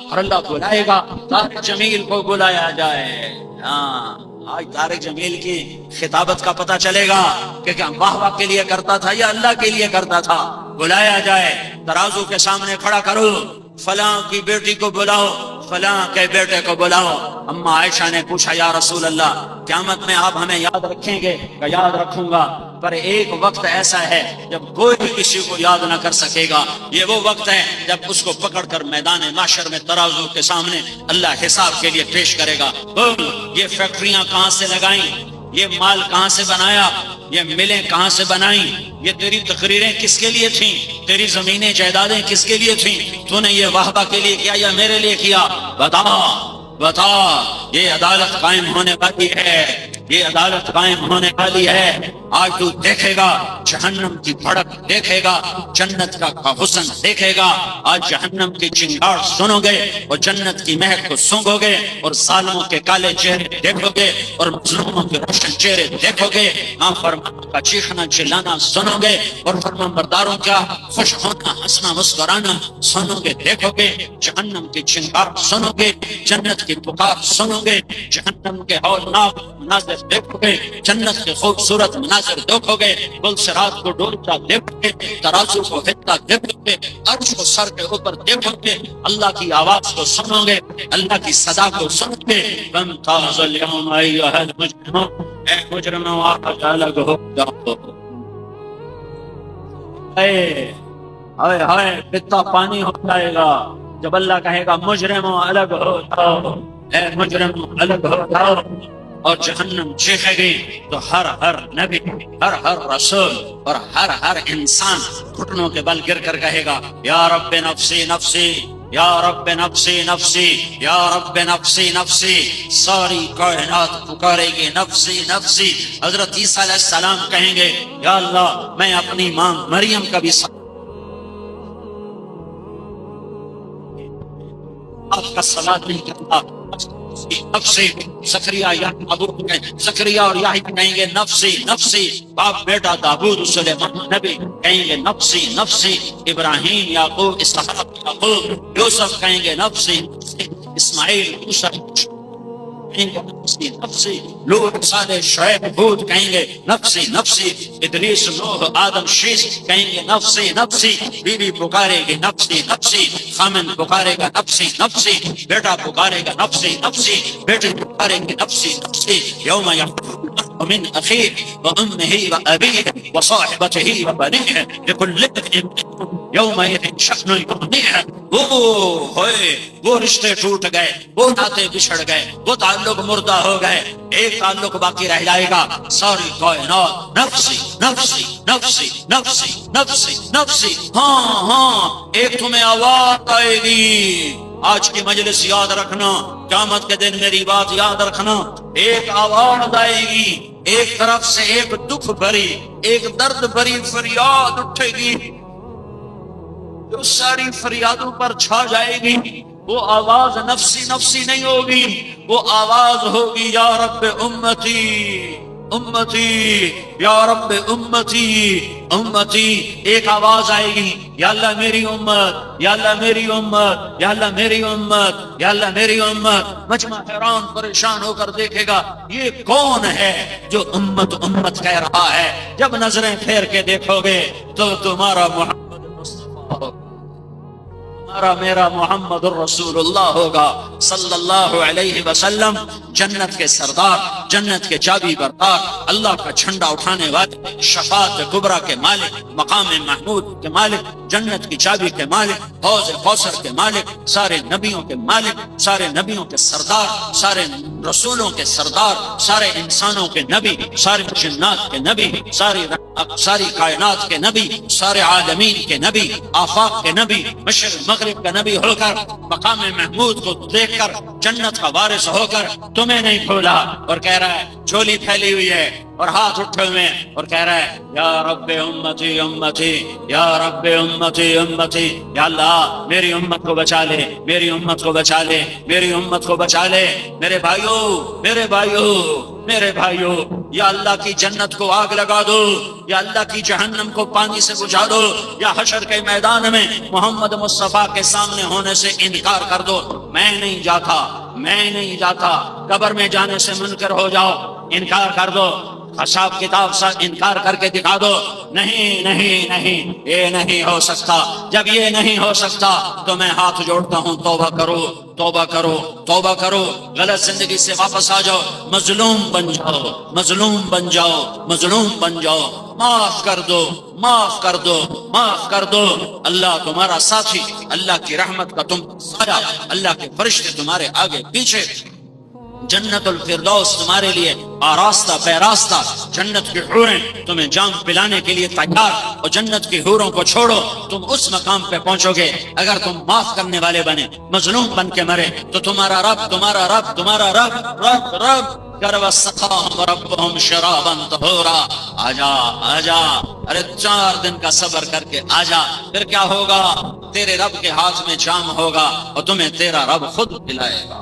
اور اللہ بلائے گا طارق جمیل کو بلایا جائے. ہاں آج طارق جمیل کی خطابت کا پتہ چلے گا کہ کیا واہ واہ کے لیے کرتا تھا یا اللہ کے لیے کرتا تھا. بلایا جائے, ترازو کے سامنے کھڑا کرو, فلاں کی بیٹی کو بلاؤ, فلاں کے بیٹے کو بلاؤ. اما عائشہ نے پوچھا یا رسول اللہ قیامت میں آپ ہمیں یاد رکھیں گے؟ کہ یاد رکھوں گا, پر ایک وقت ایسا ہے جب کوئی بھی کسی کو یاد نہ کر سکے گا. یہ وہ وقت ہے جب اس کو پکڑ کر میدان محشر میں ترازو کے سامنے اللہ حساب کے لیے پیش کرے گا. بول, یہ فیکٹریاں کہاں سے لگائیں, یہ مال کہاں سے بنایا, یہ ملیں کہاں سے بنائیں, یہ تیری تقریریں کس کے لیے تھیں, تیری زمینیں جائیدادیں کس کے لیے تھیں, تو نے یہ واہبہ کے لیے کیا یا میرے لیے کیا؟ بتا بتا. یہ عدالت قائم ہونے والی ہے, یہ عدالت قائم ہونے والی ہے. آج تو دیکھے گا جہنم کی بھڑک, دیکھے گا جنت کا حسن, دیکھے گا آج جہنم کی چنگاڑ سنو گے اور جنت کی مہک کو سونگو گے, اور ظالموں کے کالے چہرے دیکھو گے اور مظلوموں کے روشن چہرے دیکھو گے. نافرمانوں کا چیخنا چلانا سنو گے اور فرمانبرداروں کا خوش ہونا ہنسنا مسکرانا سنو گے, دیکھو گے جہنم کی چنگاڑ سنو گے, جنت کی پکار سنو گے, جہنم کے ہولناک مناظر دیکھو گے, جنت کے خوبصورت مناظر دیکھو گے, گل صراط کو ڈولتا دیکھو گے, ترازو کو ہلتا دیکھو گے, عرش کو سر کے اوپر دیکھو گے, اللہ کی آواز کو سنو گے, اللہ کی صدا کو سنو گے. فامتاز اليوم ایھا المجرمون, اے مجرموں آپ الگ ہو جاؤ. ہائے ہائے کتنا پانی ہو جائے گا جب اللہ کہے گا مجرموں الگ ہو جاؤ, اے مجرموں الگ ہو جاؤ. اور جہنم چیخے گی تو ہر نبی, ہر رسول اور ہر انسان گھٹنوں کے بل گر کر کہے گا یا رب نفسی نفسی, یا رب نفسی نفسی, یا رب نفسی نفسی. ساری کائنات پکارے گی نفسی نفسی. حضرت عیسیٰ علیہ السلام کہیں گے یا اللہ میں اپنی ماں مریم کا بھی آپ کا صلاۃ نہیں کرتا. نفسی. زکریا زکریا اور یحییٰ کہیں گے نفسی نفسی. باپ بیٹا داؤد سلیمان نبی کہیں گے نفسی نفسی. ابراہیم یعقوب اسحاق یعقوب یوسف کہیں گے نفسی نفسی. اسماعیل موسیٰ کہیں گے نفسی نفسی. لوط صالح شعیب ہود کہیں گے نفسی نفسی. ادریس نوح آدم شیس کہیں گے نفسی نفسی. بیوی پکارے گی نفسی نفسی. خامن پکارے گا نفسی نفسی. بیٹا پکارے گا نفسی نفسی. بیٹی پکارے گی نفسی نفسی. یوم یفر من اخیہ وامہ وابیہ وصاحبتہ وبنیہ لکل امرئ یومئذ شأن یغنیہ. وہ رشتے ٹوٹ گئے, وہ ناطے بچھڑ گئے, وہ تعلق مردہ ہو گئے, ایک تعلق باقی رہ جائے گا. ساری کائنات نفسی نفسی نفسی نفسی نفسی نفسی. ہاں ایک تمہیں آواز آئے گی. آج کی مجلس یاد رکھنا, قیامت کے دن میری بات یاد رکھنا. ایک آواز آئے گی, ایک طرف سے ایک دکھ بھری, ایک درد بھری فریاد اٹھے گی جو ساری فریادوں پر چھا جائے گی. وہ آواز نفسی نفسی نہیں ہوگی, وہ آواز ہوگی یا رب امتی امتی, یا رب امتی امتی. ایک آواز آئے گی یا اللہ میری امت, یا اللہ میری امت, یا اللہ میری امت, یا اللہ میری امت. مجمع حیران پریشان ہو کر دیکھے گا یہ کون ہے جو امت امت کہہ رہا ہے. جب نظریں پھیر کے دیکھو گے تو تمہارا محمد مصطفیٰ ہوگا, تمہارا میرا محمد الرسول اللہ ہوگا صلی اللہ علیہ وسلم. جنت کے سردار, جنت کے چابی بردار, اللہ کا جھنڈا اٹھانے والے, شفاعت کبریٰ کے مالک, مقام محمود کے مالک, جنت کی چابی کے مالک, حوض کوثر کے مالک, سارے نبیوں کے مالک, سارے نبیوں کے سردار, سارے رسولوں کے سردار, سارے انسانوں کے نبی, سارے جنات کے نبی, ساری کائنات کے نبی, سارے عالمین کے نبی, آفاق کے نبی, مشرق مغرب کا نبی ہو کر مقام محمود کو دیکھ کر جنت کا وارث ہو کر تمہیں نہیں بھولا اور کہہ رہا ہے, جھولی پھیلی ہوئی ہے اور ہاتھ اٹھے ہوئے اور کہہ رہا ہے یا رب امتی امتی, یا رب امتی امتی. یا اللہ میری امت کو بچا لے, میری امت کو بچا لے, میری امت کو بچا لے. میرے بھائیو میرے بھائیو، یا اللہ کی جنت کو آگ لگا دو، یا اللہ کی جہنم کو پانی سے بجھا دو، یا حشر کے میدان میں محمد مصطفیٰ کے سامنے ہونے سے انکار کر دو، میں نہیں جاتا، میں نہیں جاتا، قبر میں جانے سے منکر ہو جاؤ، انکار کر دو، حساب کتاب سے انکار کر کے دکھا دو، نہیں نہیں نہیں، یہ نہیں ہو سکتا۔ جب یہ نہیں ہو سکتا تو میں ہاتھ جوڑتا ہوں، توبہ کرو، توبہ کرو، توبہ کرو، غلط زندگی سے واپس آ جاؤ، مظلوم بن جاؤ، مظلوم بن جاؤ، مظلوم بن جاؤ، معاف کر دو، معاف کر دو، معاف کر دو۔ اللہ تمہارا ساتھی، اللہ کی رحمت کا تم سایہ، اللہ کے فرشتے تمہارے آگے پیچھے، جنت الفردوس تمہارے لیے آراستہ پیراستہ، جنت کی حوریں تمہیں جام پلانے کے لیے تیار، اور جنت کی حوروں کو چھوڑو، تم اس مقام پہ پہنچو گے اگر تم معاف کرنے والے بنے، مظلوم بن کے مرے تو تمہارا رب، تمہارا رب، تمہارا رب، رب رب کر وسقاہم ربہم شرابا طہورا، آجا آجا، ارے 4 دن کا صبر کر کے آجا، پھر کیا ہوگا؟ تیرے رب کے ہاتھ میں جام ہوگا اور تمہیں تیرا رب خود پلائے گا۔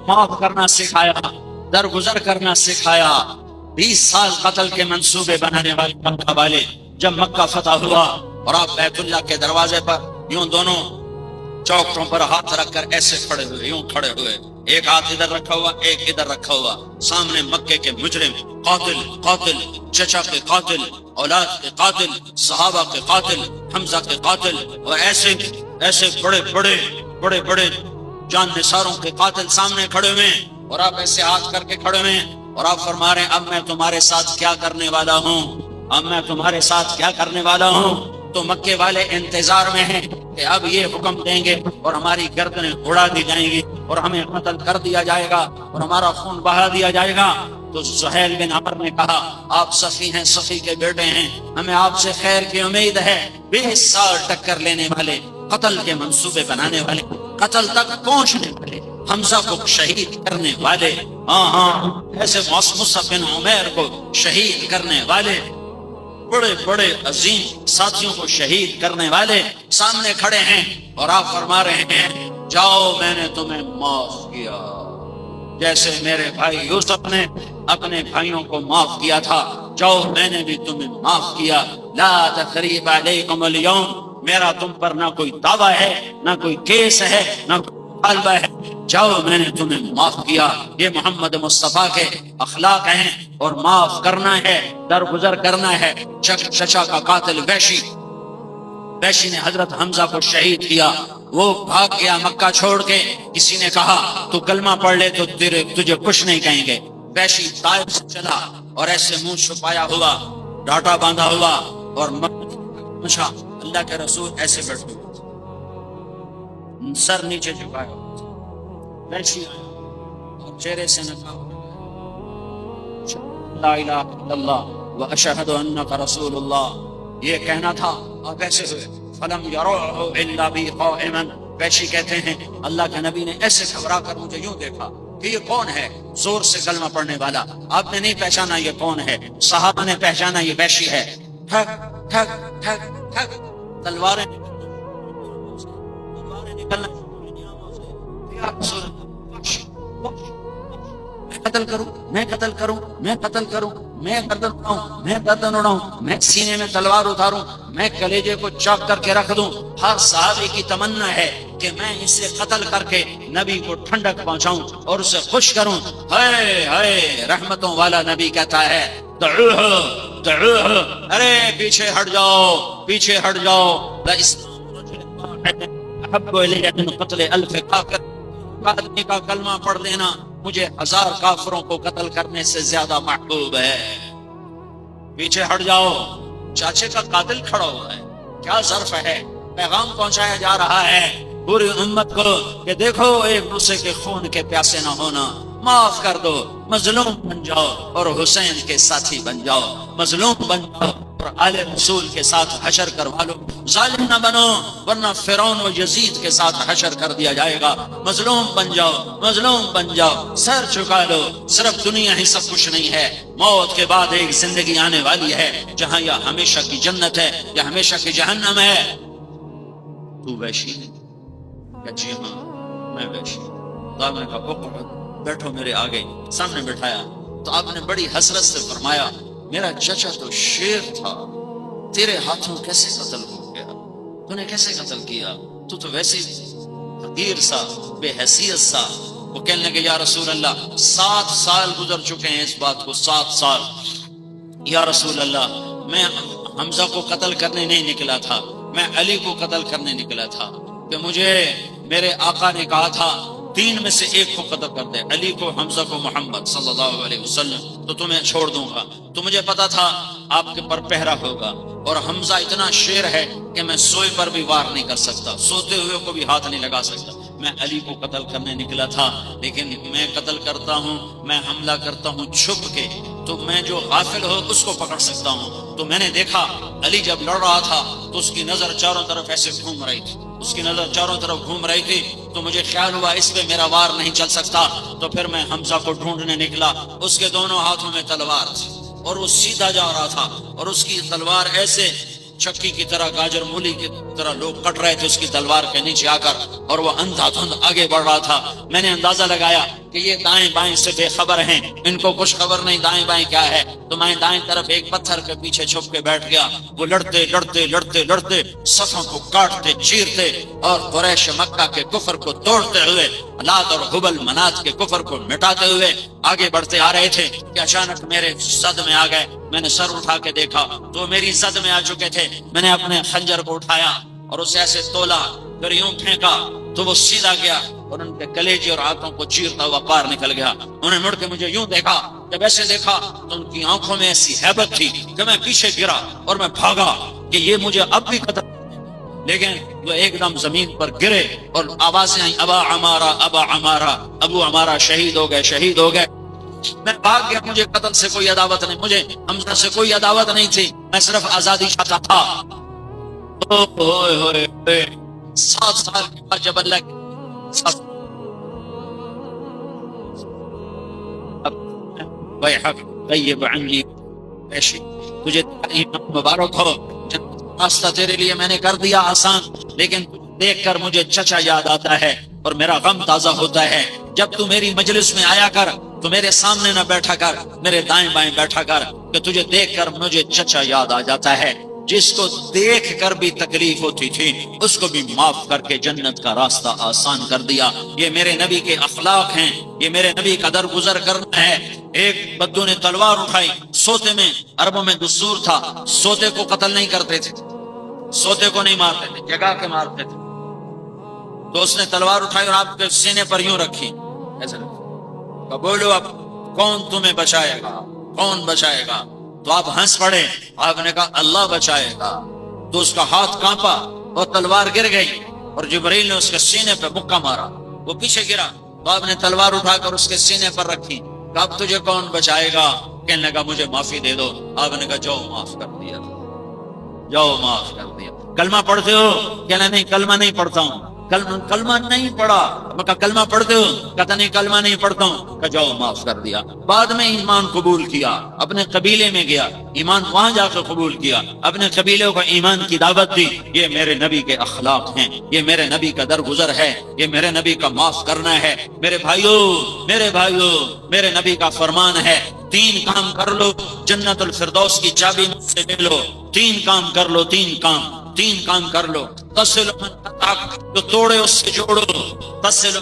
معاف کرنا سکھایا، درگزر کرنا سکھایا۔ 20 سال قتل کے منصوبے بنانے والے مکہ والے جب مکہ فتح ہوا اور آپ بیت اللہ کے دروازے پر یوں دونوں چوکٹوں پر ہاتھ رکھ کر ایسے کھڑے ہوئے، یوں کھڑے ہوئے، ایک ہاتھ ادھر رکھا ہوا، ایک ادھر رکھا ہوا، سامنے مکے کے مجرم، قاتل، قاتل، چچا کے قاتل، اولاد کے قاتل، صحابہ کے قاتل، حمزہ کے قاتل، اور ایسے ایسے بڑے بڑے جان نثاروں کے قاتل سامنے کھڑے ہوئے، اور آپ ایسے ہاتھ کر کے کھڑے ہوئے، اور آپ فرما رہے ہیں اب میں تمہارے ساتھ کیا کرنے والا ہوں، اب میں تمہارے ساتھ کیا کرنے والا ہوں۔ تو مکے والے انتظار میں ہیں کہ اب یہ حکم دیں گے اور ہماری گردنیں اڑا دی جائیں گی اور ہمیں قتل کر دیا جائے گا اور ہمارا خون بہا دیا جائے گا۔ تو سہیل بن عمرو نے کہا آپ سخی ہیں، سخی کے بیٹے ہیں، ہمیں آپ سے خیر کی امید ہے۔ 20 سال ٹکر لینے والے، قتل کے منصوبے بنانے والے، قتل تک پہنچنے والے، حمزہ کو شہید کرنے والے، ایسے مصعب بن عمیر کو شہید کرنے والے، بڑے بڑے عظیم ساتھیوں کو شہید کرنے والے سامنے کھڑے ہیں، اور آپ فرما رہے ہیں جاؤ میں نے تمہیں معاف کیا، جیسے میرے بھائی یوسف نے اپنے بھائیوں کو معاف کیا تھا، جاؤ میں نے بھی تمہیں معاف کیا۔ لا تثریب علیکم اليوم، میرا تم پر نہ کوئی دعویٰ ہے، نہ کوئی کیس ہے، نہ کوئی مطالبہ ہے، جاؤ میں نے تمہیں معاف کیا۔ یہ محمد مصطفیٰ کے اخلاق ہیں، اور معاف کرنا ہے، درگزر کرنا ہے۔ چچا کا قاتل وحشی نے حضرت حمزہ کو شہید کیا، وہ بھاگ گیا مکہ چھوڑ کے، کسی نے کہا تو کلمہ پڑھ لے تو تجھے کچھ نہیں کہیں گے۔ وحشی طائف سے چلا اور ایسے منہ چھپایا ہوا، ڈاٹا باندھا ہوا، اور مشا اللہ کے رسول ایسے بیٹھے ہوئے، سر نیچے جھکایا، وحشی آیا اور چہرے سے نکاح، لا الہ الا اللہ واشہد انک رسول اللہ، یہ کہنا تھا، آپ ایسے ہوئے۔ فلم یروہ الا بی قائما، وحشی کہتے ہیں اللہ کے نبی نے ایسے گھبرا کر مجھے یوں دیکھا کہ یہ کون ہے، زور سے کلمہ پڑھنے والا، آپ نے نہیں پہچانا یہ کون ہے، صحابہ نے پہچانا یہ وحشی ہے۔ ٹھک ٹھک ٹھک ٹھک تلواریں نکلنا، میں قتل کروں، میں قتل کروں، میں قتل کروں، میں گردن اڑاؤں، میں گردن اڑاؤں، میں سینے میں تلوار اتاروں، میں کلیجے کو چاک کر کے رکھ دوں۔ ہر صحابی کی تمنا ہے کہ میں اسے قتل کر کے نبی کو ٹھنڈک پہنچاؤں اور اسے خوش کروں۔ ہائے ہائے، رحمتوں والا نبی کہتا ہے دعوہ دعوہ، ارے پیچھے ہٹ جاؤ، پیچھے ہٹ جاؤ، احب الی من قتل الف کافر، آدمی کا کلمہ پڑھ دینا مجھے 1000 کافروں کو قتل کرنے سے زیادہ محبوب ہے۔ پیچھے ہٹ جاؤ، چاچے کا قاتل کھڑا ہوا ہے، کیا ظرف ہے، پیغام پہنچایا جا رہا ہے پوری امت کو کہ دیکھو ایک دوسرے کے خون کے پیاسے نہ ہونا، معاف کر دو، مظلوم بن جاؤ اور حسین کے ساتھی بن جاؤ، مظلوم بن جاؤ اور آل رسول کے ساتھ حشر کروا لو، ظالم نہ بنو ورنہ فرعون و یزید کے ساتھ حشر کر دیا جائے گا۔ مظلوم بن جاؤ، مظلوم بن جاؤ، سر جھکا لو، صرف دنیا ہی سب کچھ نہیں ہے، موت کے بعد ایک زندگی آنے والی ہے جہاں یا ہمیشہ کی جنت ہے یا ہمیشہ کی جہنم ہے۔ تو وحشی ہے کہ جی ہاں میں وحشی؟ تو آپ نے کہا اقعد، بیٹھو میرے آگے، سامنے بٹھایا تو آپ نے بڑی حسرت سے فرمایا میرا چچا تو شیر تھا، تیرے ہاتھوں کیسے قتل ہو گیا؟ تو نے کیسے قتل کیا؟ تو ویسے حقیر سا، بے حیثیت سا۔ وہ کہنے لگے یا رسول اللہ 7 سال گزر چکے ہیں اس بات کو، 7 سال یا رسول اللہ، میں حمزہ کو قتل کرنے نہیں نکلا تھا، میں علی کو قتل کرنے نکلا تھا، کہ مجھے میرے آقا نے کہا تھا 3 میں سے ایک کو قتل کر دے، علی کو، حمزہ کو، محمد صلی اللہ علیہ وسلم، تو تمہیں چھوڑ دوں گا۔ تو مجھے پتا تھا آپ کے پر پہرا ہوگا، اور حمزہ اتنا شیر ہے کہ میں سوئے پر بھی وار نہیں کر سکتا، سوتے ہوئے کو بھی ہاتھ نہیں لگا سکتا۔ میں علی کو قتل کرنے نکلا تھا، لیکن میں قتل کرتا ہوں، میں حملہ کرتا ہوں چھپ کے، تو میں جو غافل ہو اس کو پکڑ سکتا ہوں۔ تو میں نے دیکھا علی جب لڑ رہا تھا تو اس کی نظر چاروں طرف ایسے گھوم رہی تھی، اس کی نظر چاروں طرف گھوم رہی تھی، تو مجھے خیال ہوا اس پہ میرا وار نہیں چل سکتا، تو پھر میں حمزہ کو ڈھونڈنے نکلا۔ اس کے دونوں ہاتھوں میں تلوار تھی اور وہ سیدھا جا رہا تھا، اور اس کی تلوار ایسے چکی کی طرح، گاجر مولی کی طرح لوگ کٹ رہے تھے اس کی تلوار کے نیچے آ کر، اور وہ اندھا دھند آگے بڑھ رہا تھا۔ میں نے اندازہ لگایا کہ یہ دائیں بائیں سے بے خبر ہیں، ان کو کچھ خبر نہیں دائیں بائیں کیا ہے، تو میں دائیں طرف ایک پتھر کے پیچھے چھپ کے بیٹھ گیا۔ وہ لڑتے لڑتے لڑتے لڑتے صفوں کو کاٹتے چیرتے اور قریش مکہ کے کفر کو توڑتے ہوئے، لات اور حبل منات کے کفر کو مٹاتے ہوئے آگے بڑھتے آ رہے تھے کہ اچانک میرے زد میں آ گئے۔ میں نے سر اٹھا کے دیکھا تو میری زد میں آ چکے تھے۔ میں نے اپنے خنجر کو اٹھایا اور اسے ایسے تولا، پھر یوں پھینکا تو وہ سیدھا گیا اور ان کے کلیجے اور ہاتھوں کو چیرتا ہوا پار نکل گیا۔ انہوں نے مڑ کے مجھے یوں دیکھا، جب ایسے دیکھا تو ان کی آنکھوں میں ایسی ہیبت تھی کہ میں پیچھے گرا اور میں بھاگا کہ یہ مجھے اب بھی قتل، لیکن وہ ایک دم زمین پر گرے اور آوازیں آئیں ابا عمارہ ابا عمارہ، ابو عمارہ شہید ہو گئے، شہید ہو گئے۔ میں بھاگ گیا، مجھے قتل سے کوئی عداوت نہیں، مجھے حمزہ سے کوئی عداوت نہیں تھی، میں صرف آزادی چاہتا تھا۔ 7 سال کے بعد جب اللہ طیب عنی پیشی، تجھے مبارک ہو، راستہ تیرے لیے میں نے کر دیا آسان، لیکن دیکھ کر مجھے چچا یاد آتا ہے اور میرا غم تازہ ہوتا ہے۔ جب تو میری مجلس میں آیا کر تو میرے سامنے نہ بیٹھا کر، میرے دائیں بائیں بیٹھا کر، کہ تجھے دیکھ کر مجھے چچا یاد آ جاتا ہے۔ جس کو دیکھ کر بھی تکلیف ہوتی تھی اس کو بھی معاف کر کے جنت کا راستہ آسان کر دیا۔ یہ میرے نبی کے اخلاق ہیں، یہ میرے نبی کا درگزر کرنا ہے۔ ایک بدو نے تلوار اٹھائی سوتے میں، عربوں میں دستور تھا سوتے کو قتل نہیں کرتے تھے، سوتے کو نہیں مارتے تھے، جگا کے مارتے تھے۔ تو اس نے تلوار اٹھائی اور آپ کے سینے پر یوں رکھی، ایسے کہ بولو اب کون تمہیں بچائے گا، کون بچائے گا؟ تو آپ ہنس پڑے، آپ نے کہا اللہ بچائے گا۔ تو اس کا ہاتھ کانپا اور تلوار گر گئی اور جبرائیل نے اس کے سینے پہ مکہ مارا، وہ پیچھے گرا۔ تو آپ نے تلوار اٹھا کر اس کے سینے پر رکھی، کہ اب تجھے کون بچائے گا؟ کہنے لگا مجھے معافی دے دو۔ آپ نے کہا جاؤ معاف کر دیا، جاؤ معاف کر دیا۔ کلمہ پڑھتے ہو؟ کہنا نہیں کلمہ نہیں پڑھتا ہوں۔ کلمہ نہیں پڑھا؟ میں کہا کلمہ پڑھتے ہو؟ کہتا نہیں کلمہ نہیں پڑھتا ہوں۔ کہ جاؤ معاف کر دیا۔ بعد میں ایمان قبول کیا، اپنے قبیلے میں گیا، ایمان وہاں جا کے قبول کیا، اپنے قبیلے کو ایمان کی دعوت دی۔ یہ میرے نبی کے اخلاق ہیں، یہ میرے نبی کا درگزر ہے، یہ میرے نبی کا معاف کرنا ہے۔ میرے بھائیو، میرے بھائیو، میرے نبی کا فرمان ہے 3 کام کر لو جنت الفردوس کی چابی مجھ سے لے لو۔ 3 کام کر لو، 3 کام کر لو۔ تصل من قطعک، جو توڑے اس سے جوڑو، تصل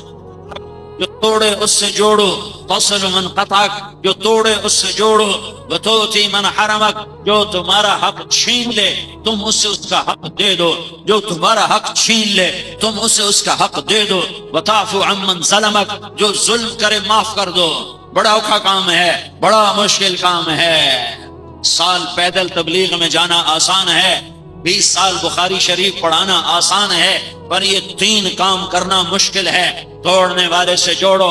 جو توڑے اس سے جوڑو، تصل من قطعک، جو توڑے اس سے جوڑو، وتؤتی من حرمک، جو تمہارا حق چھین لے تم اسے اس کا حق دے دو، جو تمہارا حق چھین لے تم اسے اس کا حق دے دو، وتعفو عمن ظلمک، جو ظلم کرے معاف کر دو۔ بڑا اوکھا کام ہے، بڑا مشکل کام ہے۔ سال پیدل تبلیغ میں جانا آسان ہے، 20 سال بخاری شریف پڑھانا آسان ہے، پر یہ 3 کام کرنا مشکل ہے۔ توڑنے والے سے جوڑو،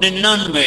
99,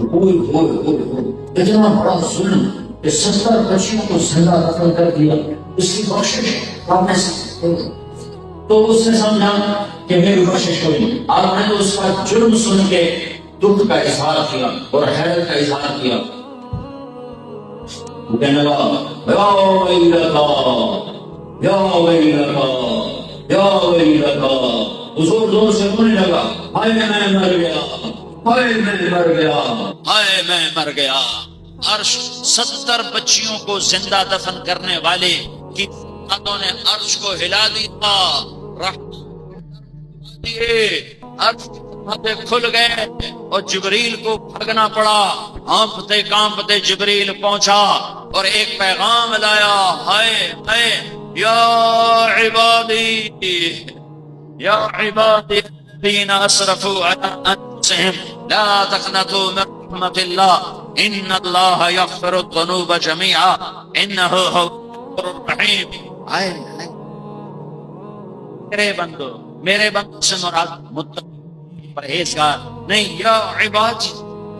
اتنا بڑا ظلم کہ 70 بچیوں کو زندہ دفن کر دیا، اس کی بخشش آپ نے تو اس نے سمجھا کہ میری بخشش ہوئی۔ آپ نے تو اس کا جرم سن کے دکھ کا اظہار کیا اور حیرت کا اظہار کیا، کہنے لگا یا ویلتا یا ویلتا یا ویلتا، حضور زور سے بولنے لگا ہائے میں مر گیا، ہائے میں مر گیا، ہائے میں مر گیا۔ عرش 70 بچیوں کو زندہ دفن کرنے والے کی ہاتھوں نے عرش کو ہلا دیا، عرش کھل گئے اور جبریل کو بھگنا پڑا۔ کانپتے کانپتے جبریل پہنچا اور ایک پیغام لایا، ہائے ہائے یا عبادی یا عبادی الذین اسرفوا علی انفسہم لا تقنطوا من رحمت اللہ ان اللہ یغفر الذنوب جميعا انہ هو الرحیم۔ میرے بندوں سے مراد متقی پرہیزگار نہیں، یا عبادی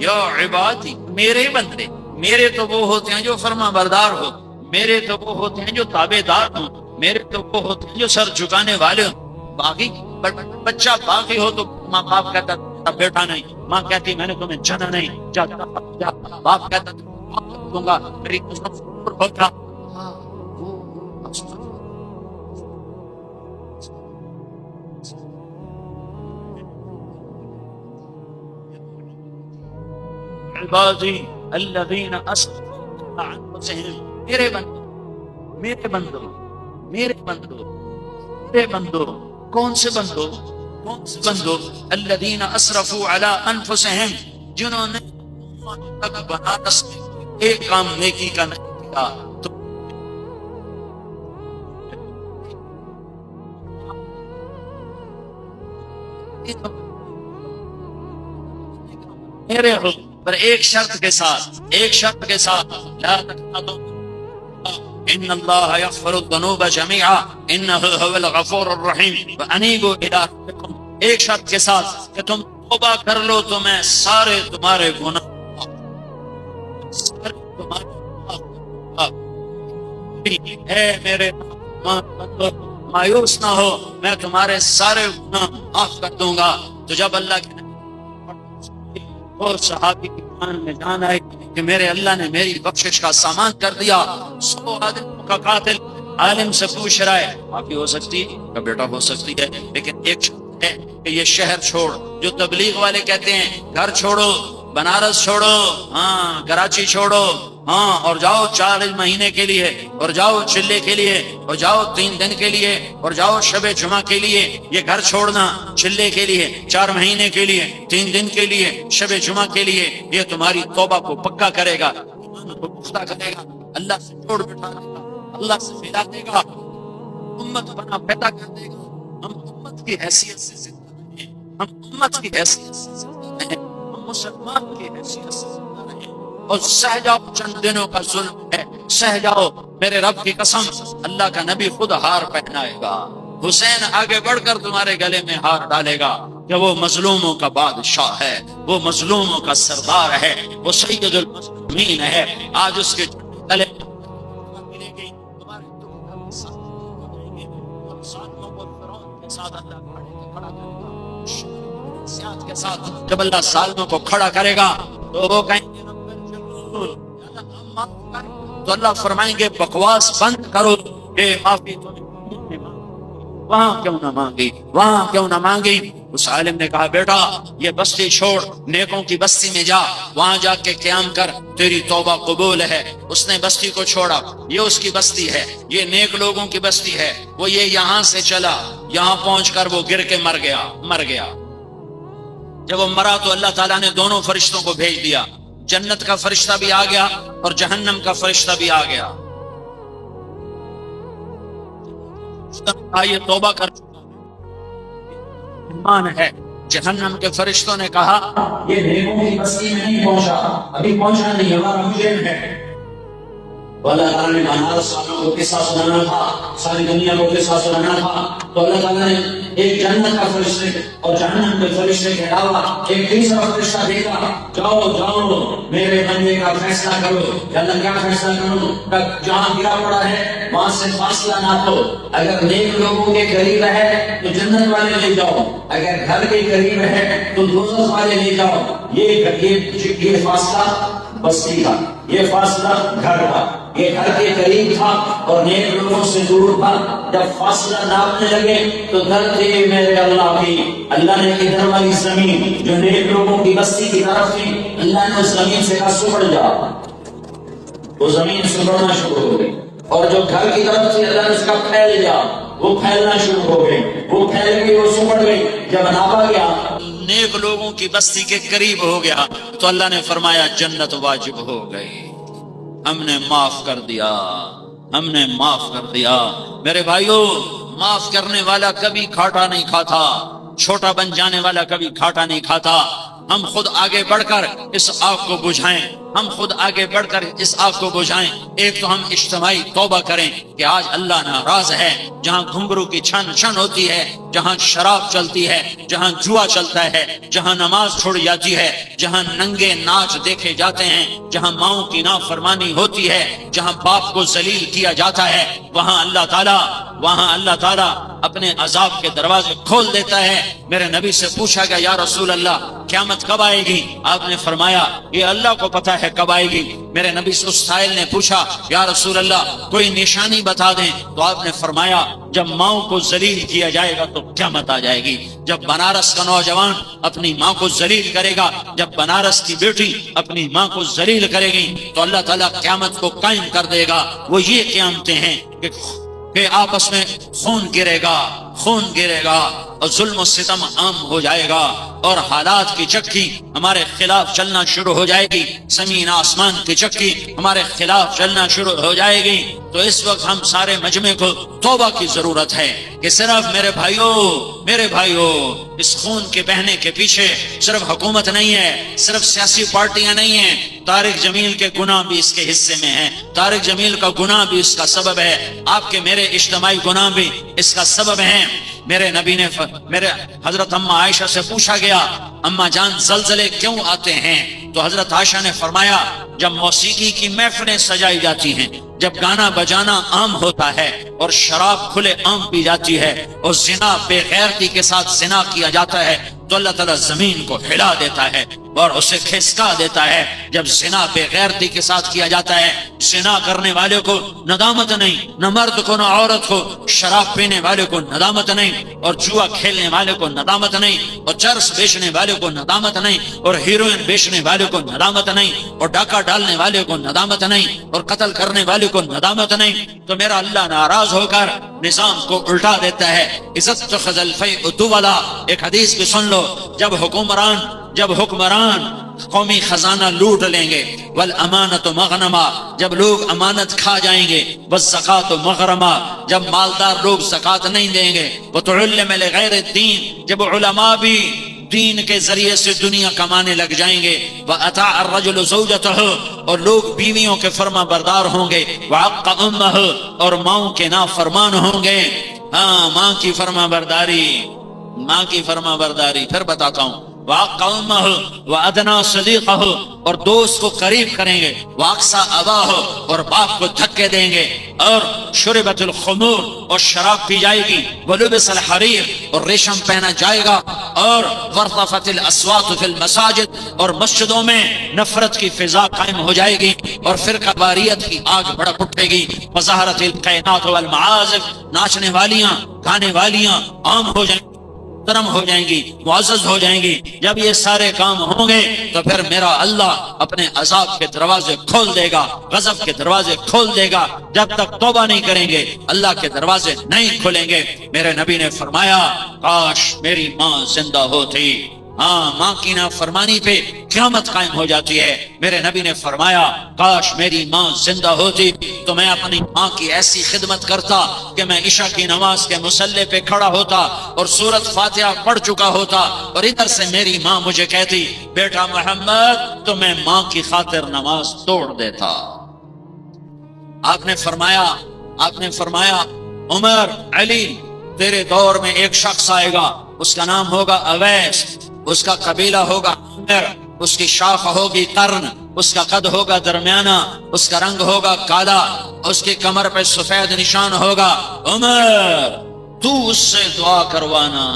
یا عبادی، میرے بندے، میرے تو وہ ہوتے ہیں جو فرما بردار ہو، میرے تو وہ ہوتے ہیں جو تابع دار ہوں، میرے تو وہ ہوتے ہیں جو سر جھکانے والے ہوں۔ باقی بچہ باقی ہو تو ماں باپ کہتا بیٹا نہیں، ماں کہتی میں نے تمہیں جنا نہیں، جاتا باپ کہتا دوں گا میری ہوگا۔ عبادی الذین اسرفوا علی انفسہم، میرے بندو میرے بندو میرے بندو میرے بندو، کون سے بندو کون سے بندو؟ الذین اسرفوا علی انفسہم، جنہوں نے بنارس میں ایک کام نیکی کا نہیں کیا تو میرے ہو پر ایک شرط کے ساتھ لا تقنطوا ان اللہ یغفر الذنوب جميعا انہ هو الغفور الرحیم وانیبوا الی ربکم، ایک شرط کے ساتھ کہ تم توبہ کر لو تو میں سارے تمہارے گناہ اے میرے مایوس نہ ہو، میں تمہارے سارے گناہ معاف کر دوں گا۔ تو جب اللہ کے اور صحابی ایمان میں جان آئی کہ میرے اللہ نے میری بخشش کا سامان کر دیا، 100 آدموں کا قاتل عالم سے پوچھ رہا ہے آپ کی ہو سکتی کا بیٹا ہو سکتی ہے، لیکن ایک شرط ہے کہ یہ شہر چھوڑ، جو تبلیغ والے کہتے ہیں گھر چھوڑو، بنارس چھوڑو، ہاں کراچی چھوڑو، ہاں اور جاؤ 4 مہینے کے لیے، اور جاؤ چلے کے لیے، اور جاؤ 3 دن کے لیے، اور جاؤ شب جمعہ کے لیے، یہ گھر چھوڑنا چلے کے لیے، 4 مہینے کے لیے، 3 دن کے لیے، شب جمعہ کے لیے، یہ تمہاری توبہ کو پکا کرے گا، کو پختہ کرے گا، اللہ سے جوڑ بٹھائے گا، اللہ سے ملا دے گا، امت بنا پیدا کر دے گا۔ ہم امت کی حیثیت سے زندہ رہیں، ہم امت کی حیثیت سے زندہ رہیں، ہم مسلمان کی حیثیت سے زندہ رہیں، اور سہ جاؤ، چند دنوں کا ظلم ہے، سہ جاؤ، میرے رب کی قسم اللہ کا نبی خود ہار پہنائے گا، حسین آگے بڑھ کر تمہارے گلے میں ہار ڈالے گا کہ وہ مظلوموں کا بادشاہ ہے، وہ مظلوموں کا سردار ہے، وہ سید المظلومین ہے۔ آج اس کے گلے کے ساتھ جب اللہ ظالموں کو کھڑا کرے گا تو وہ کہیں گے تو اللہ فرمائیں گے بکواس بند کرو، اے معافی وہاں کیوں نہ مانگی، وہاں کیوں نہ مانگی۔ اس عالم نے کہا بیٹا یہ بستی چھوڑ، نیکوں کی بستی میں جا، وہاں جا کے قیام کر، تیری توبہ قبول ہے۔ اس نے بستی کو چھوڑا، یہ اس کی بستی ہے، یہ نیک لوگوں کی بستی ہے، وہ یہ یہاں سے چلا، یہاں پہنچ کر وہ گر کے مر گیا۔ جب وہ مرا تو اللہ تعالیٰ نے دونوں فرشتوں کو بھیج دیا، جنت کا فرشتہ بھی آ گیا اور جہنم کا فرشتہ بھی آ گیا۔ یہ توبہ کر ایمان ہے۔ جہنم کے فرشتوں نے کہا یہ نیکوں کی بستی میں نہیں پہنچا، ابھی پہنچا نہیں، ہمارا مجرم ہے۔ تو اللہ تعالیٰ نے بنارس والوں کو قصہ سنانا تھا، ساری دنیا کو قصہ سنانا تھا، تو اللہ تعالیٰ نے ایک جنت کا فرشتے اور جہنم کے فرشتے کے علاوہ ایک تیسرا فرشتہ بھیجا، جاؤ جاؤ میرے بندے کا فیصلہ کرو۔ اللہ کیا فیصلہ کرو؟ جہاں گرا پڑا ہے وہاں سے فاصلہ نہ دو، اگر نیک لوگوں کے قریب ہے تو جنت والے لے جاؤ، اگر گھر کے قریب ہے تو دوزخ والے لے جاؤ۔ یہ فاصلہ بستی کا، یہ فاصلہ گھر کا، یہ گھر کے قریب تھا اور نیک لوگوں سے دور تھا۔ جب فاصلہ ناپنے لگے تو دھرتی میرے اللہ کی، اللہ نے ادھر والی زمین جو نیک لوگوں کی بستی کی طرف تھی، اللہ نے اس زمین سے کہا سکڑ جا، وہ زمین سکڑنا شروع ہو گئی، اور جو گھر کی طرف تھی اللہ نے اس کا پھیل جا، وہ پھیلنا شروع ہو گئی، وہ پھیل گئی، وہ سکڑ گئی۔ جب ناپا گیا نیک لوگوں کی بستی کے قریب ہو گیا تو اللہ نے فرمایا جنت واجب ہو گئی، ہم نے معاف کر دیا، ہم نے معاف کر دیا۔ میرے بھائیوں، معاف کرنے والا کبھی کھاٹا نہیں کھاتا، چھوٹا بن جانے والا کبھی کھاٹا نہیں کھاتا۔ ہم خود آگے بڑھ کر اس آگ کو بجھائیں، ہم خود آگے بڑھ کر اس آگ کو بجھائیں۔ ایک تو ہم اجتماعی توبہ کریں کہ آج اللہ ناراض ہے، جہاں گھنگرو کی چھن چھن ہوتی ہے، جہاں شراب چلتی ہے، جہاں جوا چلتا ہے، جہاں نماز چھوڑ جاتی ہے، جہاں ننگے ناچ دیکھے جاتے ہیں، جہاں ماؤں کی نافرمانی ہوتی ہے، جہاں باپ کو ذلیل کیا جاتا ہے، وہاں اللہ تعالیٰ اپنے عذاب کے دروازے کھول دیتا ہے۔ میرے نبی سے پوچھا گیا یا رسول اللہ قیامت کب آئے گی؟ آپ نے فرمایا یہ اللہ کو پتہ ہے کب آئے گی۔ میرے نبی سے اس سائل نے پوچھا یا رسول اللہ کوئی نشانی بتا دیں، تو آپ نے فرمایا جب ماؤں کو ذلیل کیا جائے گا تو قیامت آ جائے گی۔ جب بنارس کا نوجوان اپنی ماں کو ذلیل کرے گا، جب بنارس کی بیٹی اپنی ماں کو ذلیل کرے گی تو اللہ تعالیٰ قیامت کو قائم کر دے گا۔ وہ یہ قیامتیں ہیں کہ آپس میں خون گرے گا اور ظلم و ستم عام ہو جائے گا، اور حالات کی چکی ہمارے خلاف چلنا شروع ہو جائے گی، زمین آسمان کی چکی ہمارے خلاف چلنا شروع ہو جائے گی۔ تو اس وقت ہم سارے مجمع کو توبہ کی ضرورت ہے کہ صرف میرے بھائیوں اس خون کے بہنے کے پیچھے صرف حکومت نہیں ہے، صرف سیاسی پارٹیاں نہیں ہیں، طارق جمیل کے گناہ بھی اس کے حصے میں ہیں، طارق جمیل کا گناہ بھی اس کا سبب ہے، آپ کے میرے اجتماعی گناہ بھی اس کا سبب ہیں۔ میرے نبی نے میرے حضرت اماں عائشہ سے پوچھا گیا اماں جان زلزلے کیوں آتے ہیں؟ تو حضرت عائشہ نے فرمایا جب موسیقی کی محفلیں سجائی جاتی ہیں، جب گانا بجانا عام ہوتا ہے اور شراب کھلے عام پی جاتی ہے اور زنا بے غیرتی کے ساتھ زنا کیا جاتا ہے تو اللہ تعالیٰ زمین کو ہلا دیتا ہے اور اسے کھسکا دیتا ہے۔ جب زنا بے غیرتی کے ساتھ کیا جاتا ہے، زنا کرنے والے کو ندامت نہیں، نہ مرد کو نہ عورت کو، شراب پینے والے کو ندامت نہیں، اور جوا کھیلنے والے کو ندامت نہیں، اور چرس بیچنے والے کو ندامت نہیں، اور ہیروئن بیچنے والے کو ندامت نہیں، اور ڈاکہ ڈالنے والے کو ندامت نہیں، اور قتل کرنے والے کو ندامت نہیں۔ تو میرا اللہ ناراض ہو کر نظام کو الٹا دیتا ہے۔ عزت تخذ الفیء دولا، ایک حدیث بھی سن لو، جب حکمران قومی خزانہ لوٹ لیں گے، والامانت مغنما، جب لوگ امانت کھا جائیں گے، والزکات مغرما، جب مالدار لوگ زکات نہیں دیں گے، وتعلم لغیر الدین، جب علماء بھی دین کے ذریعے سے دنیا کمانے لگ جائیں گے، وَأَطَاعَ الرَّجُلُ زَوْجَتَهُ، اور لوگ بیویوں کے فرما بردار ہوں گے، وَعَقَّ أُمَّهُ، اور ماؤں کے نافرمان ہوں گے۔ ہاں، ماں کی فرما برداری، پھر بتاتا ہوں، وَعَقَّ أُمَّهُ وَأَدْنَىٰ صَدِيقَهُ، اور دوست کو قریب کریں گے، وَأَقْصَىٰ أَبَاهُ، اور باپ کو دھکے دیں گے، اور شربت الخمور، اور شراب پی جائے گی، وَلُبِسَ الْحَرِيرُ، اور ریشم پہنا جائے گا، اور وَارْتَفَتِ الْأَصْوَاتُ فِي الْمَسَاجِدِ، اور مسجدوں میں نفرت کی فضا قائم ہو جائے گی، اور فرقہ واریت کی آگ بھڑک اٹھے گی، وَظَهَرَتِ الْقَيْنَاتُ وَالْمَعَازِفُ، ناچنے والیاں گانے والیاں عام ہو جائیں گی، محترم ہو جائیں گی، معزز ہو جائیں گی۔ جب یہ سارے کام ہوں گے تو پھر میرا اللہ اپنے عذاب کے دروازے کھول دے گا، غضب کے دروازے کھول دے گا۔ جب تک توبہ نہیں کریں گے اللہ کے دروازے نہیں کھلیں گے۔ میرے نبی نے فرمایا کاش میری ماں زندہ ہوتی۔ ہاں، ماں کی نافرمانی پہ قیامت قائم ہو جاتی ہے۔ میرے نبی نے فرمایا کاش میری ماں زندہ ہوتی تو میں اپنی ماں کی ایسی خدمت کرتا کہ میں عشاء کی نماز کے مصلی پہ کھڑا ہوتا اور سورۃ فاتحہ پڑھ چکا ہوتا، اور ادھر سے میری ماں مجھے کہتی بیٹا محمد، تو میں ماں کی خاطر نماز توڑ دیتا۔ آپ نے فرمایا عمر، علی، تیرے دور میں ایک شخص آئے گا، اس کا نام ہوگا اویس، اس کا قبیلہ ہوگا عمر، اس کی شاخ ہوگی قرن، اس کا قد ہوگا درمیانہ، اس کا رنگ ہوگا کالا، اس کی کمر پہ سفید نشان ہوگا۔ عمر، تو اس سے دعا کروانا،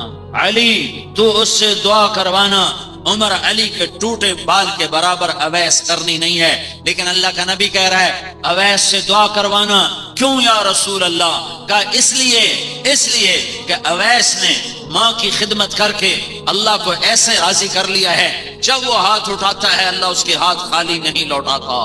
علی تو اس سے دعا کروانا۔ عمر علی کے ٹوٹے بال کے برابر اویس کرنی نہیں ہے، لیکن اللہ کا نبی کہہ رہا ہے اویس سے دعا کروانا۔ کیوں یا رسول اللہ؟ کہا اس لیے کہ اویس نے ماں کی خدمت کر کے اللہ کو ایسے راضی کر لیا ہے، جب وہ ہاتھ اٹھاتا ہے اللہ اس کے ہاتھ خالی نہیں لوٹاتا۔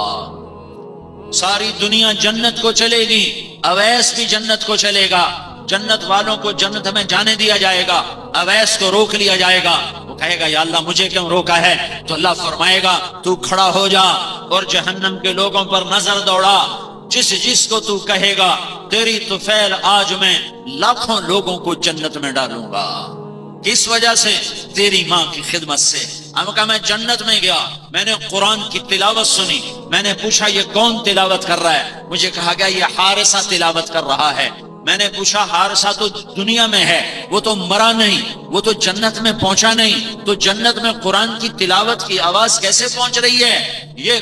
ساری دنیا جنت کو چلے گی، اویس بھی جنت کو چلے گا، جنت والوں کو جنت میں جانے دیا جائے گا، اویس کو روک لیا جائے گا۔ وہ کہے گا یا اللہ مجھے کیوں روکا ہے؟ تو اللہ فرمائے گا تو کھڑا ہو جا اور جہنم کے لوگوں پر نظر دوڑا، جس کو تو کہے گا تیری طفیل آج میں لاکھوں لوگوں کو جنت میں ڈالوں گا۔ کس وجہ سے؟ تیری ماں کی خدمت سے۔ ہم کہا میں جنت میں گیا، میں نے قرآن کی تلاوت سنی، میں نے پوچھا یہ کون تلاوت کر رہا ہے؟ مجھے کہا گیا یہ حارثہ تلاوت کر رہا ہے۔ میں نے پوچھا حارثہ تو دنیا میں ہے، وہ تو مرا نہیں، وہ تو جنت میں پہنچا نہیں، تو جنت میں قرآن کی تلاوت کی آواز کیسے پہنچ رہی ہے؟ یہ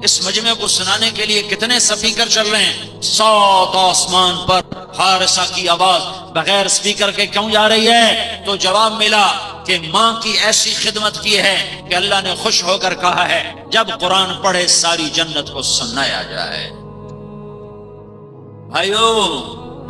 اس مجمع کو سنانے کے لیے کتنے سپیکر چل رہے ہیں؟ 7 آسمان پر حارثہ کی آواز بغیر سپیکر کے کیوں جا رہی ہے؟ تو جواب ملا کہ ماں کی ایسی خدمت کی ہے کہ اللہ نے خوش ہو کر کہا ہے جب قرآن پڑھے ساری جنت کو سنایا جائے۔ بھائیو،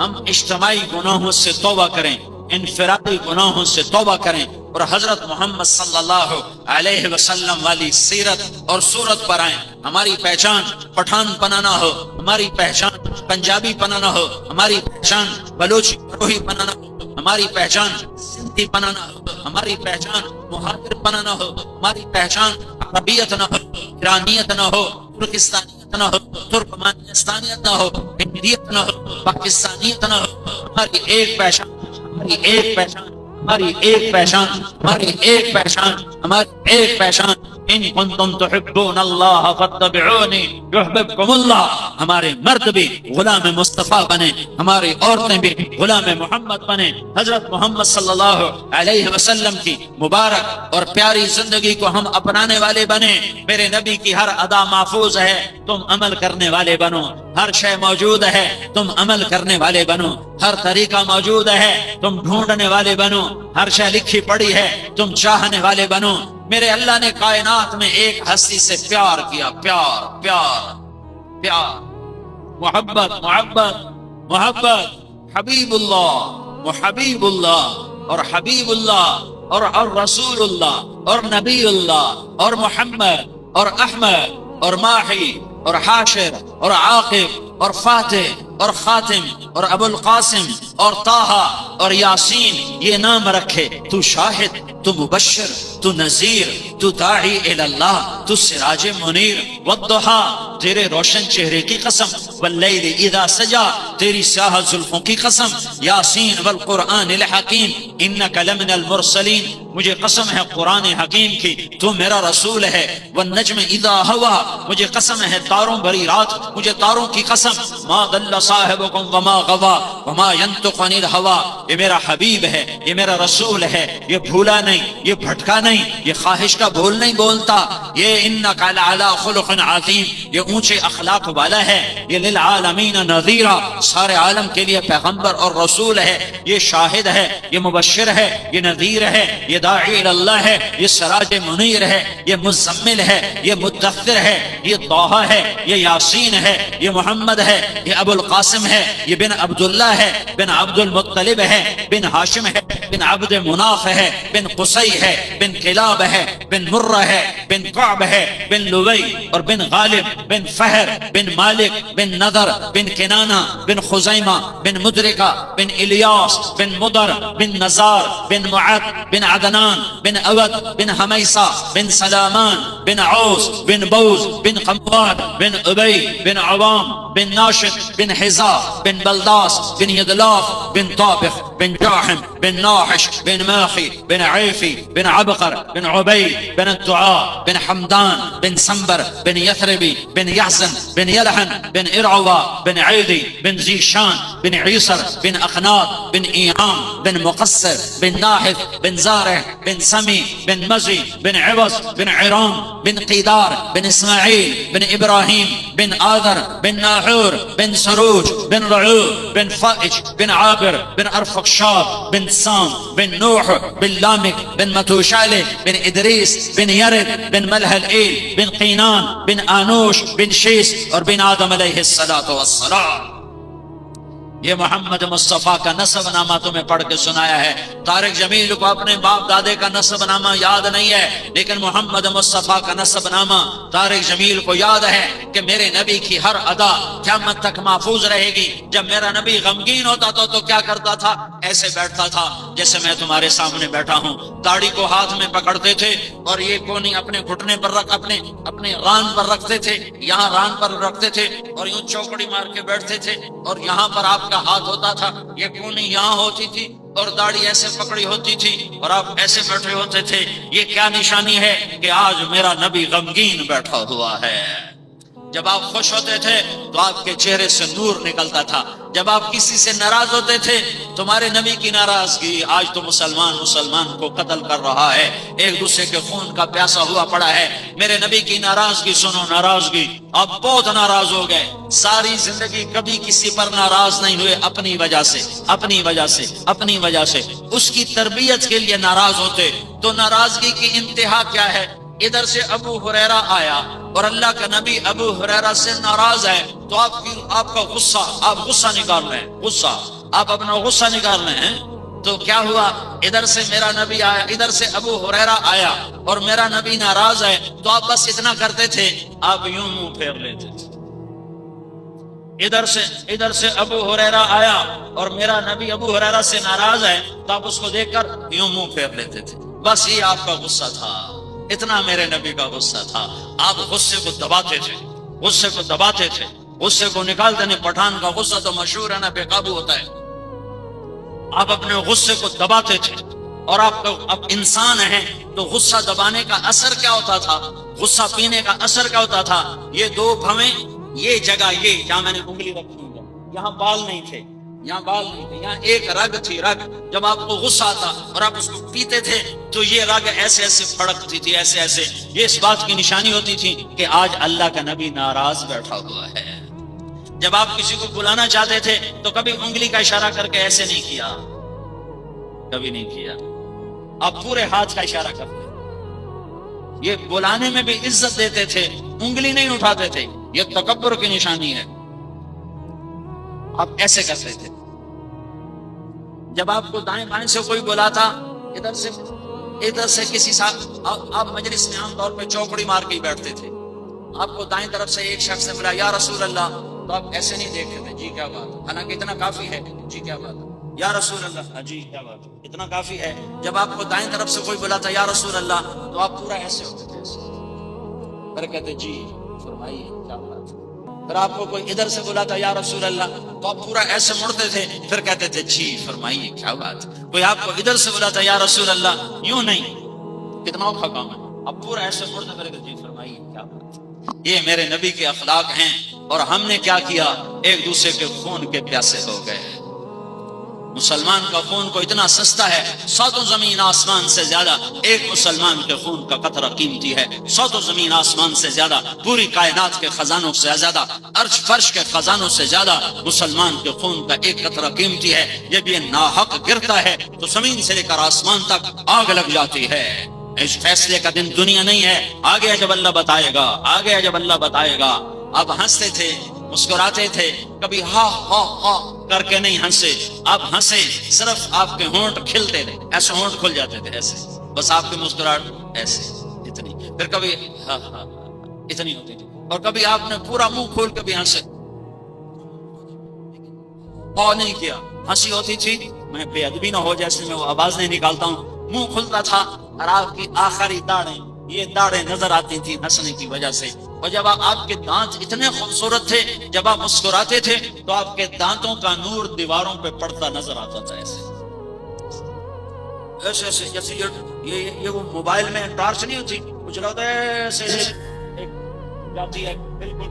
ہم اجتماعی گناہوں سے توبہ کریں، انفرادی گناہوں سے توبہ کریں، اور حضرت محمد صلی اللہ علیہ وسلم والی سیرت اور صورت پر آئیں۔ ہماری پہچان پٹھان پنا نہ ہو، ہماری پہچان پنجابی پنا نہ ہو، ہماری پہچان بلوچی بروہی پنا نہ ہو، ہماری پہچان سندھی پنا نہ ہو، ہماری پہچان مہاجر پنا نہ ہو، ہماری پہچان عربیت نہ ہو، ایرانیت نہ ہو، ترکستانیت نہ ہو، ترکمانستانیت نہ ہو، ہندیت نہ ہو، پاکستانیت نہ ہو۔ ہماری ایک پہچان، ہماری ایک پہچان، ہماری ایک پہچان، ہماری ایک پہچان، ہماری ایک پہچان۔ ان کنتم تحبون اللہ فاتبعونی یحببکم اللہ۔ ہمارے مرد بھی غلام مصطفیٰ بنے، ہماری عورتیں بھی غلام محمد بنے، حضرت محمد صلی اللہ علیہ وسلم کی مبارک اور پیاری زندگی کو ہم اپنانے والے بنے۔ میرے نبی کی ہر ادا محفوظ ہے، تم عمل کرنے والے بنو۔ ہر شے موجود ہے، تم عمل کرنے والے بنو۔ ہر طریقہ موجود ہے، تم ڈھونڈنے والے بنو۔ ہر شے لکھی پڑی ہے، تم چاہنے والے بنو۔ میرے اللہ نے کائنات میں ایک ہستی سے پیار کیا، پیار پیار پیار، محبت محبت محبت، حبیب اللہ و حبیب اللہ اور حبیب اللہ اور رسول اللہ اور نبی اللہ اور محمد اور احمد اور ماحی اور حاشر اور عاقب اور فاتح اور خاتم اور ابو القاسم اور طٰہٰ اور یاسین، یہ نام رکھے۔ تو شاہد، تو مبشر، تو نذیر، تو داعی اللہ، تو سراج منیر۔ والضحیٰ، تیرے روشن چہرے کی قسم، واللیل اذا سجا، تیری سیاہ زلفوں کی قسم، یاسین والقرآن الحکیم انک لمن المرسلین، مجھے قسم ہے قرآن حکیم کی تو میرا رسول ہے۔ والنجم اذا ہوا، مجھے قسم ہے تاروں بھری رات، مجھے تاروں کی قسم۔ ما ضل صاحبکم وما غوا وما ينطق عن الہوا، یہ میرا حبیب ہے، یہ میرا رسول ہے، یہ بھولا نہیں، یہ بھٹکا نہیں، یہ خواہش کا بھول نہیں بولتا۔ یہ انک لعلی خلق عظیم، یہ اونچے اخلاق والا ہے۔ یہ للعالمین نذیرا، سارے عالم کے لیے پیغمبر اور رسول ہے۔ یہ شاہد ہے، یہ مبشر ہے، یہ نذیر ہے، یہ داعی اللہ ہے، یہ سراج منیر ہے، یہ مزمل ہے، یہ مدثر ہے، یہ طٰہٰ ہے، یہ یاسین ہے، یہ محمد ہے، یہ ابو القاسم ہے، یہ بن عبداللہ ہے، بن عبد المطلب ہے، بن ہاشم ہے، بن عبد مناف ہے، بن قصی ہے، بن کلاب ہے، بن مرہ ہے، بن کعب ہے، بن لوی اور بن غالب، بن فہر، بن مالک، بن نضر، بن کنانہ، بن خزیمہ، بن مدرکہ، بن الیاس، بن مدر، بن نزار، بن معد، بن عدنان، بن اود، بن حمیسہ، بن سلامان، بن عوس، بن بوز، بن قمواد، بن ابی، بن عوام، بن ناشد بن حزاء بن بلداس بن يدلاف بن طابخ بن جاحم بن ناحش بن ماخي بن عيفي بن عبقر بن عبيد بن الدعاء بن حمدان بن سنبر بن يثربي بن يحزن بن يلحن بن إرعوى بن عيدي بن زيشان بن عيسر بن أخناط بن إيعام بن مقصر بن ناحث بن زارع بن سمي بن مزي بن عوض بن عرام بن قيدار بن إسماعيل بن إبراهيم بن آذر بن ناحور بن سروج بن رعوب بن فائج بن عابر بن أرفقشاد بن سام بن نوح بن لامك بن متوشالي بن إدريس بن يرد بن ملهلئيل بن قينان بن آنوش بن شيس اور بن آدم علیہ الصلاۃ والسلام. یہ محمد مصطفیٰ کا نسب نامہ تمہیں پڑھ کے سنایا ہے. طارق جمیل کو اپنے باپ دادے کا نسب نامہ یاد نہیں ہے، لیکن محمد مصطفیٰ کا نسب نامہ طارق جمیل کو یاد ہے کہ میرے نبی کی ہر ادا قیامت تک محفوظ رہے گی. جب میرا نبی غمگین ہوتا تو کیا کرتا تھا؟ ایسے بیٹھتا تھا جیسے میں تمہارے سامنے بیٹھا ہوں. داڑھی کو ہاتھ میں پکڑتے تھے اور یہ کونی اپنے گھٹنے پر رکھ اپنے ران پر رکھتے تھے، یہاں ران پر رکھتے تھے اور یوں چوکڑی مار کے بیٹھتے تھے، اور یہاں پر آپ کا ہاتھ ہوتا تھا، یہ کونی یہاں ہوتی تھی اور داڑھی ایسے پکڑی ہوتی تھی اور آپ ایسے بیٹھے ہوتے تھے. یہ کیا نشانی ہے کہ آج میرا نبی غمگین بیٹھا ہوا ہے. جب آپ خوش ہوتے تھے تو آپ کے چہرے سے نور نکلتا تھا. جب آپ کسی سے ناراض ہوتے تھے تمہارے نبی کی ناراضگی. آج تو مسلمان کو قتل کر رہا ہے، ایک دوسرے کے خون کا پیاسا ہوا پڑا ہے. میرے نبی کی ناراضگی سنو، ناراضگی آپ بہت ناراض ہو گئے. ساری زندگی کبھی کسی پر ناراض نہیں ہوئے، اپنی وجہ سے اس کی تربیت کے لیے ناراض ہوتے. تو ناراضگی کی انتہا کیا ہے؟ ادھر سے ابو ہریرہ آیا اور اللہ کا نبی ابو ہریرہ سے ناراض ہے تو آپ کا غصہ، آپ غصہ نکال رہے ہیں، آپ اپنا غصہ نکال رہے ہیں. تو کیا ہوا؟ ادھر سے میرا نبی آیا، ادھر سے ابو ہریرہ آیا اور میرا نبی ناراض ہے تو آپ بس اتنا کرتے تھے، آپ یوں منہ پھیر لیتے تھے. ادھر سے ابو ہریرہ آیا اور میرا نبی ابو ہریرہ سے ناراض ہے تو آپ اس کو دیکھ کر یوں منہ پھیر لیتے تھے. بس یہ آپ کا غصہ تھا، اتنا میرے نبی کا غصہ تھا. آپ غصے کو دباتے تھے، غصے کو نکالتے نہیں. پٹھان کا غصہ تو مشہور ہے نا، بے قابو ہوتا ہے. آپ اپنے غصے کو دباتے تھے اور آپ انسان ہیں تو غصہ دبانے کا اثر کیا ہوتا تھا؟ غصہ پینے کا اثر کیا ہوتا تھا؟ یہ دو بھویں، یہ جگہ، یہ جہاں میں نے انگلی رکھی ہے، یہاں بال نہیں تھے، یہاں ایک رگ تھی. رگ جب آپ کو غصہ آتا اور آپ اس کو پیتے تھے تو یہ رگ ایسے پھڑکتی تھی، ایسے. یہ اس بات کی نشانی ہوتی تھی کہ آج اللہ کا نبی ناراض بیٹھا ہوا ہے. جب آپ کسی کو بلانا چاہتے تھے تو کبھی انگلی کا اشارہ کر کے ایسے نہیں کیا، کبھی نہیں کیا. آپ پورے ہاتھ کا اشارہ کرتے. یہ بلانے میں بھی عزت دیتے تھے، انگلی نہیں اٹھاتے تھے. یہ تکبر کی نشانی ہے. آپ ایسے کرتے تھے. جب آپ کو دائیں بائیں سے کوئی بلاتا، ادھر سے کسی ساتھ آپ مجلس میں عام طور پہ چوکڑی مار کے ہی بیٹھتے تھے. آپ کو دائیں طرف سے ایک شخص نے بولا یا رسول اللہ، تو آپ ایسے نہیں دیکھتے تھے جی کیا بات ہے، حالانکہ اتنا کافی ہے، جی کیا بات ہے یا رسول اللہ، جی کیا بات ہے، اتنا کافی ہے. جب آپ کو دائیں طرف سے کوئی بلاتا یا رسول اللہ تو آپ پورا ایسے ہوتے تھے، پھر کہتے جی فرمائیے کیا بات ہے. پھر آپ کو کوئی ادھر سے بلاتا یا رسول اللہ تو آپ پورا ایسے مڑتے تھے، پھر کہتے تھے جی فرمائیے کیا بات. کوئی آپ کو ادھر سے بلاتا یا رسول اللہ، یوں نہیں، کتنا اوکھا کام ہے، آپ پورا ایسے مڑتے پھر کہتے جی فرمائیے کیا بات. یہ میرے نبی کے اخلاق ہیں. اور ہم نے کیا کیا؟ ایک دوسرے کے خون کے پیاسے ہو گئے. مسلمان کا خون کو اتنا سستا ہے، ساتوں زمین آسمان سے زیادہ ایک مسلمان کے خون کا قطرہ قیمتی ہے. ساتوں زمین آسمان سے زیادہ، پوری کائنات کے خزانوں سے زیادہ، عرش فرش کے خزانوں سے زیادہ مسلمان کے خون کا ایک قطرہ قیمتی ہے. جب یہ ناحق گرتا ہے تو زمین سے لے کر آسمان تک آگ لگ جاتی ہے. اس فیصلے کا دن دنیا نہیں ہے، آگے جب اللہ بتائے گا. آپ ہنستے تھے، مسکراتے تھے، کبھی ہا ہا ہا کر کے نہیں ہنسے. آپ ہنسے، صرف آپ کے ہونٹ کھلتے تھے، ایسے ہونٹ کھل جاتے تھے، ایسے بس آپ کی مسکراہٹ ایسے اتنی. پھر کبھی ہاں ہاں اتنی ہوتی تھی. اور کبھی آپ نے پورا منہ کھول کے بھی ہنسے، اور نہیں کیا. ہنسی ہوتی تھی، میں بے ادبی نہ ہو جیسے میں وہ آواز نہیں نکالتا ہوں، منہ کھلتا تھا اور آپ کی آخری داڑیں، یہ داڑیں نظر آتی تھی ہنسنے کی وجہ سے. اور جب آپ کے دانت اتنے خوبصورت تھے، جب آپ مسکراتے تھے تو آپ کے دانتوں کا نور دیواروں پہ پڑتا نظر آتا تھا، ایسے ایسے جیسے یہ وہ موبائل میں ٹارچ نہیں ہوتی، کچھ لگتا ہے ایسے ایک جاتی ہے، بالکل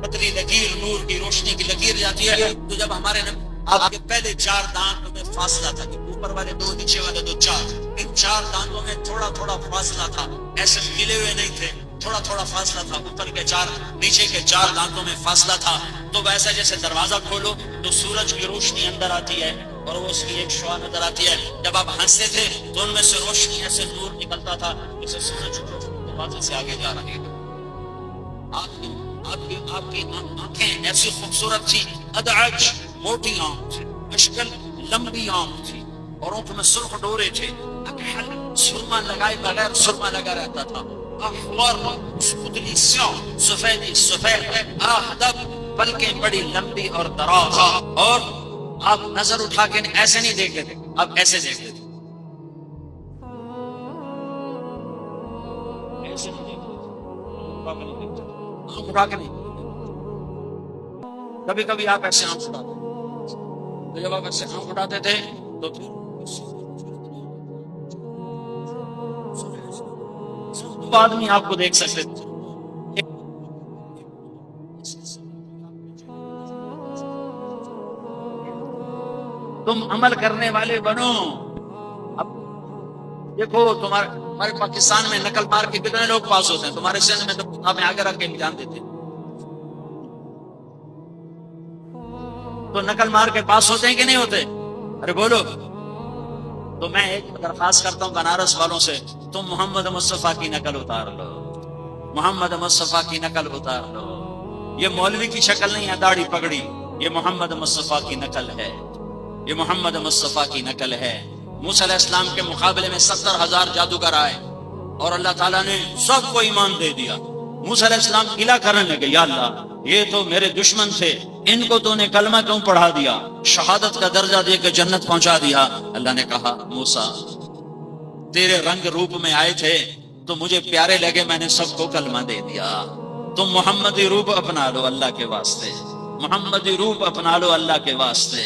پتلی لکیر، نور کی روشنی کی لکیر جاتی ہے۔ تو جب ہمارے آپ کے پہلے 4 دانتوں میں فاصلہ تھا، کہ اوپر والے 2 نیچے والے 2 4، ان 4 دانتوں میں تھوڑا تھوڑا فاصلہ تھا، ایسے ملے ہوئے نہیں تھے، تھوڑا تھوڑا فاصلہ تھا، اوپر کے 4 نیچے کے 4 دانتوں میں فاصلہ تھا۔ تو ویسا جیسے دروازہ کھولو تو سورج کی روشنی اندر آتی ہے اور وہ اس کی ایک شعاع نظر آتی ہے، جب آپ ہنستے تھے تو ان میں سے روشنی ایسے نور نکلتا تھا جیسے سورج دروازے سے آگے جا رہے ہیں۔ آپ کی آنکھیں ایسی خوبصورت تھی، ادعج موٹی آنکھ تھی، اشکل لمبی آنکھ تھی، اور آنکھ میں سرخ ڈورے تھے، اکحل سرما لگائے بغیر سرما لگا رہتا تھا، احور پتلی سیاہ، سفیدی سفید، احدب پلکیں بڑی لمبی اور دراز، اور آپ نظر اٹھا کے ایسے نہیں دیکھتے تھے، آپ ایسے دیکھتے تھے، ایسے نہیں دیکھتے تھے، آنکھ اٹھا کے نہیں۔ کبھی کبھی آپ ایسے آنکھ اٹھاتے تھے، تو جب آپ ایسے آنکھ اٹھاتے تھے تو آدمی آپ کو دیکھ سکتے تھے۔ تم عمل کرنے والے بنو۔ اب دیکھو تمہارے پاکستان میں نقل مار کے کتنے لوگ پاس ہوتے ہیں، تمہارے سندھ میں تو آپ آگے رکھ کے امتحان دیتے ہیں، تو نقل مار کے پاس ہوتے ہیں کہ نہیں ہوتے؟ ارے بولو۔ تو میں ایک درخواست کرتا ہوں بنارس والوں سے، تم محمد مصطفیٰ کی نقل اتار لو، محمد مصطفیٰ کی نقل اتار لو۔ یہ مولوی کی شکل نہیں ہے داڑھی پگڑی، یہ محمد مصطفیٰ کی نقل ہے، یہ محمد مصطفیٰ کی نقل ہے۔ موسیٰ علیہ السلام کے مقابلے میں 70,000 جادوگر آئے اور اللہ تعالیٰ نے سب کو ایمان دے دیا۔ موسیٰ علیہ السلام گلہ کرنے لگے، یا اللہ یہ تو میرے دشمن تھے، ان کو تو نے کلمہ کیوں پڑھا دیا، شہادت کا درجہ دے کے جنت پہنچا دیا۔ اللہ نے کہا موسیٰ تیرے رنگ روپ میں آئے تھے تو مجھے پیارے لگے، میں نے سب کو کلمہ دے دیا۔ تم محمدی روپ اپنا لو اللہ کے واسطے، محمدی روپ اپنا لو اللہ کے واسطے۔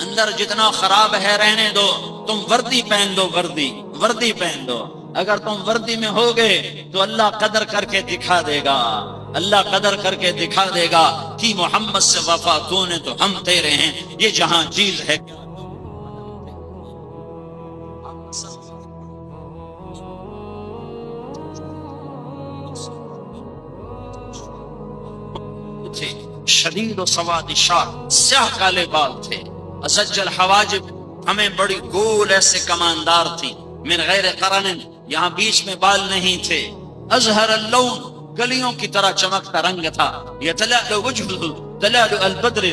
اندر جتنا خراب ہے رہنے دو، تم وردی پہن دو، وردی پہن دو۔ اگر تم وردی میں ہوگے تو اللہ قدر کر کے دکھا دے گا، اللہ قدر کر کے دکھا دے گا کہ محمد سے وفا تو نے تو ہم تیرے ہیں، یہ جہاں چیز ہے شدید و سواد شار، سیاہ کالے بال تھے، ازج الحواجب ہمیں بڑی گول ایسے کماندار تھی، من غیر قرن یہاں بیچ میں بال نہیں تھے، ازہر اللون گلیوں کی طرح چمکتا رنگ تھا، یتلألؤ وجهه تلألؤ البدر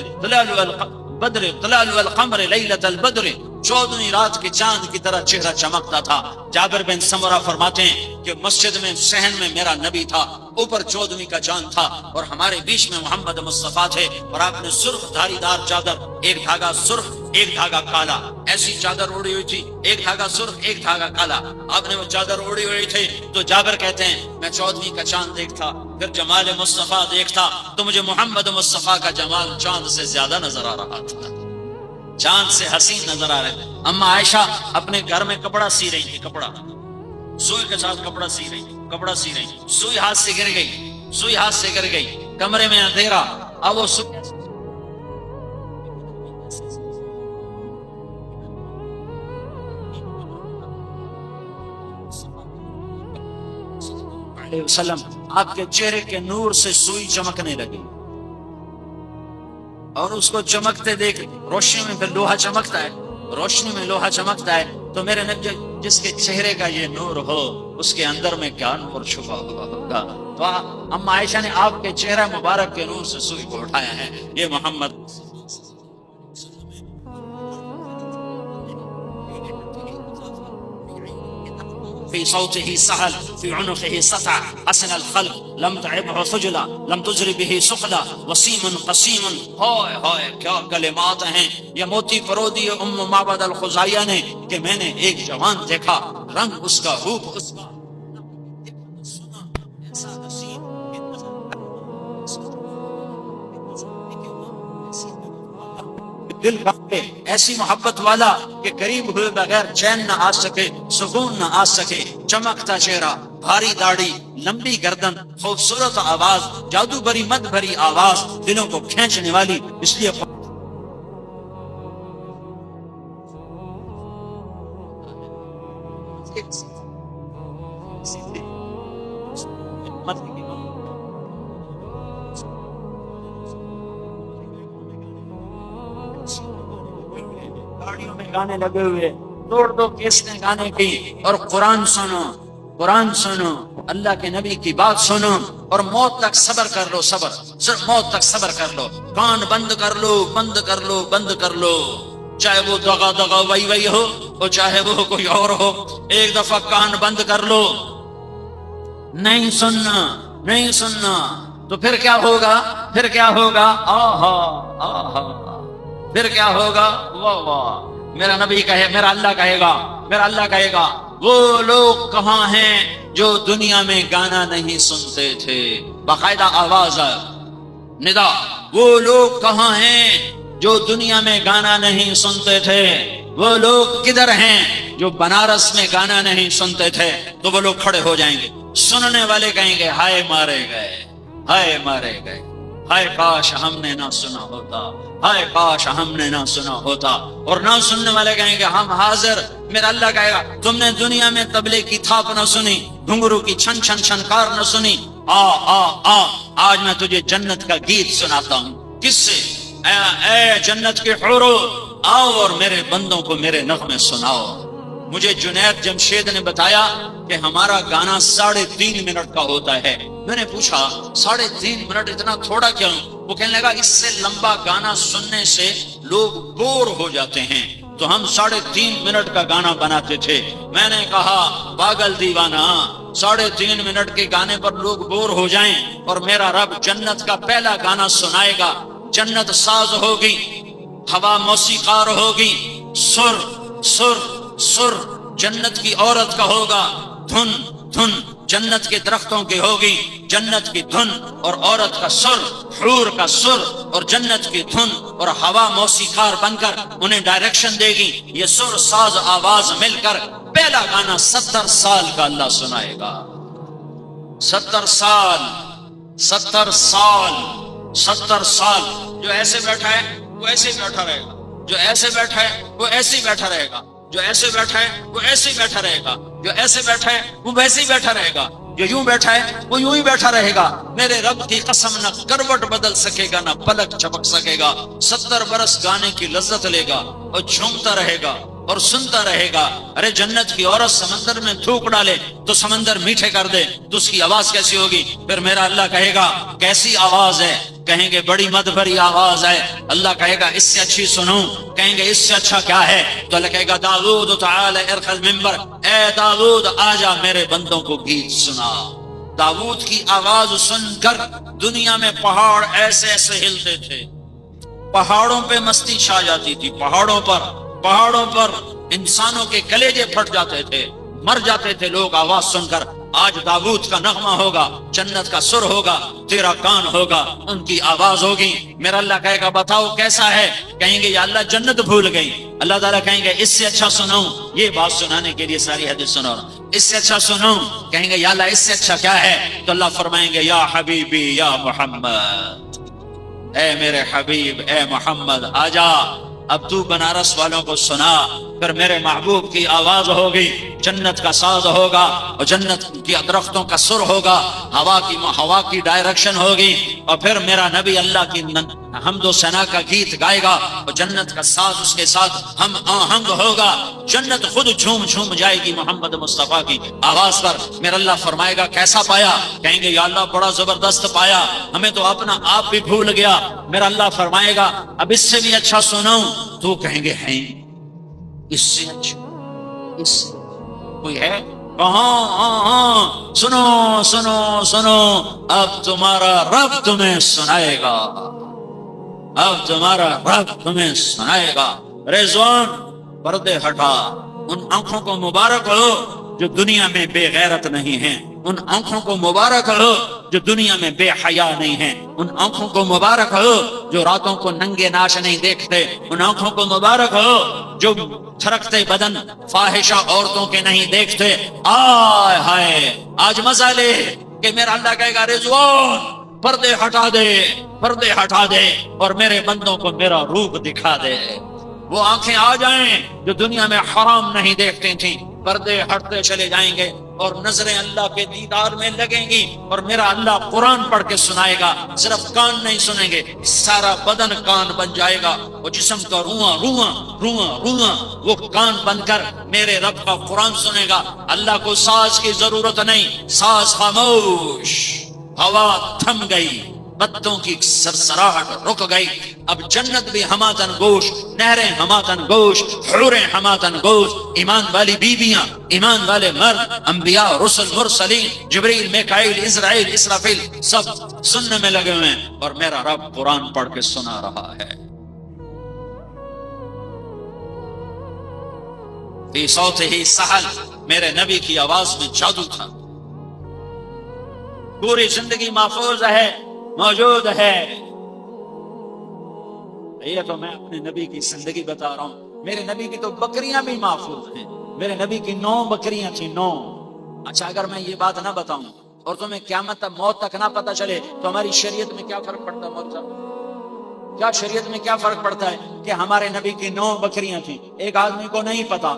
تلألؤ القمر لیلۃ البدر، 14ویں رات کے چاند کی طرح چہرہ چمکتا تھا۔ جابر بن سمرہ فرماتے ہیں کہ مسجد میں صحن میں میرا نبی تھا، اوپر 14ویں کا چاند تھا اور ہمارے بیچ میں محمد مصطفیٰ تھے، اور آپ نے سرخ دھاری دار چادر، ایک دھاگا سرخ ایک دھاگا کالا، ایسی چادر اوڑی ہوئی تھی، ایک دھاگا سرخ ایک دھاگا کالا، آپ نے وہ چادر اوڑی ہوئی تھی۔ تو جابر کہتے ہیں میں 14ویں کا چاند دیکھتا، پھر جمال مصطفیٰ دیکھتا تو مجھے محمد مصطفیٰ کا جمال چاند سے زیادہ نظر آ رہا تھا، چاند سے حسین نظر آ رہے تھے۔ اما عائشہ اپنے گھر میں کپڑا سی رہی تھی، کپڑا سوئی کے ساتھ کپڑا سی رہی، سوئی ہاتھ سے گر گئی، کمرے میں اندھیرا، اب وہ وسلم آپ کے چہرے کے نور سے سوئی چمکنے لگی، اور اس کو چمکتے دیکھ، روشنی میں پھر لوہا چمکتا ہے، روشنی میں لوہا چمکتا ہے، تو میرے نبی جس کے چہرے کا یہ نور ہو اس کے اندر میں کیا نور چھپا ہوا ہوگا۔ تو اما عائشہ نے آپ کے چہرہ مبارک کے نور سے سوئی کو اٹھایا ہے، یہ محمد في صوته سهل في عنقه سطع حسن الخلق لم تعبه خجلا لم تجر به سخلا وسيم قسيم۔ ہائے ہائے کیا کلمات ہیں، یہ موتی فرودی ام معبد الخزاعیہ نے کہ میں نے ایک جوان دیکھا، رنگ اس کا روپ اس کا دل کانپے، ایسی محبت والا کہ قریب ہوئے بغیر چین نہ آ سکے، سکون نہ آ سکے، چمکتا چہرہ، بھاری داڑھی، لمبی گردن، خوبصورت آواز، جادو بری مد بھری آواز، دلوں کو کھینچنے والی. اس لیے گاڑیوں میں گانے لگے ہوئے، توڑ دو کیسٹیں گانے کی، اور قرآن سنو، قرآن سنو، اللہ کے نبی کی بات سنو، اور موت تک صبر کر لو. صبر، صرف موت تک صبر کر لو. کان بند کر لو، بند کر لو، بند کر لو، چاہے وہ دغا دغا وئی وئی ہو اور چاہے وہ کوئی اور ہو. ایک دفعہ کان بند کر لو، نہیں سننا، نہیں سننا، تو پھر کیا ہوگا؟ پھر کیا ہوگا؟ آہا آہا، پھر کیا ہوگا؟ واہ واہ. میرا نبی کہے، میرا اللہ کہے گا، میرا اللہ کہے گا وہ لوگ کہاں ہیں جو دنیا میں گانا نہیں سنتے تھے؟ باقاعدہ آواز ہے، ندا، وہ لوگ کہاں ہیں جو دنیا میں گانا نہیں سنتے تھے؟ وہ لوگ کدھر ہیں جو بنارس میں گانا نہیں سنتے تھے؟ تو وہ لوگ کھڑے ہو جائیں گے. سننے والے کہیں گے ہائے مارے گئے، ہائے مارے گئے، ہائے کاش ہم نے نہ سنا ہوتا، ہائے کاش ہم نے نہ سنا ہوتا. اور نہ سننے والے کہیں گے ہم حاضر. میرا اللہ کہے گا تم نے دنیا میں طبلے کی تھاپ نہ سنی، گھنگرو کی چھن چھن چھنکار نہ سنی، آ آ آ آج میں تجھے جنت کا گیت سناتا ہوں. کس سے؟ اے جنت کے حورو، آؤ اور میرے بندوں کو میرے نغمے سناؤ. مجھے جنید جمشید نے بتایا کہ ہمارا گانا 3.5 منٹ کا ہوتا ہے. میں نے پوچھا 3.5 منٹ اتنا تھوڑا کیوں؟ وہ کہنے لگا اس سے لمبا گانا سننے سے لوگ بور ہو جاتے ہیں، تو ہم 3.5 منٹ کا گانا بناتے تھے. میں نے کہا پاگل دیوانہ، 3.5 منٹ کے گانے پر لوگ بور ہو جائیں اور میرا رب جنت کا پہلا گانا سنائے گا. جنت ساز ہوگی، ہوا موسیقار ہوگی، سر سر سر جنت کی عورت کا ہوگا، دھن دھن جنت کے درختوں کی ہوگی، جنت کی دھن اور عورت کا سر، حور کا سر اور جنت کی دھن، اور ہوا موسیقار بن کر انہیں ڈائریکشن دے گی. یہ سر ساز آواز مل کر پہلا گانا 70 سال کا اللہ سنائے گا. 70 سال، 70 سال، 70 سال. جو ایسے بیٹھا ہے وہ ایسے ہی بیٹھا رہے گا، جو ایسے بیٹھا ہے وہ ایسے ہی بیٹھا رہے گا، جو ایسے بیٹھا ہے وہ ایسے ہی بیٹھا رہے گا، جو ایسے بیٹھا ہے وہ ویسے ہی بیٹھا رہے گا، جو یوں بیٹھا ہے وہ یوں ہی بیٹھا رہے گا. میرے رب کی قسم نہ کروٹ بدل سکے گا نہ پلک چپک سکے گا. 70 برس گانے کی لذت لے گا اور جھومتا رہے گا اور سنتا رہے گا. ارے جنت کی عورت سمندر میں تھوک ڈالے تو سمندر میٹھے کر دے تو اس کی آواز کیسی ہوگی؟ پھر میرا اللہ کہے گا کیسی آواز ہے؟ کہیں گے بڑی مد بھری آواز ہے. اللہ کہے گا اس سے اچھی سنو. کہیں گے اس سے اچھا کیا ہے؟ تو اللہ کہے گا داؤد تعالی ارخ المنبر، اے داؤد آجا میرے بندوں کو گیت سنا. داؤد کی آواز سن کر دنیا میں پہاڑ ایسے ایسے ہلتے تھے، پہاڑوں پہ مستی چھا جاتی تھی، پہاڑوں پر انسانوں کے کلیجے پھٹ جاتے تھے، مر جاتے تھے لوگ آواز سن کر. آج داؤد کا نغمہ ہوگا، جنت کا سر ہوگا، تیرا کان ہوگا، ان کی آواز ہوگی. میرا اللہ کہے گا بتاؤ کیسا ہے؟ کہیں گے یا اللہ جنت بھول گئی. اللہ تعالیٰ کہیں گے اس سے اچھا سنو. یہ بات سنانے کے لیے ساری حدیث سنو. اس سے اچھا سنو. کہیں گے یا اللہ اس سے اچھا کیا ہے؟ تو اللہ فرمائیں گے یا حبیبی یا محمد، اے میرے حبیب، اے محمد آجا. اب تو بنارس والوں کو سنا. پھر میرے محبوب کی آواز ہوگی، جنت کا ساز ہوگا اور جنت کی درختوں کا سر ہوگا، ہوا کی ڈائریکشن ہوگی، اور پھر میرا نبی اللہ کی حمد و ثنا کا گیت گائے گا اور جنت کا ساز اس کے ساتھ ہم آہنگ ہوگا. جنت خود جھوم جھوم جائے گی محمد مصطفیٰ کی آواز پر. میرا اللہ فرمائے گا کیسا پایا؟ کہیں گے یا اللہ بڑا زبردست پایا، ہمیں تو اپنا آپ بھی بھول گیا. میرا اللہ فرمائے گا اب اس سے بھی اچھا سناؤں. تو کہیں گے ہیں اس سے اچھا، اس کوئی ہے کہاں؟ سنو سنو سنو، اب تمہارا رب تمہیں سنائے گا، اب تمہارا رب تمہیں سنائے گا. رضوان پردے ہٹا. ان آنکھوں کو مبارک ہو جو دنیا میں بے غیرت نہیں ہیں، ان آنکھوں کو مبارک ہو جو دنیا میں بے حیا نہیں ہیں، ان آنکھوں کو مبارک ہو جو راتوں کو ننگے ناش نہیں دیکھتے، ان آنکھوں کو مبارک ہو جو تھرکتے بدن فاحشہ عورتوں کے نہیں دیکھتے۔ آئے ہائے آج مزہ لے کہ میرا اللہ کہے گا رضوان پردے ہٹا دے، پردے ہٹا دے اور میرے بندوں کو میرا روپ دکھا دے۔ وہ آنکھیں آ جائیں جو دنیا میں حرام نہیں دیکھتی تھیں، پردے ہٹتے چلے جائیں گے اور نظریں اللہ کے دیدار میں لگیں گی، اور میرا اللہ قرآن پڑھ کے سنائے گا۔ صرف کان نہیں سنیں گے، سارا بدن کان بن جائے گا، وہ جسم کا رواں رواں رواں رواں وہ کان بن کر میرے رب کا قرآن سنے گا۔ اللہ کو ساز کی ضرورت نہیں، ساز خاموش، ہوا تھم گئی، بتوں کی سرسراہٹ رک گئی، اب جنت بھی ہماتن گوش، نہریں ہماتن گوش، حوریں ہماتن گوش، ایمان والی بیویاں، ایمان والے مرد، انبیاء، رسل، مرسلین، جبریل، میکائیل، اسرائیل، اسرافیل، سب سننے میں لگے ہوئے ہیں، اور میرا رب قرآن پڑھ کے سنا رہا ہے۔ فی صوتہ سحل، میرے نبی کی آواز میں جادو تھا۔ پوری زندگی محفوظ ہے، موجود ہے۔ یہ تو میں اپنے نبی کی زندگی بتا رہا ہوں، میرے نبی کی تو بکریاں بھی محفوظ ہیں، میرے نبی کی 9 بکریاں تھیں، 9۔ اچھا اگر میں یہ بات نہ بتاؤں اور تمہیں قیامت تک موت تک نہ پتہ چلے تو ہماری شریعت میں کیا فرق پڑتا ہے؟ موت کا کیا شریعت میں کیا فرق پڑتا ہے کہ ہمارے نبی کی 9 بکریاں تھیں، ایک آدمی کو نہیں پتا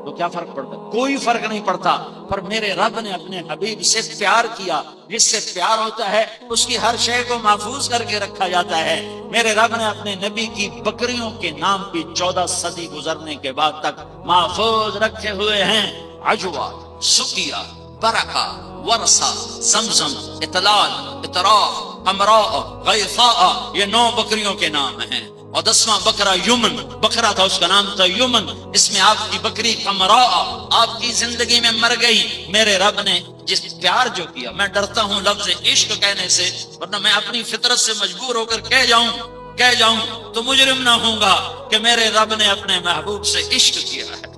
تو کیا فرق پڑتا ہے؟ کوئی فرق نہیں پڑتا۔ پر میرے رب نے اپنے حبیب سے پیار کیا، جس سے پیار ہوتا ہے اس کی ہر شے کو محفوظ کر کے رکھا جاتا ہے۔ میرے رب نے اپنے نبی کی بکریوں کے نام بھی 14 صدی گزرنے کے بعد تک محفوظ رکھے ہوئے ہیں۔ عجوہ، سقیہ، برکہ، ورثہ، زمزم، اطلال، اطراف، امراء، غیثاء، یہ 9 بکریوں کے نام ہیں۔ اور 10واں بکرا یمن بکرا تھا، اس کا نام تھا یمن۔ اس میں آپ کی بکری قمراء آپ کی زندگی میں مر گئی۔ میرے رب نے جس پیار جو کیا، میں ڈرتا ہوں لفظ عشق کہنے سے، ورنہ میں اپنی فطرت سے مجبور ہو کر کہہ جاؤں تو مجرم نہ ہوں گا کہ میرے رب نے اپنے محبوب سے عشق کیا ہے۔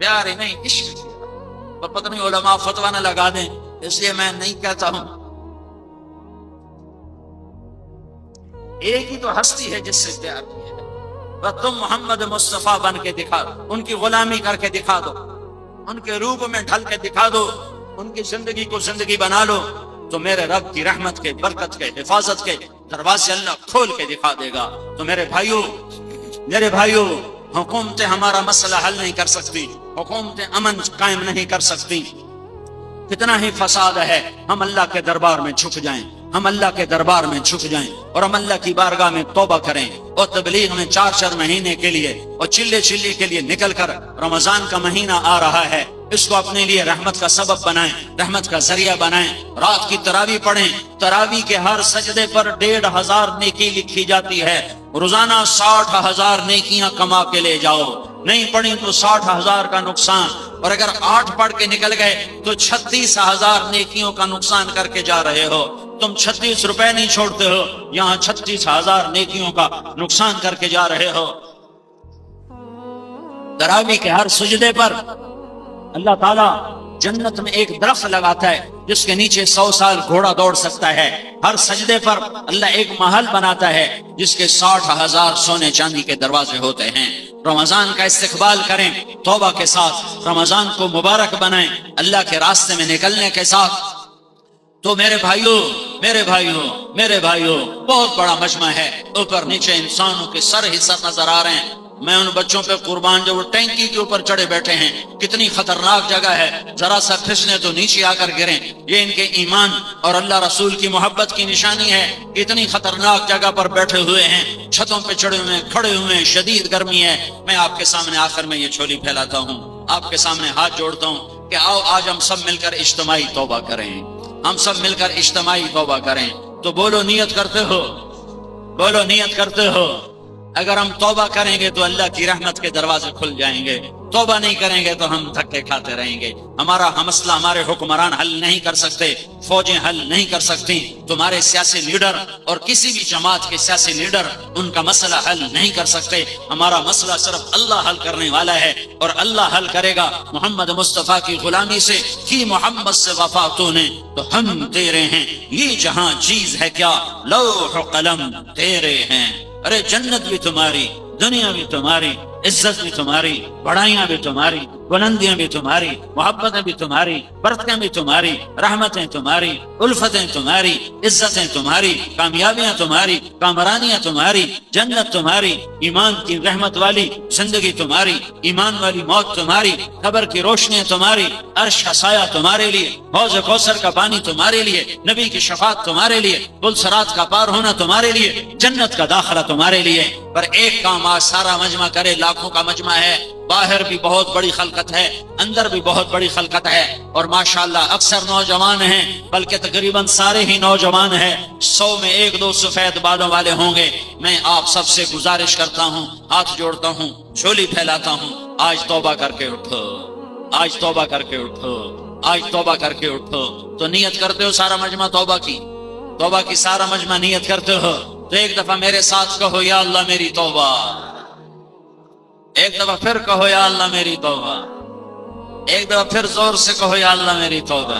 پیار ہی نہیں، عشق کیا۔ پر پتہ نہیں علماء فتویٰ نہ لگا دیں، اس لیے میں نہیں کہتا ہوں۔ ایک ہی تو ہستی ہے جس سے پیار کیا ہے، اور تم محمد مصطفیٰ بن کے دکھا دو، ان کی غلامی کر کے دکھا دو، ان کے روپ میں ڈھل کے دکھا دو، ان کی زندگی کو زندگی بنا لو، تو میرے رب کی رحمت کے، برکت کے، حفاظت کے دروازے اللہ کھول کے دکھا دے گا۔ تو میرے بھائیوں، حکومتیں ہمارا مسئلہ حل نہیں کر سکتی، حکومتیں امن قائم نہیں کر سکتی، کتنا ہی فساد ہے۔ ہم اللہ کے دربار میں جھک جائیں، ہم اللہ کے دربار میں جھک جائیں اور ہم اللہ کی بارگاہ میں توبہ کریں، اور تبلیغ میں 4 مہینے کے لیے اور چلے کے لیے نکل کر، رمضان کا مہینہ آ رہا ہے، اس کو اپنے لیے رحمت کا سبب بنائیں، رحمت کا ذریعہ بنائیں۔ رات کی تراویح پڑھیں، تراویح کے ہر سجدے پر 1500 نیکی لکھی جاتی ہے۔ روزانہ 60,000 نیکیاں کما کے لے جاؤ، نہیں پڑھی تو 60,000 کا نقصان، اور اگر 8 پڑھ کے نکل گئے تو 36,000 نیکیوں کا نقصان کر کے جا رہے ہو۔ تم 36 روپے نہیں چھوڑتے ہو، یہاں 36,000 نیکیوں کا نقصان کر کے جا رہے ہو۔ تراویح کے ہر سجدے پر اللہ تعالیٰ جنت میں ایک درخت لگاتا ہے جس کے نیچے 100 سال گھوڑا دوڑ سکتا ہے۔ ہر سجدے پر اللہ ایک محل بناتا ہے جس کے 60,000 سونے چاندی کے دروازے ہوتے ہیں۔ رمضان کا استقبال کریں توبہ کے ساتھ، رمضان کو مبارک بنائیں اللہ کے راستے میں نکلنے کے ساتھ۔ تو میرے بھائیوں بہت بڑا مجمع ہے، اوپر نیچے انسانوں کے سر ہی سر نظر آ رہے ہیں۔ میں ان بچوں پہ قربان جو وہ ٹینکی کے اوپر چڑھے بیٹھے ہیں، کتنی خطرناک جگہ ہے، ذرا سا پھسلیں تو نیچے آ کر گریں۔ یہ ان کے ایمان اور اللہ رسول کی محبت کی نشانی ہے۔ اتنی خطرناک جگہ پر بیٹھے ہوئے ہیں، چھتوں پہ چڑھے ہوئے ہیں، کھڑے ہوئے ہیں، شدید گرمی ہے۔ میں آپ کے سامنے آخر میں یہ جھولی پھیلاتا ہوں، آپ کے سامنے ہاتھ جوڑتا ہوں کہ آؤ آج ہم سب مل کر اجتماعی توبہ کریں، ہم سب مل کر اجتماعی توبہ کریں۔ تو بولو نیت کرتے ہو، اگر ہم توبہ کریں گے تو اللہ کی رحمت کے دروازے کھل جائیں گے، توبہ نہیں کریں گے تو ہم دھکے کھاتے رہیں گے. ہمارا مسئلہ ہمارے حکمران حل نہیں کر سکتے، فوجیں حل نہیں کر سکتی، تمہارے سیاسی لیڈر اور کسی بھی جماعت کے سیاسی لیڈر ان کا مسئلہ حل نہیں کر سکتے. ہمارا مسئلہ صرف اللہ حل کرنے والا ہے، اور اللہ حل کرے گا. محمد مصطفیٰ کی غلامی سے کی محمد سے وفا تو نے، تو ہم تیرے ہیں. یہ جہاں چیز ہے کیا، لوح و قلم تیرے ہیں. ارے جنت بھی تمہاری، دنیا بھی تمہاری، عزت بھی تمہاری، بڑائیاں بھی تمہاری، بلندیاں بھی تمہاری، محبتیں بھی تمہاری، برکتیں بھی تمہاری، رحمتیں تمہاری، الفتیں تمہاری، عزتیں تمہاری، کامیابیاں تمہاری، کامرانیاں تمہاری، جنت تمہاری، ایمان کی رحمت والی زندگی تمہاری، ایمان والی موت تمہاری، قبر کی روشنیاں تمہاری، عرش کا سایہ تمہارے لیے، حوض کوثر کا پانی تمہارے لیے، نبی کی شفاعت تمہارے لیے، پل صراط کا پار ہونا تمہارے لیے، جنت کا داخلہ تمہارے لیے. پر ایک کام آج سارا مجمع کرے، لاکھوں کا مجمع ہے، باہر بھی بہت بڑی خلقت ہے، اندر بھی بہت بڑی خلقت ہے، اور ماشاءاللہ اکثر نوجوان ہیں، بلکہ تقریباً سارے ہی نوجوان ہیں. 100 میں 1-2 سفید بالوں والے ہوں گے. میں آپ سب سے گزارش کرتا ہوں، ہاتھ جوڑتا ہوں، جھولی پھیلاتا ہوں، آج توبہ کر کے اٹھو، آج توبہ کر کے اٹھو، آج توبہ کر کے اٹھو. تو نیت کرتے ہو سارا مجمع توبہ کی، توبہ کی سارا مجمع نیت کرتے ہو تو ایک دفعہ میرے ساتھ کہو یا اللہ میری توبہ. ایک دفعہ پھر کہو یا اللہ میری توبہ. ایک دفعہ پھر زور سے کہو یا اللہ میری توبہ.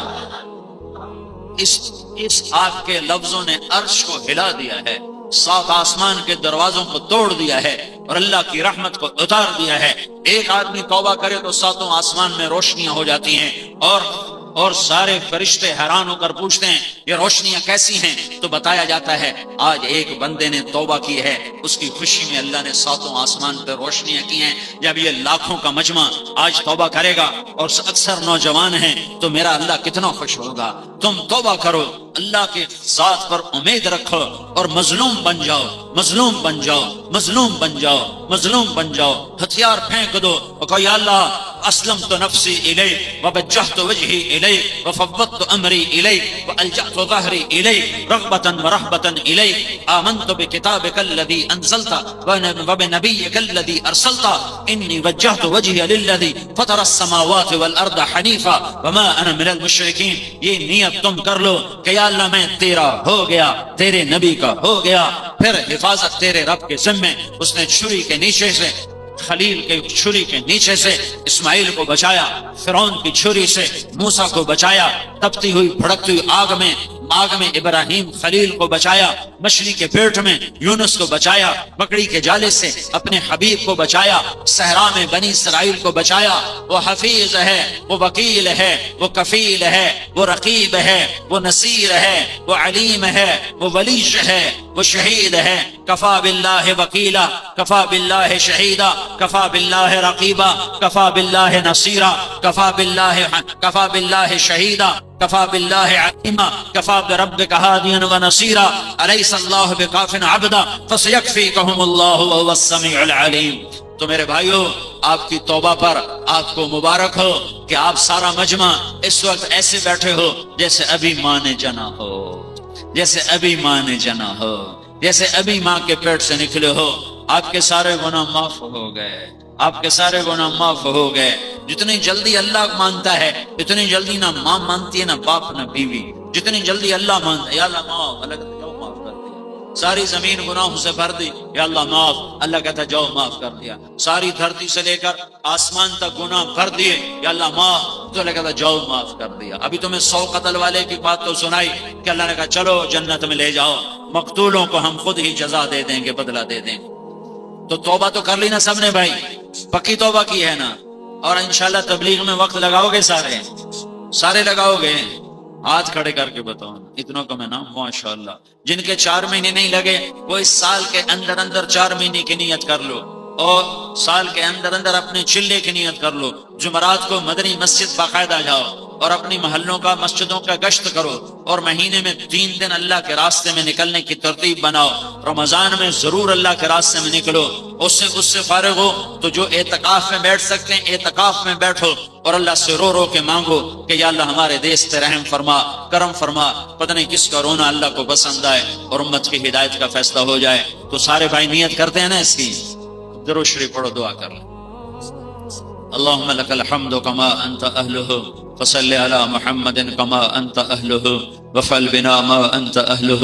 اس آپ کے لفظوں نے عرش کو ہلا دیا ہے، 7 آسمان کے دروازوں کو توڑ دیا ہے، اور اللہ کی رحمت کو اتار دیا ہے. ایک آدمی توبہ کرے تو 7 آسمان میں روشنیاں ہو جاتی ہیں، اور سارے فرشتے حیران ہو کر پوچھتے ہیں یہ روشنیاں کیسی ہیں؟ تو بتایا جاتا ہے آج ایک بندے نے توبہ کی ہے، اس کی خوشی میں اللہ نے 7 آسمان پہ روشنیاں کی ہیں. جب یہ لاکھوں کا مجمع آج توبہ کرے گا، اور اکثر نوجوان ہیں، تو میرا اللہ کتنا خوش ہوگا. تم توبہ کرو، اللہ کے ذات پر امید رکھو، اور مظلوم بن جاؤ، مظلوم بن جاؤ، مظلوم بن جاؤ، مظلوم بن جاؤ. ہتھیار پھینک دو اور کہو یا اللہ اسلمت نفسی الیک ووجہت وجہی الیک وفوضت امری الیک والجأت ظہری الیک رغبتا ورہبتا الیک آمنت بکتابک الذی انزلت وبنبیک الذی ارسلت انی وجہت وجہی للذی فطر السماوات والارض حنیفا وما انا من المشرکین. یہ نیت تم کر لو کہ یا اللہ میں تیرا ہو گیا، تیرے نبی کا ہو گیا. پھر حفاظت تیرے رب کے ذمے. اس نے چھری کے نیچے سے، خلیل کے چھری کے نیچے سے اسماعیل کو بچایا، فرعون کی چھری سے موسیٰ کو بچایا، تپتی ہوئی بھڑکتی ہوئی آگ میں ابراہیم خلیل کو بچایا، مچھلی کے پیٹ میں یونس کو بچایا، مکڑی کے جالے سے اپنے حبیب کو بچایا، صحرا میں بنی اسرائیل کو بچایا. وہ حفیظ ہے، وہ وکیل ہے، وہ کفیل ہے، وہ رقیب ہے، وہ نصیر ہے، وہ علیم ہے، وہ ولیش ہے، وہ شہید ہے. کفا باللہ وکیلا، کفا باللہ شہیدا، کفا باللہ رقیبا، کفا باللہ نصیرا، کفا باللہ شہیدا، کفا باللہ علیما، کفا بربک ہادیا ونصیرا. الیس اللہ بکاف عبدا فسیکفیکہم اللہ وہو السمیع العلیم. تو میرے بھائیو، آپ کی توبہ پر آپ کو مبارک ہو کہ آپ سارا مجمع اس وقت ایسے بیٹھے ہو جیسے ابھی ماں نے جنا ہو، جیسے ابھی ماں نے جنا ہو، جیسے ابھی ماں کے پیٹ سے نکلے ہو. آپ کے سارے گناہ معاف ہو گئے، آپ کے سارے گناہ معاف ہو گئے. جتنی جلدی اللہ مانتا ہے اتنی جلدی نہ ماں مانتی ہے، نہ باپ نہ بیوی. جتنی جلدی اللہ مانتا ہے، یا اللہ معاف، اللہ کہتا جاؤ معاف کر دیا. ساری زمین گناہوں سے بھر دی، یا اللہ معاف، اللہ کہتا جاؤ معاف کر دیا. ساری دھرتی سے لے کر آسمان تک گناہ بھر دیے، یا اللہ معاف، تو اللہ کہتا جاؤ معاف کر دیا. ابھی تمہیں 100 قتل والے کی بات تو سنائی کہ اللہ نے کہا چلو جنت میں لے جاؤ، مقتولوں کو ہم خود ہی جزا دے دیں گے، بدلہ دے دیں. تو توبہ تو کر لی نا سب نے بھائی، پکی توبہ کی ہے نا. اور انشاءاللہ تبلیغ میں وقت لگاؤ گے، سارے لگاؤ گے. ہاتھ کھڑے کر کے بتاؤ اتنوں کو میں نا ماشاءاللہ. جن کے 4 مہینے نہیں لگے وہ اس سال کے اندر 4 مہینے کی نیت کر لو، اور سال کے اندر اپنے چلے کی نیت کر لو. جمعرات کو مدنی مسجد باقاعدہ جاؤ، اور اپنی محلوں کا مسجدوں کا گشت کرو، اور مہینے میں 3 دن اللہ کے راستے میں نکلنے کی ترتیب بناؤ. رمضان میں ضرور اللہ کے راستے میں نکلو. اس سے فارغ ہو تو جو اعتکاف میں بیٹھ سکتے ہیں اعتکاف میں بیٹھو، اور اللہ سے رو کے مانگو کہ یا اللہ ہمارے دیش پہ رحم فرما، کرم فرما. پتہ نہیں کس کا رونا اللہ کو پسند آئے اور امت کی ہدایت کا فیصلہ ہو جائے. تو سارے بھائی نیت کرتے ہیں نا اس کی، درود شریف پڑھو، دعا کر لیں. اللهم لك الحمد كما أنت أهله فصل على محمد كما أنت أهله وفعل بنا ما أنت أهله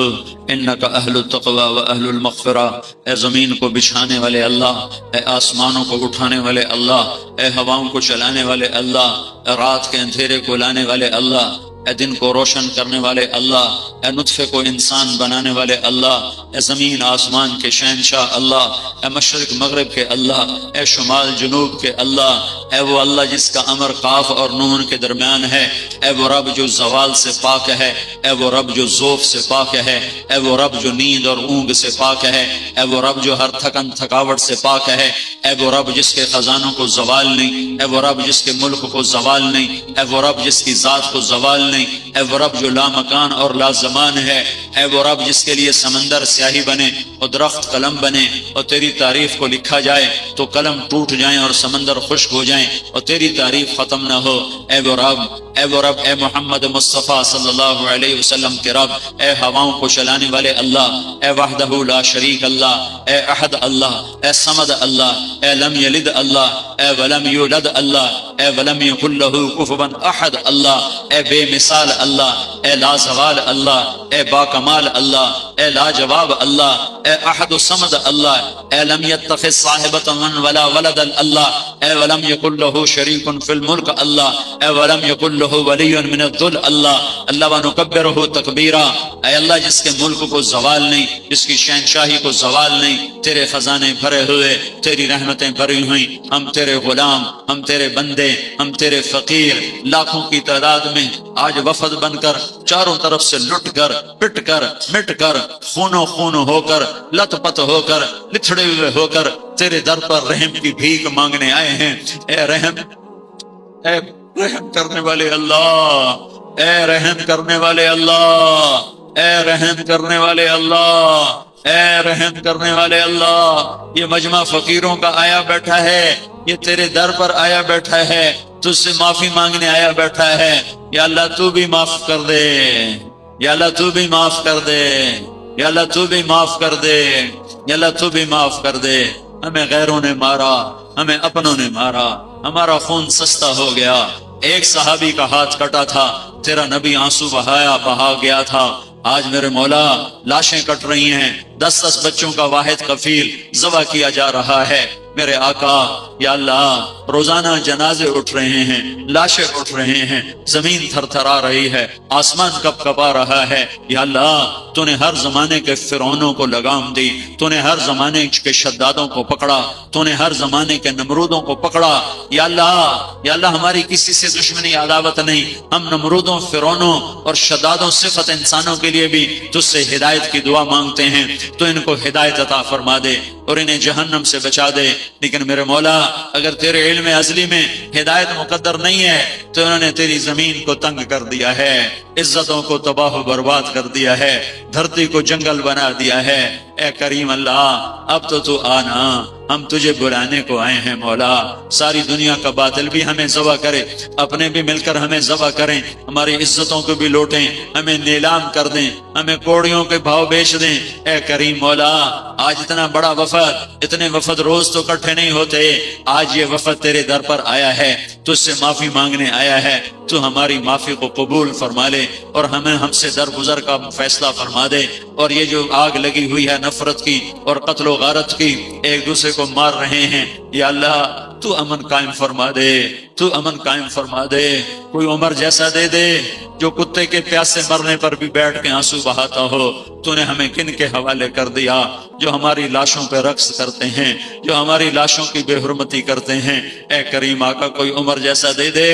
إنك أهل التقوى وأهل المغفرة۔ اے زمین کو بچھانے والے اللہ، اے آسمانوں کو اٹھانے والے اللہ، اے ہواؤں کو چلانے والے اللہ، اے رات کے اندھیرے کو لانے والے اللہ، اے دن کو روشن کرنے والے اللہ، اے نطفے کو انسان بنانے والے اللہ، اے زمین آسمان کے شہنشاہ اللہ، اے مشرق مغرب کے اللہ، اے شمال جنوب کے اللہ، اے وہ اللہ جس کا امر قاف اور نون کے درمیان ہے، اے وہ رب جو زوال سے پاک ہے، اے وہ رب جو ذوف سے پاک ہے، اے وہ رب جو نیند اور اونگ سے پاک ہے، اے وہ رب جو ہر تھکن تھکاوٹ سے پاک ہے، اے وہ رب جس کے خزانوں کو زوال نہیں، اے وہ رب جس کے ملک کو زوال نہیں، اے وہ رب جس کی ذات کو زوال نہیں، اے وہ رب جو لا مکان اور لا زمان ہے، اے وہ رب جس کے لیے سمندر سیاہی بنے اور درخت قلم بنے اور تیری تعریف کو لکھا جائے تو قلم ٹوٹ جائیں اور سمندر خشک ہو جائیں اور تیری تعریف ختم نہ ہو۔ اے وہ رب، اے وہ رب، اے محمد مصطفیٰ صلی اللہ علیہ وسلم کے رب، اے ہواؤں کو چلانے والے اللہ، اے وحدہ لا شریک اللہ، اے احد اللہ، اے صمد اللہ، اے لم یلد اللہ، اے ولم یولد اللہ، اے ولم یکن لہ کفوا احد اللہ، اے بے مثال اللہ، اے لا زوال اللہ، اے با کمال اللہ، اے لا جواب اللہ، اے احد الصمد اللہ، اے لم یتخذ صاحبۃ ولا ولد اللہ، اے ولم یکن لہ شریک فی الملک اللہ، اے ولم یکن لہ ولی من الذل اللہ، اللہ ونکبرہ تکبیرا۔ اے اللہ جس کے ملک کو زوال نہیں، جس کی شہنشاہی کو زوال نہیں، تیرے خزانے بھرے ہوئے، تیری رحمتیں بھری ہوئی، ہم تیرے غلام، ہم تیرے بندے، ہم تیرے فقیر، لاکھوں کی تعداد میں آج وفد بن کر چاروں طرف سے لٹ کر پٹ کر مٹ کر خونوں خون ہو کر لت پت ہو کر لتھڑے ہوئے ہو کر تیرے در پر رحم کی بھیک مانگنے آئے ہیں۔ اے رحم کرنے والے اللہ، اے رحم کرنے والے اللہ، اے رحم کرنے والے اللہ، اے رحم کرنے والے اللہ۔ یہ مجمع فقیروں کا آیا بیٹھا ہے، یہ تیرے در پر آیا بیٹھا ہے، تجھ سے معافی مانگنے آیا بیٹھا ہے۔ یا اللہ تو بھی معاف کر دے، یا اللہ تو بھی معاف کر دے، یا اللہ تو بھی معاف کر دے، یا اللہ تو بھی معاف کر دے۔ ہمیں غیروں نے مارا، ہمیں اپنوں نے مارا، ہمارا خون سستا ہو گیا۔ ایک صحابی کا ہاتھ کٹا تھا، تیرا نبی آنسو بہا گیا تھا۔ آج میرے مولا لاشیں کٹ رہی ہیں، 10 بچوں کا واحد کفیل ذبح کیا جا رہا ہے۔ میرے آقا یا اللہ روزانہ جنازے اٹھ رہے ہیں، لاشیں اٹھ رہے ہیں، زمین تھر تھرا رہی ہے، آسمان کپ کپا رہا ہے۔ یا اللہ تو نے ہر زمانے کے فرعونوں کو لگام دی، تو نے ہر زمانے کے شدادوں کو پکڑا، تو نے ہر زمانے کے نمرودوں کو پکڑا۔ یا اللہ ہماری کسی سے دشمنی عداوت نہیں، ہم نمرودوں، فرعونوں اور شدادوں صفت انسانوں کے لیے بھی تجھ سے ہدایت کی دعا مانگتے ہیں، تو ان کو ہدایت عطا فرما دے اور انہیں جہنم سے بچا دے۔ لیکن میرے مولا اگر تیرے علم ازلی میں ہدایت مقدر نہیں ہے تو انہوں نے تیری زمین کو تنگ کر دیا ہے، عزتوں کو تباہ و برباد کر دیا ہے، دھرتی کو جنگل بنا دیا ہے۔ اے کریم اللہ اب تو آنا، ہم تجھے بلانے کو آئے ہیں مولا۔ ساری دنیا کا باطل بھی ہمیں ذبح کرے، اپنے بھی مل کر ہمیں ذبح کریں، ہماری عزتوں کو بھی لوٹیں، ہمیں نیلام کر دیں، ہمیں کوڑیوں کے بھاؤ بیچ دیں۔ اے کریم مولا آج اتنا بڑا وفد، اتنے وفد روز تو اکٹھے نہیں ہوتے، آج یہ وفد تیرے در پر آیا ہے، تجھ سے معافی مانگنے آیا ہے، تو ہماری معافی کو قبول فرما لے اور ہم سے درگزر کا فیصلہ فرما دے۔ اور یہ جو آگ لگی ہوئی ہے نفرت کی اور قتل و غارت کی، ایک دوسرے کو مار رہے ہیں، یا اللہ تو امن قائم فرما دے، تو امن قائم فرما دے۔ کوئی عمر جیسا دے دے جو کتے کے پیاسے مرنے پر بھی بیٹھ کے آنسو بہاتا ہو۔ تو نے ہمیں کن کے حوالے کر دیا جو ہماری لاشوں پہ رقص کرتے ہیں، جو ہماری لاشوں کی بے حرمتی کرتے ہیں۔ اے کریم آقا کوئی عمر جیسا دے دے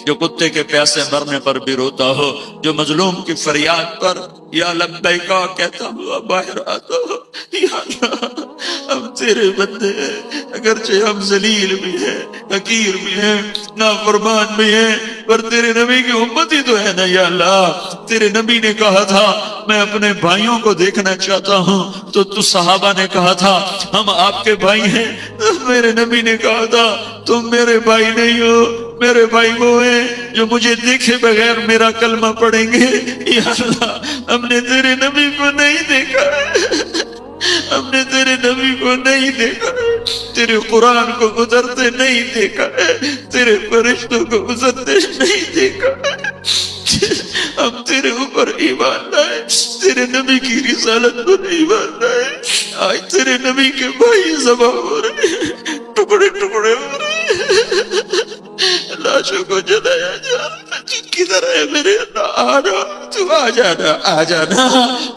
جو کتے کے پیاسے مرنے پر بھی روتا ہو، جو مظلوم کی فریاد پر یا لبیکا کہتا ہوا باہر آتا ہو۔ یا اللہ ہم تیرے بندے ہیں، اگرچہ ہم ذلیل بھی ہیں، حقیر بھی ہیں، نافرمان بھی ہیں، پر تیرے نبی کی امتی تو ہے نا۔ یا اللہ تیرے نبی نے کہا تھا میں اپنے بھائیوں کو دیکھنا چاہتا ہوں، تو صحابہ نے کہا تھا ہم آپ کے بھائی ہیں۔ میرے نبی نے کہا تھا تم میرے بھائی نہیں ہو، میرے بھائی وہ ہیں جو مجھے دیکھے بغیر میرا کلمہ پڑھیں گے۔ یا اللہ ہم نے تیرے نبی کو نہیں دیکھا، ہم نے تیرے نبی کو نہیں دیکھا، تیرے قرآن کو گزرتے نہیں دیکھا، تیرے فرشتوں کو مسدش نہیں دیکھا، ہم تیرے اوپر ایمان لائے، تیرے نبی کی رسالت پر ایمان لائے، آج تیرے نبی کے بھائی ذبح ہو رہے، ٹکڑے ٹکڑے ہو رہے، لاشوں کو جلایا جا رہا، کدھر ہے میرے اللہ؟ آ جا، تو آ جانا، آ جانا،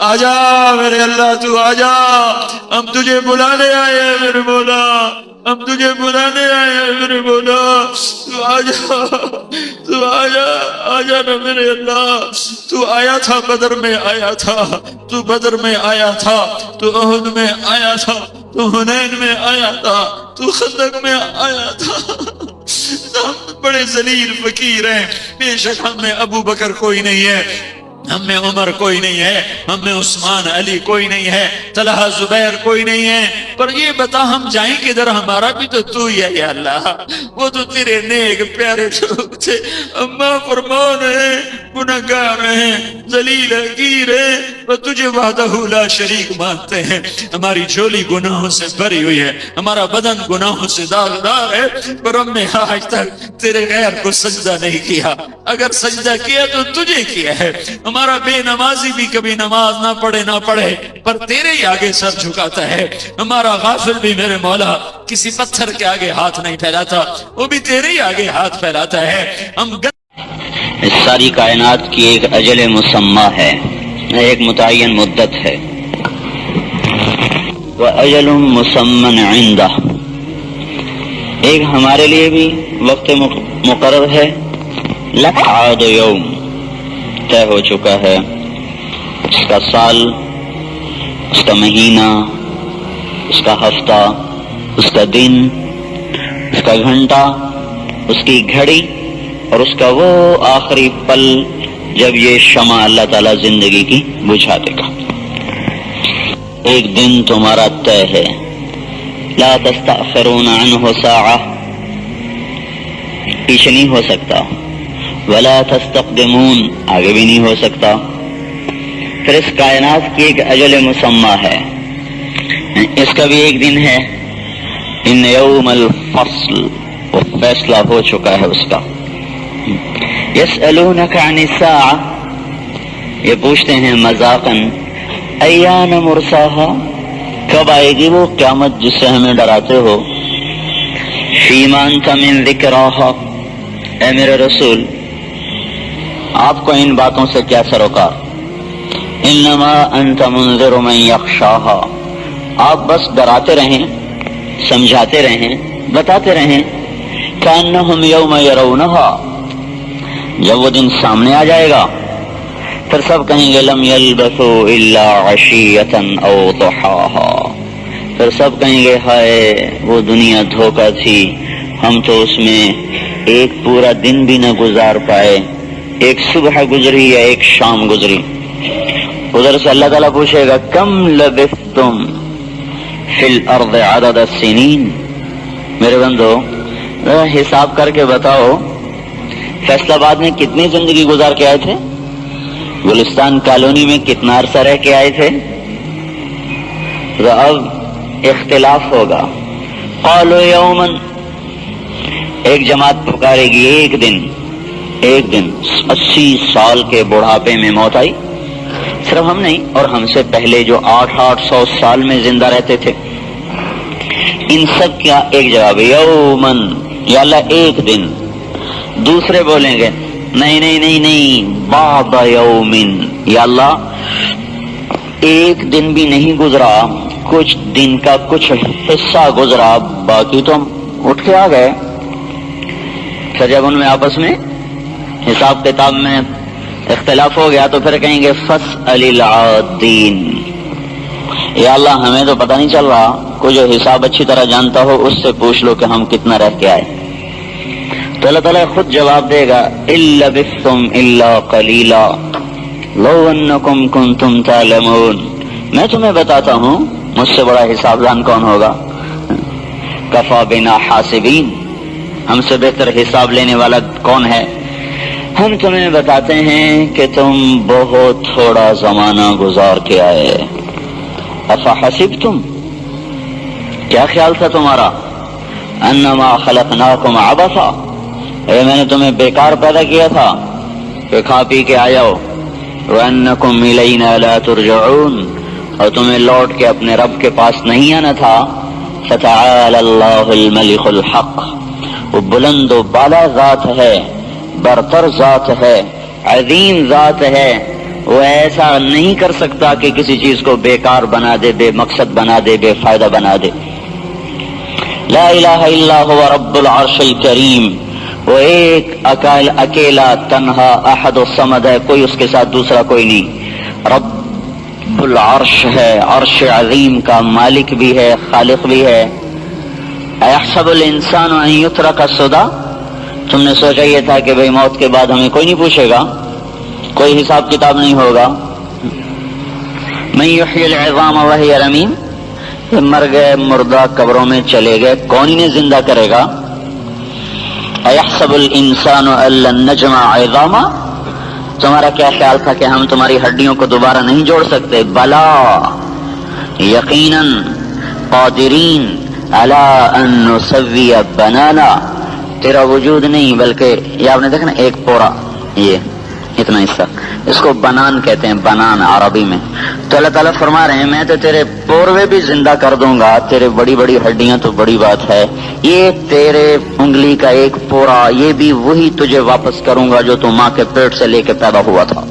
آ جا میرے اللہ، تو آ جا، ہم تجھے بلانے آئے ہیں میرے مولا، ہم تجھے بلانے آئے ہیں میرے مولا، تو آ جا، تو آ جا، آ جانا میرے اللہ۔ تو آیا تھا بدر میں، آیا تھا تو بدر میں، آیا تھا تو احد میں، آیا تھا تو حنین میں، آیا تھا تو خندق میں، آیا تھا۔ ہم بڑے ذلیل فقیر ہیں، بے شک ہم میں ابو بکر کوئی نہیں ہے، ہم میں عمر کوئی نہیں ہے، ہم میں عثمان علی کوئی نہیں ہے، طلحہ زبیر کوئی نہیں ہے، پر یہ بتا ہم جائیں کدھر؟ ہمارا بھی تو ہی ہے یا اللہ، وہ تو تیرے نیک پیارے لوگ تھے، اما فرمان ہیں، گناہگار ہیں، ذلیل حقیر ہیں، اور تجھے وحدہ لا شریک مانتے ہیں۔ ہماری جھولی گناہوں سے بھری ہوئی ہے، ہمارا بدن گناہوں سے داغدار ہے، پر ہم نے آج تک تیرے غیر کو سجدہ نہیں کیا، اگر سجدہ کیا تو تجھے کیا ہے۔ ہمارا بے نمازی بھی کبھی نماز نہ پڑھے پر تیرے ہی آگے سر جھکاتا ہے، ہمارا غافل بھی میرے مولا کسی پتھر کے آگے ہاتھ نہیں پھیلاتا، وہ بھی تیرے ہی آگے ہاتھ پھیلاتا ہے۔ ہم اس ساری کائنات کی ایک اجل مسمى ہے، ایک متعین مدت ہے، وَأَجَلٌ مُّسَمًّى عِندَهُ، ایک ہمارے لیے بھی وقت مقرر ہے، لَقْعَادُ يَوْم، طے ہو چکا ہے، اس کا سال، اس کا مہینہ، اس کا ہفتہ، اس کا دن، اس کا گھنٹہ، اس کی گھڑی، اور اس کا وہ آخری پل جب یہ شمع اللہ تعالیٰ زندگی کی بجھا دے گا۔ ایک دن تمہارا طے ہے، لا تستأخرون عنہ ساعہ، پیچھے نہیں ہو سکتا، ولا تستقدمون، آگے بھی نہیں ہو سکتا۔ پھر اس کائنات کی ایک اجل مسمى ہے، اس کا بھی ایک دن ہے، ان یوم الفصل، وہ فیصلہ ہو چکا ہے اس کا۔ یسألونک عن الساعہ، یہ پوچھتے ہیں مذاقاً، ایان مرساہا، کب آئے گی وہ قیامت جس سے ہمیں ڈراتے ہو؟ فیما انت من ذکراہا، اے میرے رسول آپ کو ان باتوں سے کیا سروکار؟ انما انت منذر من یخشاہا، آپ بس ڈراتے رہیں، سمجھاتے رہیں، بتاتے رہیں، کأنہم یوم یرونہا، جب وہ دن سامنے آ جائے گا پھر سب کہیں گے لم یلبثوا الا عشیۃ او ضحاہا، پھر سب کہیں گے ہائے وہ دنیا دھوکہ تھی، ہم تو اس میں ایک پورا دن بھی نہ گزار پائے، ایک صبح گزری یا ایک شام گزری۔ ادھر سے اللہ تعالیٰ پوچھے گا کم لبثتم فی الارض عدد السنین، میرے بندو حساب کر کے بتاؤ فیصل آباد میں کتنی زندگی گزار کے آئے تھے، گلستان کالونی میں کتنا عرصہ رہ کے آئے تھے؟ تو اب اختلاف ہوگا۔ قالوا یوما، ایک جماعت پکارے گی ایک دن، 80 سال کے بڑھاپے میں موت آئی، صرف ہم نہیں اور ہم سے پہلے جو 800 سال میں زندہ رہتے تھے، ان سب کا ایک جواب یومن، یا اللہ ایک دن۔ دوسرے بولیں گے نہیں نہیں نہیں نہیں، بعد یومن، یا اللہ ایک دن بھی نہیں گزرا، کچھ دن کا کچھ حصہ گزرا، باقی تو ہم اٹھ کے آ گئے۔ پھر جب ان میں آپس میں حساب کتاب میں اختلاف ہو گیا تو پھر کہیں گے فاسأل العادین، یا اللہ ہمیں تو پتہ نہیں چل رہا، کوئی جو حساب اچھی طرح جانتا ہو اس سے پوچھ لو کہ ہم کتنا رہ کے آئے۔ تو اللہ تعالیٰ خود جواب دے گا إِن لَبِثْتُمْ إِلَّا قَلِيلًا لَوْ أَنَّكُمْ كُنْتُمْ تَعْلَمُونَ، میں تمہیں بتاتا ہوں مجھ سے بڑا حساب دان کون ہوگا، کفا بنا حاسبین، ہم سے بہتر حساب لینے والا کون ہے؟ ہم تمہیں بتاتے ہیں کہ تم بہت تھوڑا زمانہ گزار کے آئے۔ افحسبتم، کیا خیال تھا تمہارا؟ انما خلقناکم عبثا، اے میں نے تمہیں بیکار پیدا کیا تھا کہ کھا پی کے آ جاؤ. وَأَنَّكُمْ إِلَيْنَا لَا تُرْجَعُونَ، اور تمہیں لوٹ کے اپنے رب کے پاس نہیں آنا تھا. فَتَعَالَى اللَّهُ الْمَلِكُ الْحَقُّ، وہ بلند و بالا ذات ہے، برتر ذات ہے، عظیم ذات ہے. وہ ایسا نہیں کر سکتا کہ کسی چیز کو بیکار بنا دے، بے مقصد بنا دے، بے فائدہ بنا دے. لا الہ الا هو رب العرش الکریم، وہ ایک اکیلا تنہا احد و صمد ہے، کوئی اس کے ساتھ دوسرا کوئی نہیں. رب العرش ہے، عرش عظیم کا مالک بھی ہے، خالق بھی ہے. ایحسب الانسان ان یترک سدی، تم نے سوچا یہ تھا کہ بھئی موت کے بعد ہمیں کوئی نہیں پوچھے گا، کوئی حساب کتاب نہیں ہوگا. من یحیی العظام وہی رمیم، مر گئے مردہ قبروں میں چلے گئے، کون انہیں زندہ کرے گا. ایحسب الانسان ان لن نجمع عظاما، تمہارا کیا خیال تھا کہ ہم تمہاری ہڈیوں کو دوبارہ نہیں جوڑ سکتے. بلا یقیناً قادرین علی ان نسوی بنانا، تیرا وجود نہیں بلکہ یہ آپ نے دیکھا نا ایک پورا، یہ اتنا حصہ، اس کو بنان کہتے ہیں، بنان عربی میں. تو اللہ تعالیٰ فرما رہے ہیں میں تو تیرے پوروے بھی زندہ کر دوں گا، تیرے بڑی بڑی ہڈیاں تو بڑی بات ہے، یہ تیرے انگلی کا ایک پورا، یہ بھی وہی تجھے واپس کروں گا جو تو ماں کے پیٹ سے لے کے پیدا ہوا تھا.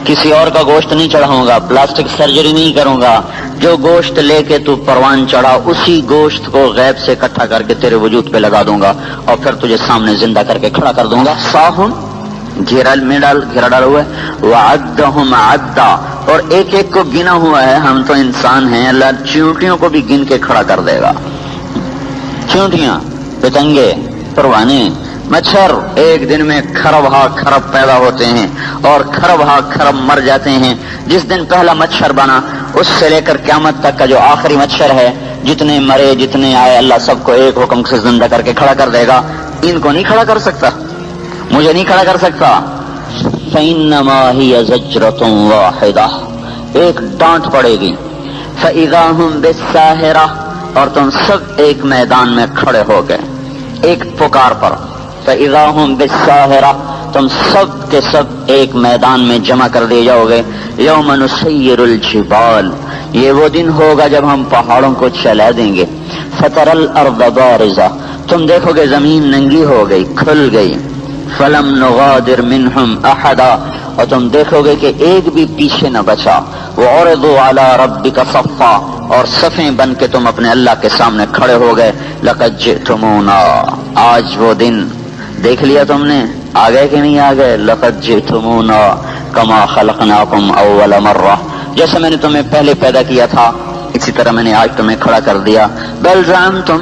کسی اور کا گوشت نہیں چڑھاؤں گا، پلاسٹک سرجری نہیں کروں گا. جو گوشت لے کے تو پروان چڑھا، اسی گوشت کو غیب سے اکٹھا کر کے تیرے وجود پہ لگا دوں گا اور پھر تجھے سامنے زندہ کر کے کھڑا کر دوں گا. صاحن گھیرا ڈالا ہوا ہے، وعدہم عدا، اور ایک ایک کو گنا ہوا ہے. ہم تو انسان ہیں، اللہ چیونٹیوں کو بھی گن کے کھڑا کر دے گا. چیونٹیاں، پتنگے، پروانے، مچھر ایک دن میں کھرب ہا کھرب پیدا ہوتے ہیں اور کھرب ہا کھرب مر جاتے ہیں. جس دن پہلا مچھر بنا اس سے لے کر قیامت تک کا جو آخری مچھر ہے، جتنے مرے جتنے آئے اللہ سب کو ایک حکم سے زندہ کر کے کھڑا کر دے گا. ان کو نہیں کھڑا کر سکتا، مجھے نہیں کھڑا کر سکتا. فَإِنَّمَا هِيَ زَجْرَةٌ وَاحِدَةٌ، ایک ڈانٹ پڑے گی. فَإِذَا هُمْ بِالسَّاهِرَةِ، اور تم سب ایک میدان میں کھڑے ہو گئے ایک پکار پر. فَإِذَا هُمْ بِالسَّاهِرَةِ، تم سب کے سب ایک میدان میں جمع کر دیے جاؤ گے. يَوْمَ نُسَيِّرُ الْجِبَالَ، یہ وہ دن ہوگا جب ہم پہاڑوں کو چلا دیں گے. فَتَرَى الْأَرْضَ بَارِزَةً، تم دیکھو گے زمین ننگی ہو گئی، کھل گئی. فَلَمْ نُغَادِرْ مِنْهُمْ أَحَدًا، اور تم دیکھو گے کہ ایک بھی پیچھے نہ بچا. وَعُرِضُوا عَلَى رَبِّكَ صَفًّا، اور صفیں بن کے تم اپنے اللہ کے سامنے کھڑے ہو گئے. لَقَدْ جِئْتُمُونَا، آج وہ دن دیکھ لیا تم نے، آ گئے کہ نہیں آ گئے. لَقَدْ جِئْتُمُونَا كَمَا خَلَقْنَاكُمْ أَوَّلَ مَرَّةٍ، جیسے میں نے تمہیں پہلے پیدا کیا تھا اسی طرح میں نے آج تمہیں کھڑا کر دیا. بَلْ زَعَمْتُمْ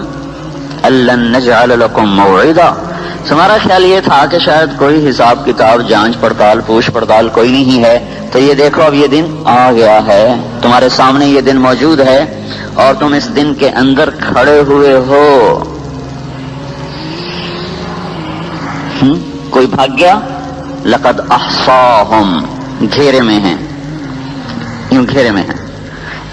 أَن لَّن نَّجْعَلَ لَكُم مَّوْعِدًا، تمہارا خیال یہ تھا کہ شاید کوئی حساب کتاب، جانچ پڑتال، پوچھ پڑتال کوئی نہیں ہے. تو یہ دیکھو اب یہ دن آ گیا ہے، تمہارے سامنے یہ دن موجود ہے اور تم اس دن کے اندر کھڑے ہوئے ہو. کوئی بھاگ گیا؟ لقد احصاہم، گھیرے میں ہیں، یوں گھیرے میں ہیں.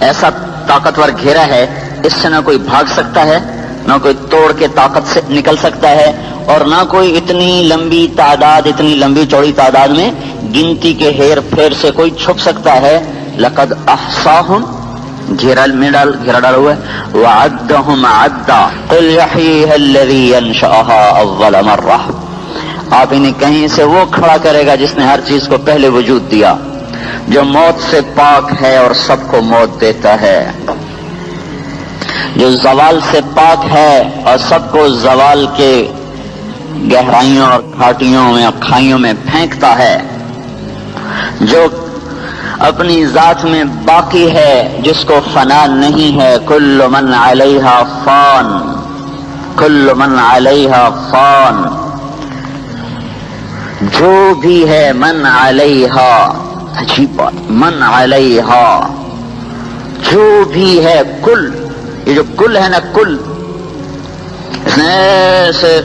ایسا طاقتور گھیرا ہے، اس سے نہ کوئی بھاگ سکتا ہے، نہ کوئی توڑ کے طاقت سے نکل سکتا ہے، اور نہ کوئی اتنی لمبی تعداد، اتنی لمبی چوڑی تعداد میں گنتی کے ہیر پھیر سے کوئی چھپ سکتا ہے. لقد احصاہم، گھیرا ڈالا ہوا ہے. وعدہم عدا، قل یحییھا الذی انشأھا اول مرہ، آپ انہیں کہیں سے وہ کھڑا کرے گا جس نے ہر چیز کو پہلے وجود دیا، جو موت سے پاک ہے اور سب کو موت دیتا ہے، جو زوال سے پاک ہے اور سب کو زوال کے گہرائیوں اور گھاٹیوں میں اور کھائیوں میں پھینکتا ہے، جو اپنی ذات میں باقی ہے، جس کو فنا نہیں ہے. کل من علیہا فان، کل من علیہا فان، جو بھی ہے من علیہا، عجیب بات، من علیہا، جو بھی ہے. کل، یہ جو کل ہے نا، کل، اس نے ایسے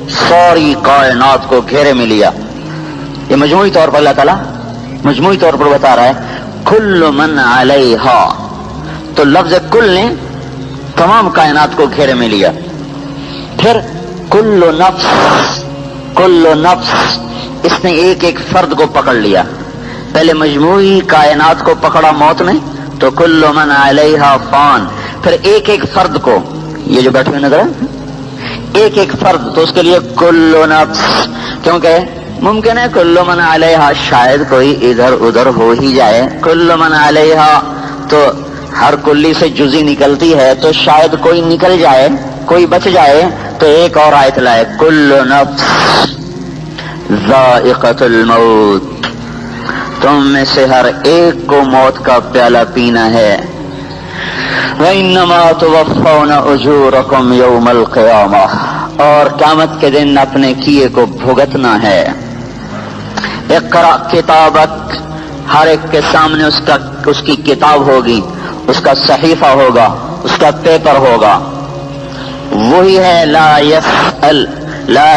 ساری کائنات کو گھیرے میں لیا. یہ مجموعی طور پر اللہ تعالیٰ مجموعی طور پر بتا رہا ہے کل من علیہا، تو لفظ کل نے تمام کائنات کو گھیرے میں لیا. پھر کل نفس، اس نے ایک ایک فرد کو پکڑ لیا. پہلے مجموعی کائنات کو پکڑا موت نے تو کل من علیہا فان، پھر ایک ایک فرد کو، یہ جو بیٹھے ہوئے نظر ہے ایک ایک فرد، تو اس کے لیے کل نفس، کیونکہ ممکن ہے کل من علیہا شاید کوئی ادھر ادھر ہو ہی جائے. کل من علیہا تو ہر کلی سے جزی نکلتی ہے، تو شاید کوئی نکل جائے، کوئی بچ جائے، تو ایک اور آیت لائے کل نفس ذائقۃ الموت، تم میں سے ہر ایک کو موت کا پیالہ پینا ہے. وَإِنَّمَا تُوَفَّوْنَ أُجُورَكُمْ يَوْمَ الْقِيَامَةِ، اور قیامت کے دن اپنے کیے کو بھگتنا ہے. اقرأ کتابک، ہر ایک کے سامنے اس کی کتاب ہوگی، اس کا صحیفہ ہوگا، اس کا پیپر ہوگا. وہی ہے لا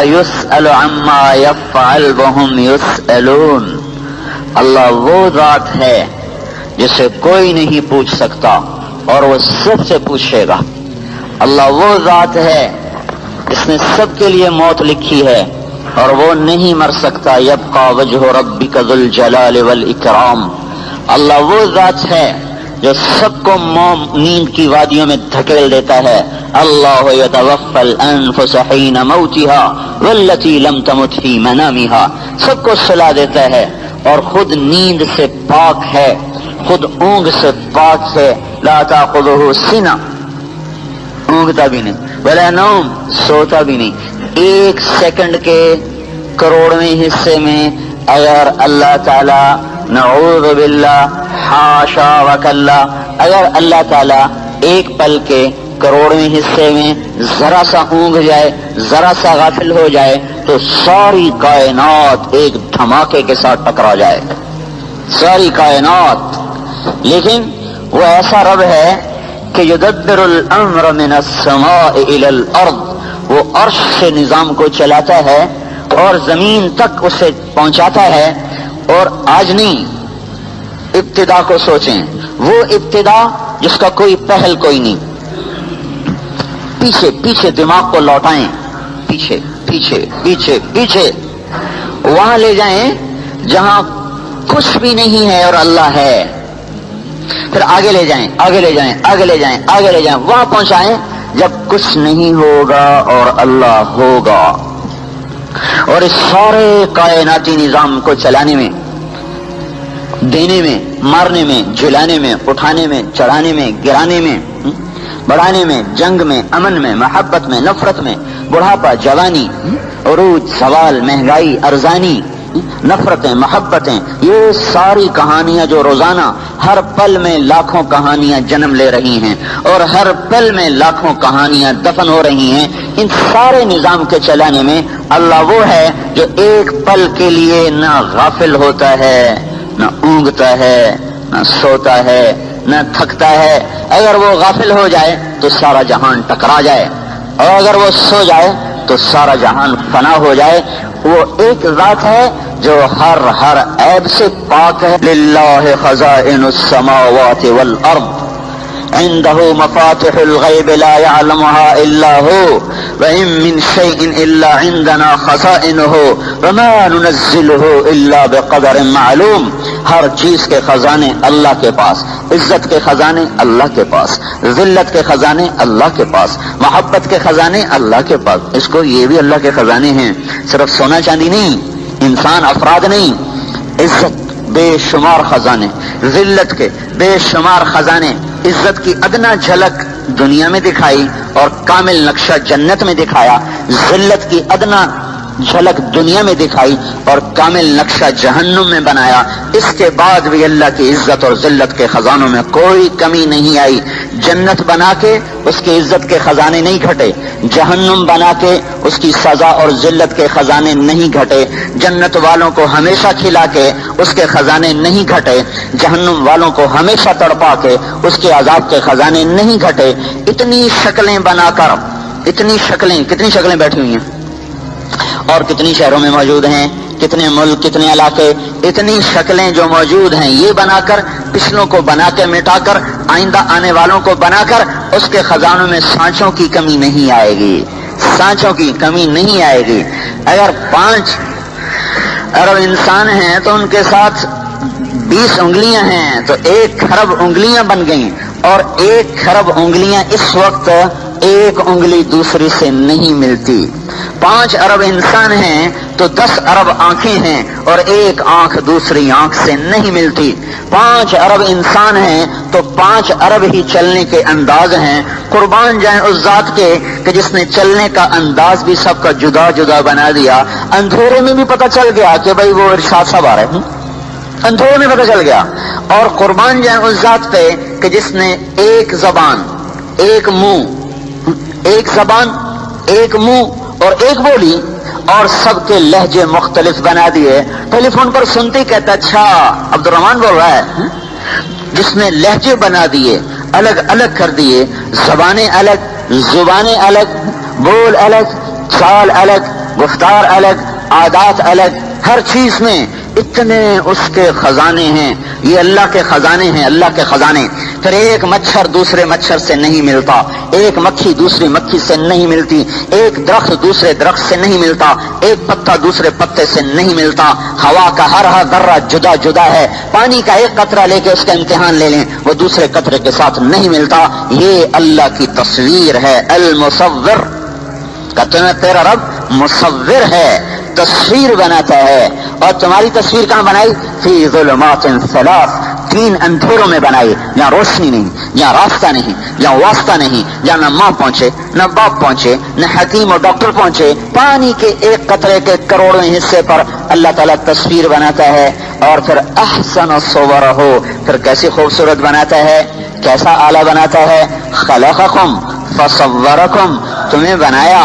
يسأل عما يفعل وهم يسألون، اللہ وہ ذات ہے جسے کوئی نہیں پوچھ سکتا اور وہ سب سے پوچھے گا. اللہ وہ ذات ہے جس نے سب کے لیے موت لکھی ہے اور وہ نہیں مر سکتا. یبقى وجہ ربک ذو الجلال والاکرام، اللہ وہ ذات ہے جو سب کو نیند کی وادیوں میں دھکیل دیتا ہے. اللہ یتوفی الانفس حین موتها والتی لم تمت فی منامها، سب کو سلا دیتا ہے اور خود نیند سے پاک ہے، خود اونگ سے پاک ہے. لا تاخذہ سنہ، اونگتا بھی نہیں، ولا نوم، سوتا بھی نہیں. ایک سیکنڈ کے کروڑویں حصے میں اگر اللہ تعالی، نعوذ باللہ، حاشا وکلا، اگر اللہ تعالی ایک پل کے کروڑویں حصے میں ذرا سا اونگ جائے، ذرا سا غافل ہو جائے تو ساری کائنات ایک دھماکے کے ساتھ ٹکرا جائے، ساری کائنات. لیکن وہ ایسا رب ہے کہ یدبر الامر من السماء الى الارض، وہ عرش سے نظام کو چلاتا ہے اور زمین تک اسے پہنچاتا ہے. اور آج نہیں، ابتدا کو سوچیں، وہ ابتدا جس کا کوئی پہل کوئی نہیں. پیچھے پیچھے دماغ کو لوٹائیں، پیچھے پیچھے پیچھے پیچھے، وہاں لے جائیں جہاں کچھ بھی نہیں ہے اور اللہ ہے. پھر آگے لے جائیں، آگے لے جائیں، آگے لے جائیں، آگے لے جائیں، وہاں پہنچائیں جب کچھ نہیں ہوگا اور اللہ ہوگا. اور اس سارے کائناتی نظام کو چلانے میں، دینے میں، مارنے میں، جلانے میں، اٹھانے میں، چڑھانے میں، گرانے میں، بڑھانے میں، جنگ میں، امن میں، محبت میں، نفرت میں، بڑھاپا، جوانی، عروج، زوال، مہنگائی، ارزانی، نفرتیں، محبتیں، یہ ساری کہانیاں جو روزانہ ہر پل میں لاکھوں کہانیاں جنم لے رہی ہیں اور ہر پل میں لاکھوں کہانیاں دفن ہو رہی ہیں، ان سارے نظام کے چلانے میں اللہ وہ ہے جو ایک پل کے لیے نہ غافل ہوتا ہے، نہ اونگتا ہے، نہ سوتا ہے، نہ تھکتا ہے. اگر وہ غافل ہو جائے تو سارا جہان ٹکرا جائے، اور اگر وہ سو جائے تو سارا جہان فنا ہو جائے. وہ ایک ذات ہے جو ہر عیب سے پاک ہے. للہ خزائن السماوات والارض عنده مفاتح الغیب لا يعلمها الا هو وان من شيء الا عندنا خزائنه وما ننزله الا بقدر معلوم. ہر چیز کے خزانے اللہ کے پاس، عزت کے خزانے اللہ کے پاس، ذلت کے خزانے اللہ کے پاس، محبت کے خزانے اللہ کے پاس. اس کو یہ بھی اللہ کے خزانے ہیں، صرف سونا چاندی نہیں، انسان افراد نہیں. عزت بے شمار خزانے، ذلت کے بے شمار خزانے. عزت کی ادنا جھلک دنیا میں دکھائی اور کامل نقشہ جنت میں دکھایا، ذلت کی ادنا جھلک دنیا میں دکھائی اور کامل نقشہ جہنم میں بنایا. اس کے بعد بھی اللہ کی عزت اور ذلت کے خزانوں میں کوئی کمی نہیں آئی. جنت بنا کے اس کی عزت کے خزانے نہیں گھٹے، جہنم بنا کے اس کی سزا اور ذلت کے خزانے نہیں گھٹے. جنت والوں کو ہمیشہ کھلا کے اس کے خزانے نہیں گھٹے، جہنم والوں کو ہمیشہ تڑپا کے اس کے عذاب کے خزانے نہیں گھٹے. اتنی شکلیں بنا کر، اتنی شکلیں بیٹھی ہوئی ہیں اور کتنی شہروں میں موجود ہیں، کتنے ملک، کتنے علاقے، اتنی شکلیں جو موجود ہیں، یہ بنا کر، پچھلوں کو بنا کے مٹا کر، آئندہ آنے والوں کو بنا کر، اس کے خزانوں میں سانچوں کی کمی نہیں آئے گی، سانچوں کی کمی نہیں آئے گی۔ اگر 5 ارب انسان ہیں تو ان کے ساتھ 20 انگلیاں ہیں تو 1 کھرب انگلیاں بن گئیں، اور 1 کھرب انگلیاں اس وقت ایک انگلی دوسری سے نہیں ملتی۔ 5 ارب انسان ہیں تو 10 ارب آنکھیں ہیں اور 1 آنکھ دوسری آنکھ سے نہیں ملتی۔ 5 ارب انسان ہیں تو 5 ارب ہی چلنے کے انداز ہیں۔ قربان جائیں اس ذات کے کہ جس نے چلنے کا انداز بھی سب کا جدا جدا بنا دیا۔ اندھیرے میں بھی پتہ چل گیا کہ بھائی وہ ارشاد صاحب آ رہے ہیں، اندھیرے میں پتہ چل گیا۔ اور قربان جائیں اس ذات پہ کہ جس نے 1 زبان، 1 منہ، 1 زبان، 1 منہ اور 1 بولی، اور سب کے لہجے مختلف بنا دیے۔ ٹیلی فون پر سنتے کہتا اچھا عبد الرحمان بول رہا ہے۔ جس نے لہجے بنا دیے، الگ الگ کر دیے، زبانیں الگ، زبانیں الگ، بول الگ، چال الگ، گفتار الگ، عادات الگ، ہر چیز میں اتنے اس کے خزانے ہیں۔ یہ اللہ کے خزانے ہیں، اللہ کے خزانے۔ پھر 1 مچھر دوسرے مچھر سے نہیں ملتا، 1 مکھی دوسری مکھی سے نہیں ملتی، 1 درخت دوسرے درخت سے نہیں ملتا، 1 پتا دوسرے پتے سے نہیں ملتا۔ ہوا کا ہر ذرہ جدا جدا ہے۔ پانی کا 1 قطرہ لے کے اس کا امتحان لے لیں، وہ دوسرے قطرے کے ساتھ نہیں ملتا۔ یہ اللہ کی تصویر ہے، المصور۔ کہتے ہیں تیرا رب مصور ہے، تصویر بناتا ہے۔ اور تمہاری تصویر کہاں بنائی؟ فی ظلمات 3 3 اندھیروں میں بنائی، جہاں روشنی نہیں، جہاں راستہ نہیں، جہاں واسطہ نہیں، جہاں نہ ماں پہنچے، نہ باپ پہنچے، نہ حکیم اور ڈاکٹر پہنچے۔ پانی کے 1 قطرے کے کروڑوں حصے پر اللہ تعالیٰ تصویر بناتا ہے۔ اور پھر احسن صورہ، پھر کیسی خوبصورت بناتا ہے، کیسا اعلیٰ بناتا ہے۔ خلقکم فصورکم، تمہیں بنایا،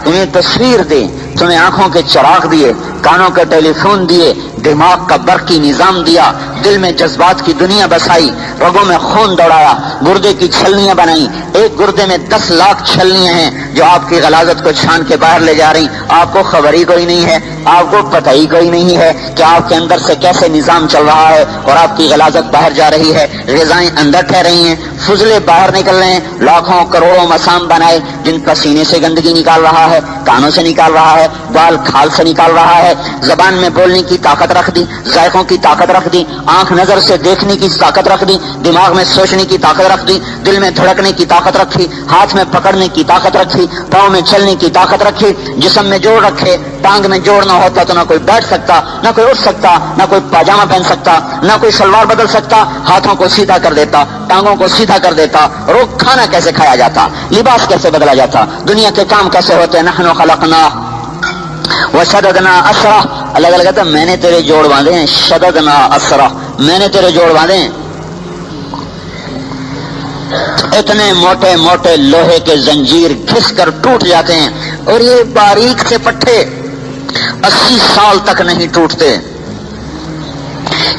تمہیں تصویر دی، تمہیں آنکھوں کے چراغ دیے، کانوں کے ٹیلی فون دیے، دماغ کا برقی نظام دیا، دل میں جذبات کی دنیا بسائی، رگوں میں خون دوڑایا، گردے کی چھلنیاں بنائی۔ 1 گردے میں 10 لاکھ چھلنیاں ہیں جو آپ کی غلاظت کو چھان کے باہر لے جا رہی۔ آپ کو خبر ہی کوئی نہیں ہے، آپ کو پتہ ہی کوئی نہیں ہے کہ آپ کے اندر سے کیسے نظام چل رہا ہے اور آپ کی غلاظت باہر جا رہی ہے، غذائیں اندر ٹھہر رہی ہیں، فضلے باہر نکل رہے ہیں۔ لاکھوں کروڑوں مسام بنائے جن کا سینے سے گندگی نکال رہا ہے، کانوں سے نکال رہا ہے، بال کھال سے نکال رہا ہے، زبان میں بولنے کی طاقت رکھ دی، ذائقوں کی طاقت رکھ دی، آنکھ نظر سے دیکھنے کی طاقت رکھ دی، دماغ میں سوچنے کی طاقت رکھ دی، دل میں دھڑکنے کی طاقت رکھی، ہاتھ میں پکڑنے کی طاقت رکھی، پاؤں میں چلنے کی طاقت رکھی، جسم میں جوڑ رکھے۔ ٹانگ میں جوڑ نہ ہوتا تو نہ کوئی بیٹھ سکتا، نہ کوئی اٹھ سکتا، نہ کوئی پاجامہ پہن سکتا، نہ کوئی شلوار بدل سکتا۔ ہاتھوں کو سیدھا کر دیتا، ٹانگوں کو سیدھا کر دیتا، روز کھانا کیسے کھایا جاتا، لباس کیسے بدلا جاتا، دنیا کے کام کیسے ہوتے۔ نحن خلقنا وشددنا اسرہ، اللہ تعالیٰ کہتا میں نے تیرے جوڑ باندھے ہیں، شددنا اسرہ، میں نے تیرے جوڑ باندھے ہیں۔ اتنے موٹے موٹے لوہے کے زنجیر گھس کر ٹوٹ جاتے ہیں، اور یہ باریک سے پٹھے 80 سال تک نہیں ٹوٹتے۔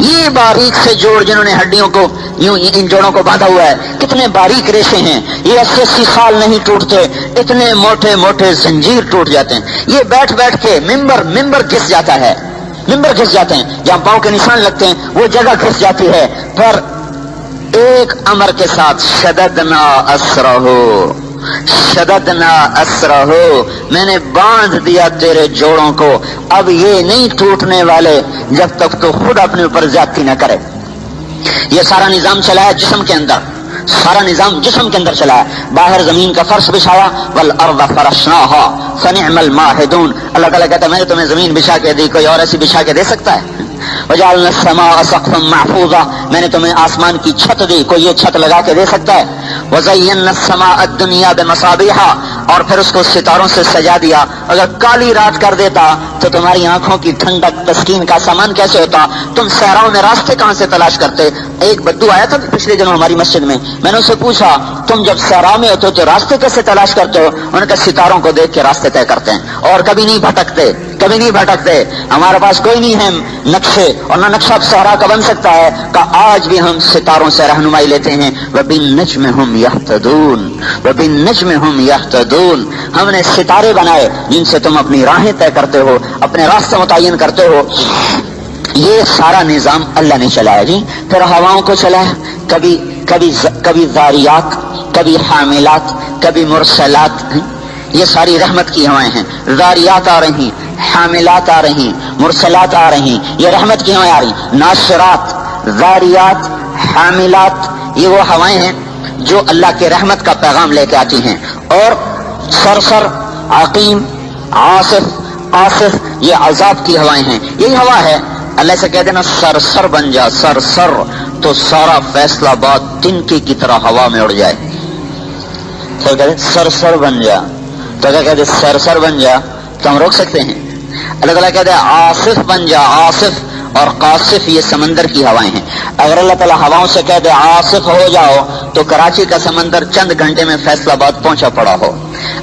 یہ باریک سے جوڑ جنہوں نے ہڈیوں کو یوں ان جوڑوں کو باندھا ہوا ہے، کتنے باریک ریشے ہیں، یہ 80 سال نہیں ٹوٹتے۔ اتنے موٹے موٹے زنجیر ٹوٹ جاتے ہیں۔ یہ بیٹھ بیٹھ کے ممبر گھس جاتا ہے، ممبر گھس جاتے ہیں، جہاں پاؤں کے نشان لگتے ہیں وہ جگہ گھس جاتی ہے۔ پر ایک امر کے ساتھ شددنا اسرہو، شددنا اسرہو، میں نے باندھ دیا تیرے جوڑوں کو، اب یہ نہیں ٹوٹنے والے جب تک تو خود اپنے اوپر زیادتی نہ کرے۔ یہ سارا نظام چلایا جسم کے اندر، سارا نظام جسم کے اندر چلایا۔ باہر زمین کا فرش بچھایا، والارض فرشناہا فنعم الماہدون، اللہ تعالیٰ کہتا ہے میں نے تمہیں زمین بچھا کے دی، کوئی اور ایسی بچھا کے دے سکتا ہے؟ وجعلنا السماء سقفا محفوظا، میں نے تمہیں آسمان کی چھت دی، کوئی یہ چھت لگا کے دے سکتا ہے؟ وزینا السماء الدنیا بمصابیح، اور پھر اس کو ستاروں سے سجا دیا۔ اگر کالی رات کر دیتا تو تمہاری آنکھوں کی ٹھنڈک تسکین کا سامان کیسے ہوتا؟ تم صحراؤں میں راستے کہاں سے تلاش کرتے؟ ایک بدو آیا تھا پچھلے دنوں ہماری مسجد میں نے اسے پوچھا تم جب صحرا میں ہوتے تو راستے کیسے تلاش کرتے ہو؟ انہوں نے کہا ستاروں کو دیکھ کے راستے طے کرتے ہیں، اور کبھی نہیں بھٹکتے۔ ہمارے پاس کوئی نہیں ہے نقشے، اور نہ نقشہ صحرا کا بن سکتا ہے، کہ آج بھی ہم ستاروں سے رہنمائی لیتے ہیں۔ وبالنجم هم يهتدون، ہم نے ستارے بنائے جن سے تم اپنی راہیں طے کرتے ہو، اپنے راستے متعین کرتے ہو۔ یہ سارا نظام اللہ نے چلایا جی۔ پھر ہواؤں کو چلایا، کبھی ذاریات، کبھی حاملات، کبھی مرسلات ہیں، یہ ساری رحمت کی ہوائیں ہیں. ذاریات آ رہی، حاملات آ رہی، مرسلات آ رہی، یہ رحمت کی ہوائیں آ رہی. ناشرات، ذاریات، حاملات، یہ وہ ہوائیں ہیں جو اللہ کے رحمت کا پیغام لے کے آتی ہیں. اور سرسر، عقیم، عاصف، قاصف، یہ عذاب کی ہوائیں ہیں. یہی ہوا ہے. اللہ سے کہہ دینا سرسر بن جا، سرسر، تو سارا فیصلہ باد تنکے کی طرح ہوا میں اڑ جائے. تو کہتے سرسر بن جا، تو کیا کہتے سرسر بن جا تو ہم روک سکتے ہیں. اللہ تعالیٰ کہتے ہیں عاصف بن جا، عاصف اور قاصف یہ سمندر کی ہوائیں ہیں. اگر اللہ تعالیٰ ہواؤں سے کہتے عاصف ہو جاؤ تو کراچی کا سمندر چند گھنٹے میں فیصلہ باد پہنچا پڑا ہو.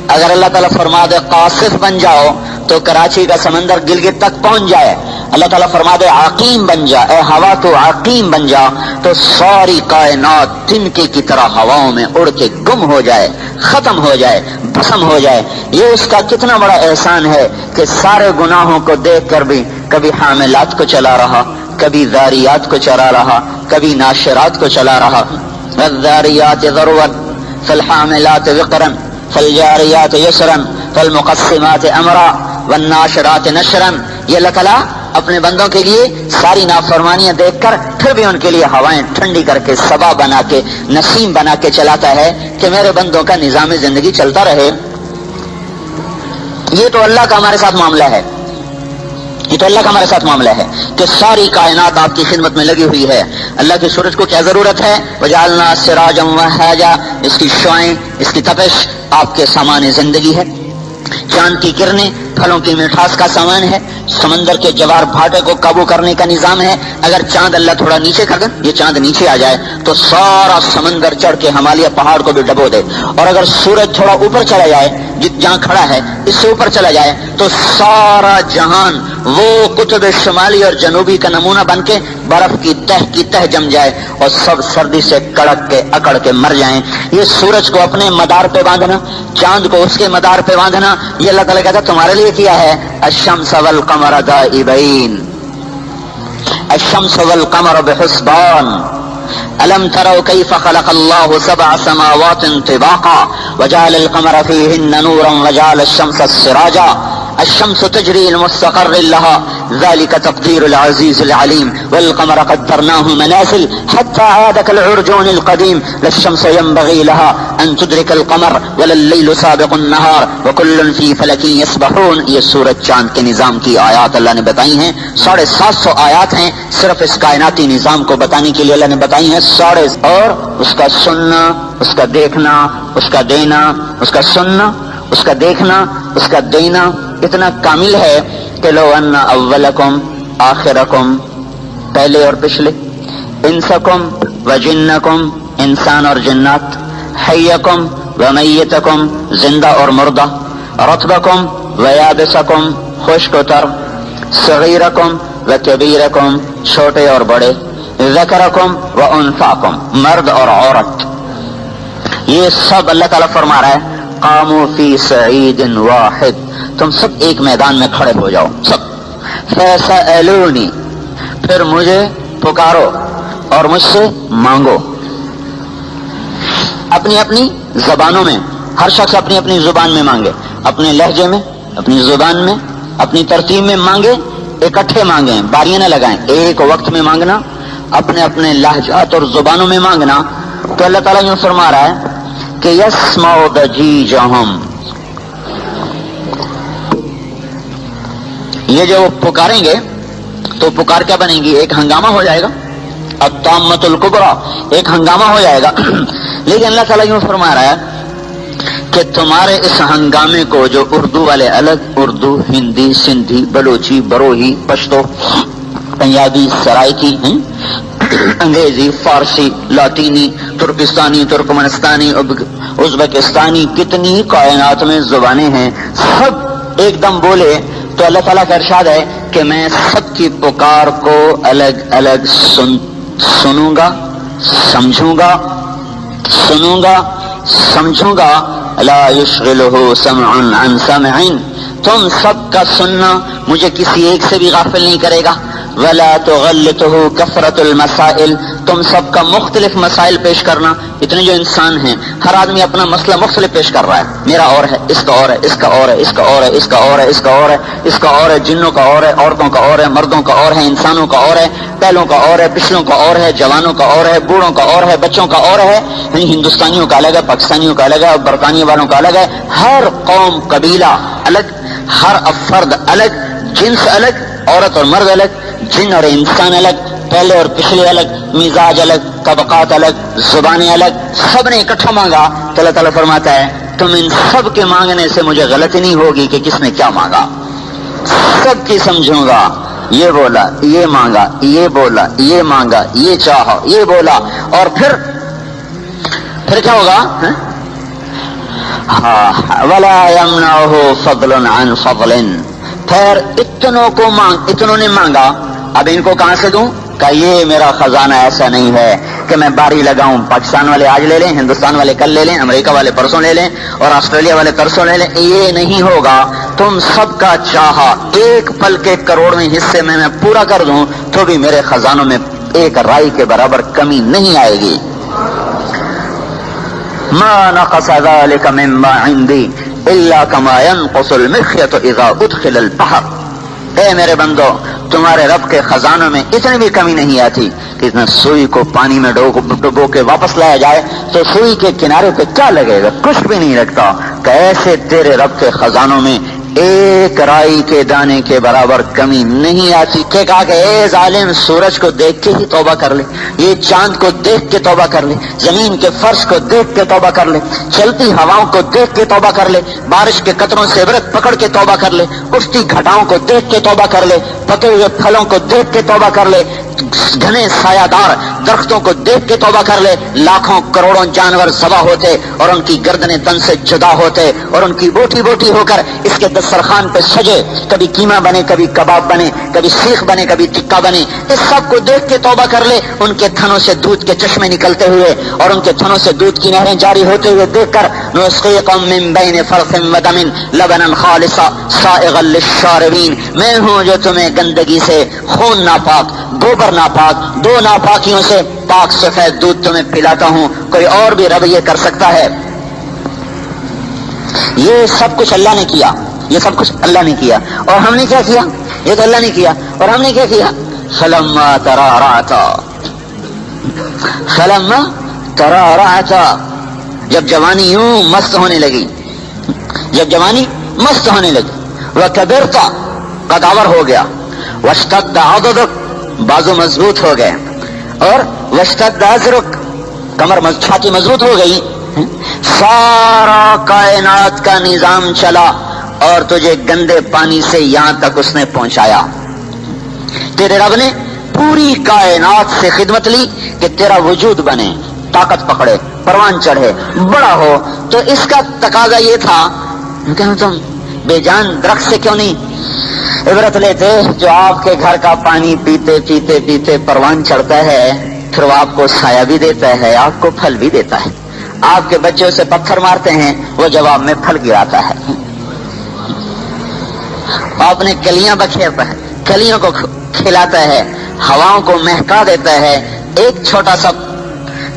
اگر اللہ تعالیٰ فرما دے قاصف بن جاؤ تو کراچی کا سمندر گلگت تک پہنچ جائے. اللہ تعالیٰ فرما دے عقیم بن جا، اے ہوا تو عقیم بن جا، تو ساری کائنات تنکے کی طرح ہواؤں میں اڑ کے گم ہو جائے، ختم ہو جائے، بھسم ہو جائے. یہ اس کا کتنا بڑا احسان ہے کہ سارے گناہوں کو دیکھ کر بھی کبھی حاملات کو چلا رہا، کبھی ذاریات کو چلا رہا، کبھی ناشرات کو چلا رہا. والذاریات ذروا فالحاملات وقرا فالجاریات یسرا فالمقسمات امرا والناشرات نشرا. یہ اللہ تعالیٰ اپنے بندوں کے لیے ساری نافرمانیاں دیکھ کر پھر بھی ان کے لیے ہوائیں ٹھنڈی کر کے، صبا بنا کے، نسیم بنا کے چلاتا ہے کہ میرے بندوں کا نظام زندگی چلتا رہے. یہ تو اللہ کا ہمارے ساتھ معاملہ ہے، یہ تو اللہ کا ہمارے ساتھ معاملہ ہے کہ ساری کائنات آپ کی خدمت میں لگی ہوئی ہے. اللہ کے سورج کو کیا ضرورت ہے؟ وجعلنا سراجا وہاجا، اس کی شعاعیں، اس کی تپش آپ کے سامان زندگی ہے. چاند کی کرنیں پھلوں کی مٹھاس کا سامان ہے. سمندر کے جوار بھاٹے کو قابو کرنے کا نظام ہے. اگر چاند اللہ تھوڑا نیچے کر دے، یہ چاند نیچے آ جائے تو سارا سمندر چڑھ کے ہمالیہ پہاڑ کو بھی ڈبو دے. اور اگر سورج تھوڑا اوپر چلا جائے، جہاں کھڑا ہے اس سے اوپر چلا جائے، تو سارا جہان وہ قطب شمالی اور جنوبی کا نمونہ بن کے برف کی تہ جم جائے اور سب سردی سے کڑک کے اکڑ کے مر جائیں. یہ سورج کو اپنے مدار پہ باندھنا، چاند کو اس کے مدار پہ باندھنا، یہ اللہ تعالیٰ کہتا تمہارے لیے کیا ہے. الشمس والقمر دائبین، الشمس والقمر بحسبان، ألم تروا كيف خلق الله 7 سماوات طباقا وجعل القمر فيهن نورا وجعل الشمس سراجا الشمس تجري لمستقر لها ذلك تقدير العزيز العليم والقمر قدرناه منازل حتى عاد كالعرجون القديم لا الشمس ينبغي لها أن تدرك القمر ولا الليل سابق النهار وكل في فلك يسبحون. یہ سورج چاند کے نظام کی آیات اللہ نے بتائی ہیں. 750 آیات ہیں صرف اس کائناتی نظام کو بتانے کے لیے اللہ نے بتائی ہیں. اور اس کا سننا، اس کا دیکھنا، اس کا دینا، اس کا سننا، اس کا دیکھنا، اس کا دینا اتنا کامل ہے کہ لو ان اولکم آخرکم، پہلے اور پچھلے، انسکم و جنکم، انسان اور جنات، حیکم و میتکم، زندہ اور مردہ، رطبکم و یابسکم، خشک و تر، صغیرکم و کبیرکم، چھوٹے اور بڑے، ذکرکم و انثاکم، مرد اور عورت. یہ سب اللہ تعالیٰ فرما رہا ہے قاموا فی صعید واحد، تم سب ایک میدان میں کھڑے ہو جاؤ سب. فسألونی، پھر مجھے پکارو اور مجھ سے مانگو. اپنی اپنی زبانوں میں، ہر شخص اپنی اپنی زبان میں مانگے، اپنے لہجے میں، اپنی زبان میں، اپنی ترتیب میں مانگے. اکٹھے مانگیں، باریاں نہ لگائیں، ایک وقت میں مانگنا، اپنے اپنے لہجات اور زبانوں میں مانگنا. تو اللہ تعالیٰ یوں فرما رہا ہے کہ یسمع ضجیجہم، یہ جو پکاریں گے تو پکار کیا بنے گی؟ ایک ہنگامہ ہو جائے گا، الطامۃ الکبریٰ، ایک ہنگامہ ہو جائے گا. لیکن اللہ تعالیٰ یوں فرما رہا ہے کہ تمہارے اس ہنگامے کو جو اردو والے الگ، اردو، ہندی، سندھی، بلوچی، بروہی، پشتو، پنجابی، سرائکی، انگریزی، فارسی، لاطینی، ترکستانی، ترکمنستانی، ازبکستانی، کتنی کائنات میں زبانیں ہیں، سب ایک دم بولے تو اللہ تعالیٰ کا ارشاد ہے کہ میں سب کی پکار کو الگ الگ سنوں گا، سمجھوں گا، سنوں گا، سمجھوں گا. لا یشغلہ سمع عن سمع، تم سب کا سننا مجھے کسی ایک سے بھی غافل نہیں کرے گا. ولا تغلطه کثرت المسائل، تم سب کا مختلف مسائل پیش کرنا. اتنے جو انسان ہیں ہر آدمی اپنا مسئلہ مختلف پیش کر رہا ہے. میرا اور ہے، اس کا اور ہے، اس کا اور ہے، اس کا اور ہے، اس کا اور ہے، اس کا اور ہے، اس کا اور ہے، جنوں کا اور ہے، عورتوں کا اور ہے، مردوں کا اور ہے، انسانوں کا اور ہے، پہلوں کا اور ہے، پچھلوں کا اور ہے، جوانوں کا اور ہے، بوڑھوں کا اور ہے، بچوں کا اور ہے. ہندوستانیوں کا الگ ہے، پاکستانیوں کا الگ ہے، برطانیہ والوں کا الگ ہے. ہر قوم قبیلہ الگ، ہر فرد الگ، جنس الگ، عورت اور مرد الگ، جن اور انسان الگ، پہلے اور پچھلے الگ، مزاج الگ، طبقات الگ، زبانیں الگ. سب نے اکٹھا مانگا تو اللہ تعالیٰ فرماتا ہے تم ان سب کے مانگنے سے مجھے غلطی نہیں ہوگی کہ کس نے کیا مانگا. سب کی سمجھوں گا. یہ بولا، یہ مانگا، یہ بولا، یہ مانگا، یہ چاہا، یہ بولا، اور پھر کیا ہوگا؟ ہاں ولا یمنعہ فضل عن فضل. پھر اتنوں نے مانگا، اب ان کو کہاں سے دوں؟ کہ یہ میرا خزانہ ایسا نہیں ہے کہ میں باری لگاؤں، پاکستان والے آج لے لیں، ہندوستان والے کل لے لیں، امریکہ والے پرسوں لے لیں، اور آسٹریلیا والے ترسوں لے لیں. یہ نہیں ہوگا. تم سب کا چاہا ایک پل کے کروڑویں حصے میں پورا کر دوں تو بھی میرے خزانوں میں ایک رائی کے برابر کمی نہیں آئے گی. ما نقص ذلك مما عندي الا كما ينقص المخيط اذا ادخل البحر. اے میرے بندو، تمہارے رب کے خزانوں میں اتنی بھی کمی نہیں آتی کہ اتنا سوئی کو پانی میں ڈبو کے واپس لایا جائے تو سوئی کے کنارے پہ کیا لگے گا؟ کچھ بھی نہیں لگتا. کہ ایسے تیرے رب کے خزانوں میں ایک رائی کے دانے کے برابر کمی نہیں آتی. کہ کہا کہ اے ظالم، سورج کو دیکھ کے ہی توبہ کر لے، یہ چاند کو دیکھ کے توبہ کر لے، زمین کے فرش کو دیکھ کے توبہ کر لے، چلتی ہواؤں کو دیکھ کے توبہ کر لے، بارش کے قطروں سے عبرت پکڑ کے توبہ کر لے، اٹھتی گھٹاؤں کو دیکھ کے توبہ کر لے، پکے ہوئے پھلوں کو دیکھ کے توبہ کر لے، گھنے سایہ دار درختوں کو دیکھ کے توبہ کر لے. لاکھوں کروڑوں جانور ذبح ہوتے اور ان کی گردنیں تن سے جدا ہوتے اور ان کی بوٹی بوٹی ہو کر اس کے دسترخوان پہ سجے، کبھی قیمہ بنے، کبھی کباب بنے، کبھی سیخ بنے، کبھی ٹکا بنے. اس سب کو دیکھ کے توبہ کر لے. ان کے تھنوں سے دودھ کے چشمے نکلتے ہوئے اور ان کے تھنوں سے دودھ کی نہریں جاری ہوتے ہوئے دیکھ کر نسقیکم من بین فرث ودم لبنا خالصا سائغا للشاربین. میں ہوں جو تمہیں گندگی سے، خون ناپاک، گوبر ناپاک، دو ناپاکیوں سے پاک سفید دودھ تمہیں پلاتا ہوں. کوئی اور بھی رب یہ کر سکتا ہے؟ یہ سب کچھ اللہ نے کیا، یہ سب کچھ اللہ نے کیا. اور ہم نے کیا کیا؟ یہ تو اللہ نے کیا. اور ہم نے کیا کیا؟ فلما ترعرعت، جب جوانی یوں مست ہونے لگی، جب جوانی مست ہونے لگی، وکبرت، قداور ہو گیا، واشتد عضدک، بازو مضبوط ہو گئے، اور واشتد ازرک، کمر چھاتی مضبوط ہو گئی، سارا کائنات کا نظام چلا اور تجھے گندے پانی سے یہاں تک اس نے پہنچایا. تیرے رب نے پوری کائنات سے خدمت لی کہ تیرا وجود بنے، طاقت پکڑے، پروان چڑھے، بڑا ہو. تو اس کا تقاضا یہ تھا کہ تم بے جان درخت سے کیوں نہیں عبرت لیتے جو آپ کے گھر کا پانی پیتے پیتے پیتے پروان چڑھتا ہے، پھر وہ آپ کو سایہ بھی دیتا ہے، آپ کو پھل بھی دیتا ہے. آپ کے بچے اسے پتھر مارتے ہیں، وہ جواب میں پھل گراتا ہے. آپ نے کلیاں بکھیرتا ہے، کلیوں کو کھلاتا ہے، ہواؤں کو مہکا دیتا ہے. ایک چھوٹا سا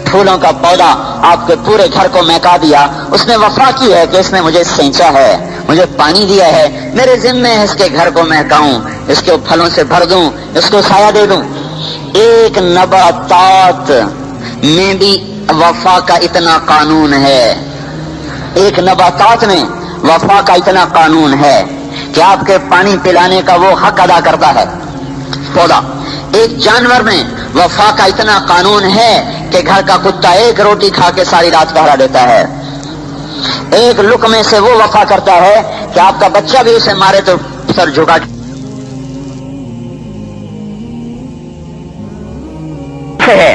پھولوں کا پودا آپ کے پورے گھر کو مہکا دیا. اس نے وفا کی ہے کہ اس نے مجھے سینچا ہے، مجھے پانی دیا ہے، میرے ذمے ہے اس کے گھر کو مہکاؤں، اس کے پھلوں سے بھر دوں، اس کو سایہ دے دوں. ایک نباتات میں بھی وفا کا اتنا قانون ہے، ایک نباتات میں وفا کا اتنا قانون ہے کہ آپ کے پانی پلانے کا وہ حق ادا کرتا ہے پودا. ایک جانور میں وفا کا اتنا قانون ہے کہ گھر کا کتا ایک روٹی کھا کے ساری رات پہرا دیتا ہے. ایک لقمے سے وہ وفا کرتا ہے کہ آپ کا بچہ بھی اسے مارے تو سر جھکا ہے.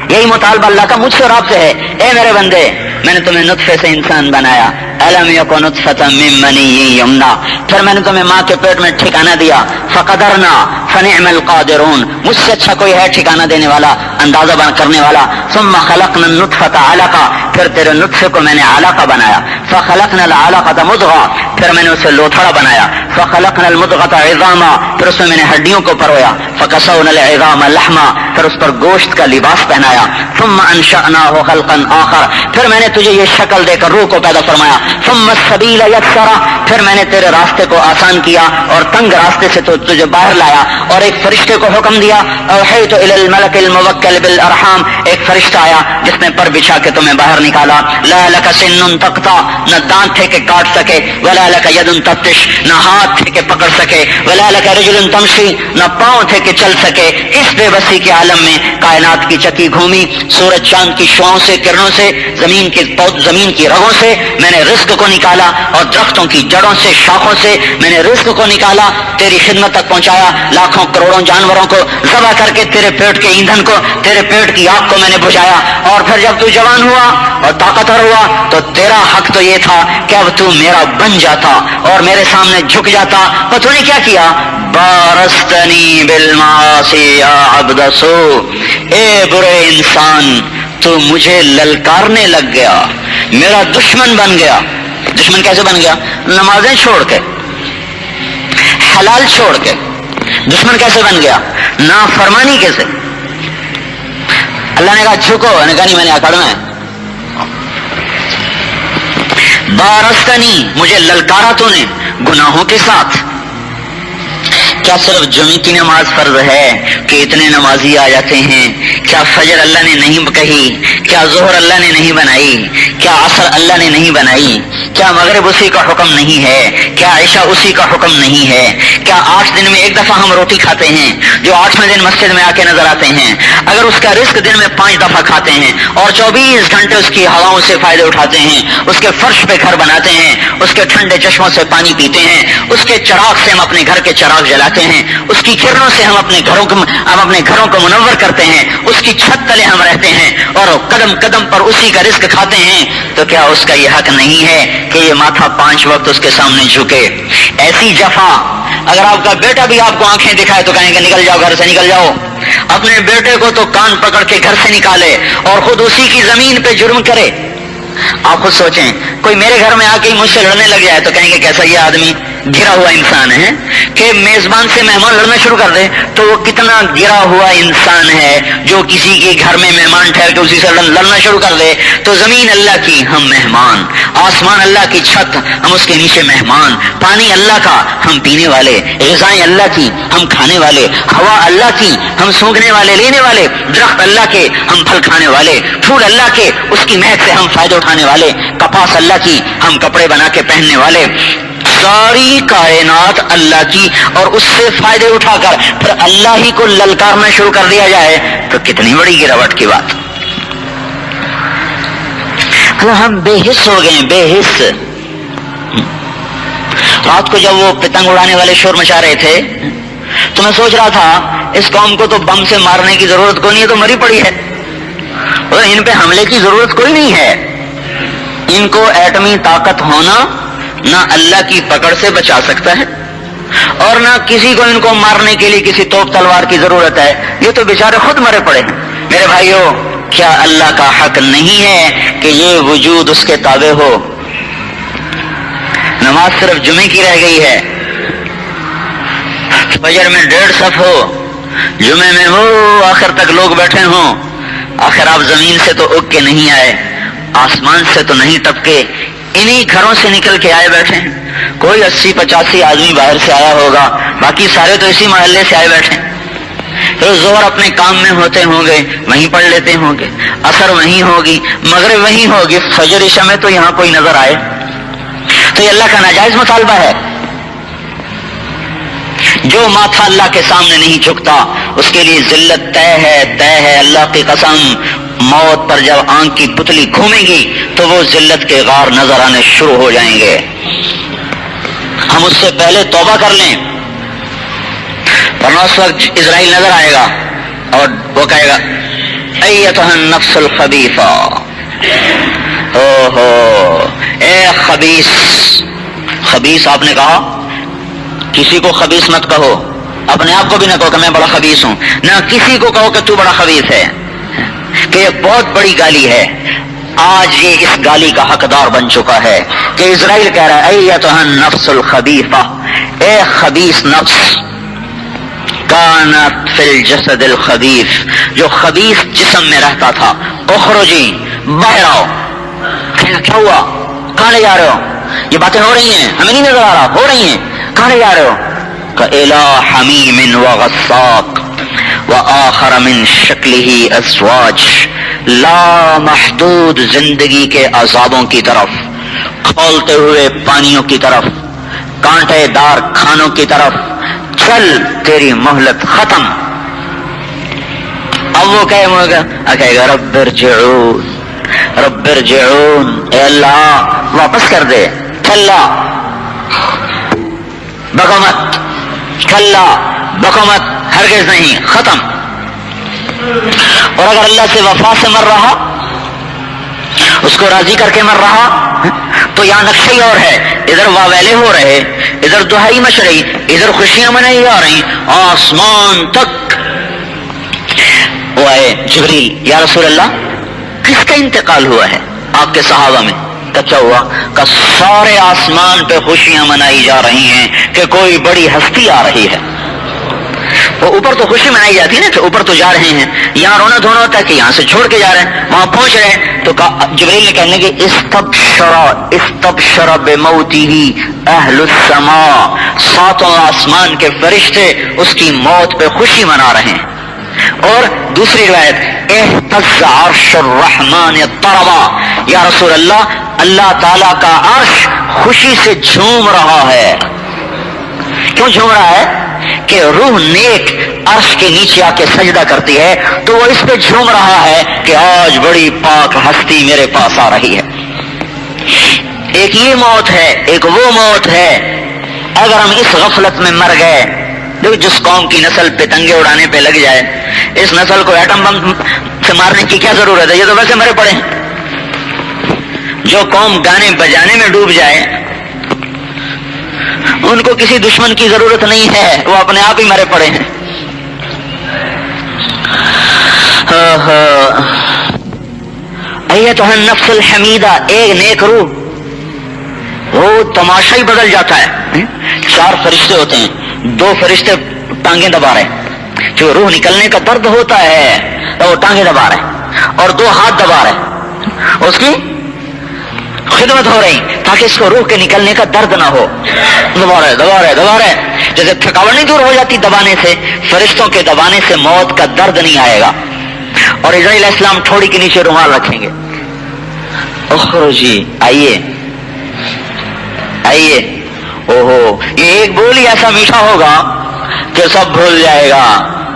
یہی مطالبہ اللہ کا مجھ سے اور آپ سے ہے. اے میرے بندے، میں نے تمہیں نطفے سے انسان بنایا، الم یکن نطفۃ من منی یمنا، پھر میں نے تمہیں ماں کے پیٹ میں ٹھکانہ دیا، فقدرنا فنعم القادرون، مجھ سے اچھا کوئی ہے ٹھکانہ دینے والا، اندازہ کرنے والا. ثم خلقنا النطفة علقہ، پھر تیرے نطفے کو میں نے علقہ بنایا. فخلقنا العلقة مضغہ، پھر میں نے اسے لوتھڑا بنایا. فخلقنا المضغة عظاما، پھر اس میں میں نے ہڈیوں کو پرویا. فکسونا العظام لحما، پھر اس پر گوشت کا لباس پہنایا. ثم انشأناه خلقا آخر، پھر میں نے تجھے یہ شکل دے کر روح کو پیدا فرمایا. ثم السبیل یسرا، پھر میں نے تیرے راستے کو آسان کیا اور تنگ راستے سے تو تجھے باہر لایا. اور ایک فرشتے کو حکم دیا، اوحیت الی الملک الموکل بالارحام، ایک فرشتہ آیا جس نے پر بچھا کے تمہیں باہر نکالا. لا لک سن تقطع، نہ دانت تھے کہ کاٹ سکے. ولا لک ید تبطش، نہ ہاتھ تھے کہ پکڑ سکے. ولا لک رجل تمشی، نہ پاؤں تھے کہ چل سکے. اس بے بسی کے عالم میں کائنات کی چکی گھومی، سورج چاند کی شعاؤں سے، کرنوں سے، زمین کی رگوں سے میں نے رزق کو نکالا، اور درختوں کی جڑوں سے، شاخوں سے میں نے رزق کو نکالا، تیری خدمت تک پہنچایا. لاکھوں کروڑوں جانوروں کو ذبح کر کے تیرے پیٹ کے ایندھن کو، تیرے پیٹ کی آگ کو میں نے بجھایا. اور پھر جب تو جوان ہوا اور طاقتور ہوا تو تیرا حق تو یہ تھا کہ اب تو میرا بن جاتا اور میرے سامنے جھک جاتا. اور تو نے کیا کیا؟ بارستنی بالمعاصی یا عبد سو، اے برے انسان تو مجھے للکارنے لگ گیا، میرا دشمن بن گیا. دشمن کیسے بن گیا؟ نمازیں چھوڑ کے، حلال چھوڑ کے. دشمن کیسے بن گیا؟ نافرمانی کیسے؟ اللہ نے کہا جھکو، نے کہا نہیں میں نے اکڑنا ہے. بارستنی، مجھے للکارا تو نے گناہوں کے ساتھ. کیا صرف جمعے کی نماز فرض ہے کہ اتنے نمازی آ جاتے ہیں؟ کیا فجر اللہ نے نہیں کہی؟ کیا ظہر اللہ نے نہیں بنائی؟ کیا عصر اللہ نے نہیں بنائی؟ کیا مغرب اسی کا حکم نہیں ہے؟ کیا عشاء اسی کا حکم نہیں ہے؟ کیا 8 دن میں ایک دفعہ ہم روٹی کھاتے ہیں جو 8ویں دن مسجد میں آ کے نظر آتے ہیں؟ اگر اس کا رزق دن میں 5 دفعہ کھاتے ہیں اور 24 گھنٹے اس کی ہواؤں سے فائدے اٹھاتے ہیں، اس کے فرش پہ گھر بناتے ہیں، اس کے ٹھنڈے چشموں سے پانی پیتے ہیں، اس کے چراغ سے ہم اپنے گھر کے چراغ جلاتے ہیں، اس کی کرنوں سے ہم اپنے گھروں کو منور کرتے ہیں، اس کی چھت تلے ہم رہتے ہیں اور قدم قدم پر اسی کا رزق کھاتے ہیں، تو کیا اس کا یہ حق نہیں ہے کہ یہ ماتھا 5 وقت اس کے سامنے جھکے؟ ایسی جفا اگر آپ کا بیٹا بھی آپ کو آنکھیں دکھائے تو کہیں گے نکل جاؤ گھر سے، نکل جاؤ. اپنے بیٹے کو تو کان پکڑ کے گھر سے نکالے اور خود اسی کی زمین پہ جرم کرے. آپ خود سوچیں، کوئی میرے گھر میں آ کے مجھ سے لڑنے لگ جائے تو کہیں گے کیسا یہ آدمی گرا ہوا انسان ہے. کہ میزبان سے مہمان لڑنا شروع کر دے تو وہ کتنا گرا ہوا انسان ہے جو کسی کے گھر میں مہمان ٹھہر کے اسی سے لڑنا شروع کر دے. تو زمین اللہ کی، ہم مہمان. آسمان اللہ کی چھت، ہم اس کے نیچے مہمان. پانی اللہ کا، ہم پینے والے. غذائیں اللہ کی، ہم کھانے والے. ہوا اللہ کی، ہم سونگھنے والے، لینے والے. درخت اللہ کے، ہم پھل کھانے والے. پھول اللہ کے، اس کی مہک سے ہم فائدہ اٹھانے والے. کپاس اللہ کی، ہم کپڑے بنا کے پہننے والے. ساری کائنات اللہ کی، اور اس سے فائدے اٹھا کر پھر اللہ ہی کو للکارنا شروع کر دیا جائے تو کتنی بڑی گراوٹ کی بات. ہم بے حس ہو گئے، بے حس. رات کو جب وہ پتنگ اڑانے والے شور مچا رہے تھے تو میں سوچ رہا تھا اس قوم کو تو بم سے مارنے کی ضرورت کوئی نہیں ہے، تو مری پڑی ہے، اور ان پہ حملے کی ضرورت کوئی نہیں ہے. ان کو ایٹمی طاقت ہونا نہ اللہ کی پکڑ سے بچا سکتا ہے اور نہ کسی کو ان کو مارنے کے لیے کسی توپ تلوار کی ضرورت ہے. یہ تو بیچارے خود مرے پڑے ہیں. میرے بھائیوں، کیا اللہ کا حق نہیں ہے کہ یہ وجود اس کے تابع ہو؟ نماز صرف جمعے کی رہ گئی ہے، فجر میں 1.5 صف ہو، جمعے میں وہ آخر تک لوگ بیٹھے ہوں. آخر آپ زمین سے تو اگ کے نہیں آئے، آسمان سے تو نہیں ٹپکے، انہی گھروں سے نکل کے آئے بیٹھے ہیں. کوئی 80-85 آدمی باہر سے آیا ہوگا، باقی سارے تو اسی محلے سے آئے بیٹھے. پھر ظہر اپنے کام میں ہوتے ہوں گے، وہیں پڑھ لیتے ہوں گے، عصر وہیں ہوگی، مغرب وہیں ہوگی، فجر عشاء میں تو یہاں کوئی نظر آئے. تو یہ اللہ کا ناجائز مطالبہ ہے. جو ماتھا اللہ کے سامنے نہیں جھکتا اس کے لیے ذلت طے ہے، طے ہے. اللہ کی قسم، موت پر جب آنکھ کی پتلی گھومے گی تو وہ ذلت کے غار نظر آنے شروع ہو جائیں گے. ہم اس سے پہلے توبہ کر لیں، ورنہ اس وقت اسرائیل نظر آئے گا اور وہ کہے گا ایتھا النفس الخبیثہ، او ہو اے خبیث. خبیث آپ نے کہا، کسی کو خبیث مت کہو، اپنے آپ کو بھی نہ کہو کہ میں بڑا خبیث ہوں، نہ کسی کو کہو کہ تو بڑا خبیث ہے، کہ یہ بہت بڑی گالی ہے۔ آج یہ اس گالی کا حقدار بن چکا ہے کہ اسرائیل کہہ رہا ہے ایتھا النفس الخبیثہ، اے خبیث نفس، کانت فی الجسد الخبیث، جو خبیث جسم میں رہتا تھا، اخرجی، باہر آؤ۔ کیا ہوا؟ کہاں لے جا رہے ہو؟ یہ باتیں ہو رہی ہیں، ہمیں نہیں نظر آ رہا، ہو رہی ہیں، کہاں لے جا رہے ہو؟ الی حمیم وغساق وآخر من شکلہ ازواج، لا محدود زندگی کے عذابوں کی طرف، کھولتے ہوئے پانیوں کی طرف، کانٹے دار کھانوں کی طرف، چل تیری مہلت ختم۔ اب وہ کہے گا رب ارجعون، رب ارجعون، اے اللہ واپس کر دے، کلا بقومت، کلا بقومت، ہرگز نہیں، ختم۔ اور اگر اللہ سے وفا سے مر رہا، اس کو راضی کر کے مر رہا، تو یہاں نقشہ ہی اور ہے، ادھر واویلے ہو رہے، ادھر دہائی مچ رہی، ادھر خوشیاں منائی جا رہی، آسمان تک۔ وہ آئے جبریل، یا رسول اللہ کس کا انتقال ہوا ہے آپ کے صحابہ میں؟ کیا ہوا؟ کہ سارے آسمان پہ خوشیاں منائی جا رہی ہیں کہ کوئی بڑی ہستی آ رہی ہے۔ وہ اوپر تو خوشی منائی جاتی ہے نا کہ اوپر تو جا رہے ہیں، یہاں رونا دھونا ہوتا ہے کہ یہاں سے چھوڑ کے جا رہے ہیں، وہاں پہنچ رہے ہیں۔ تو جبریل نے کہنے کہ استبشر بموتہ اہل السماء، ساتوں آسمان کے فرشتے اس کی موت پہ خوشی منا رہے ہیں۔ اور دوسری روایت اہتز عرش الرحمن طربا، یا رسول اللہ اللہ تعالیٰ کا عرش خوشی سے جھوم رہا ہے۔ کیوں جھوم رہا ہے؟ کہ روح نیک عرش کے نیچے آ کے سجدہ کرتی ہے تو وہ اس پہ جھوم رہا ہے کہ آج بڑی پاک ہستی میرے پاس آ رہی ہے۔ ایک یہ موت ہے، ایک وہ موت ہے۔ اگر ہم اس غفلت میں مر گئے، جس قوم کی نسل پتنگے اڑانے پہ لگ جائے، اس نسل کو ایٹم بم سے مارنے کی کیا ضرورت ہے؟ یہ تو ویسے مرے پڑے ہیں۔ جو قوم گانے بجانے میں ڈوب جائے، ان کو کسی دشمن کی ضرورت نہیں ہے، وہ اپنے آپ ہی مرے پڑے ہیں۔ ایتھا النفس الحمیدہ، ایک نیک روح، وہ تماشا ہی بدل جاتا ہے۔ 4 فرشتے ہوتے ہیں، 2 فرشتے ٹانگیں دبا رہے، جو روح نکلنے کا درد ہوتا ہے تو وہ ٹانگیں دبا رہے، اور 2 ہاتھ دبا رہے، اس کی خدمت ہو رہی تاکہ اس کو روح کے نکلنے کا درد نہ ہو۔ دبا رہے، جیسے تھکاوٹ نہیں دور ہو جاتی دبانے سے، فرشتوں کے دبانے سے موت کا درد نہیں آئے گا۔ اور اسرائیل علیہ السلام ٹھوڑی کے نیچے رومال رکھیں گے، اخرجی، آئیے آئیے۔ اوہو، یہ ایک بول ہی ایسا میٹھا ہوگا کہ سب بھول جائے گا۔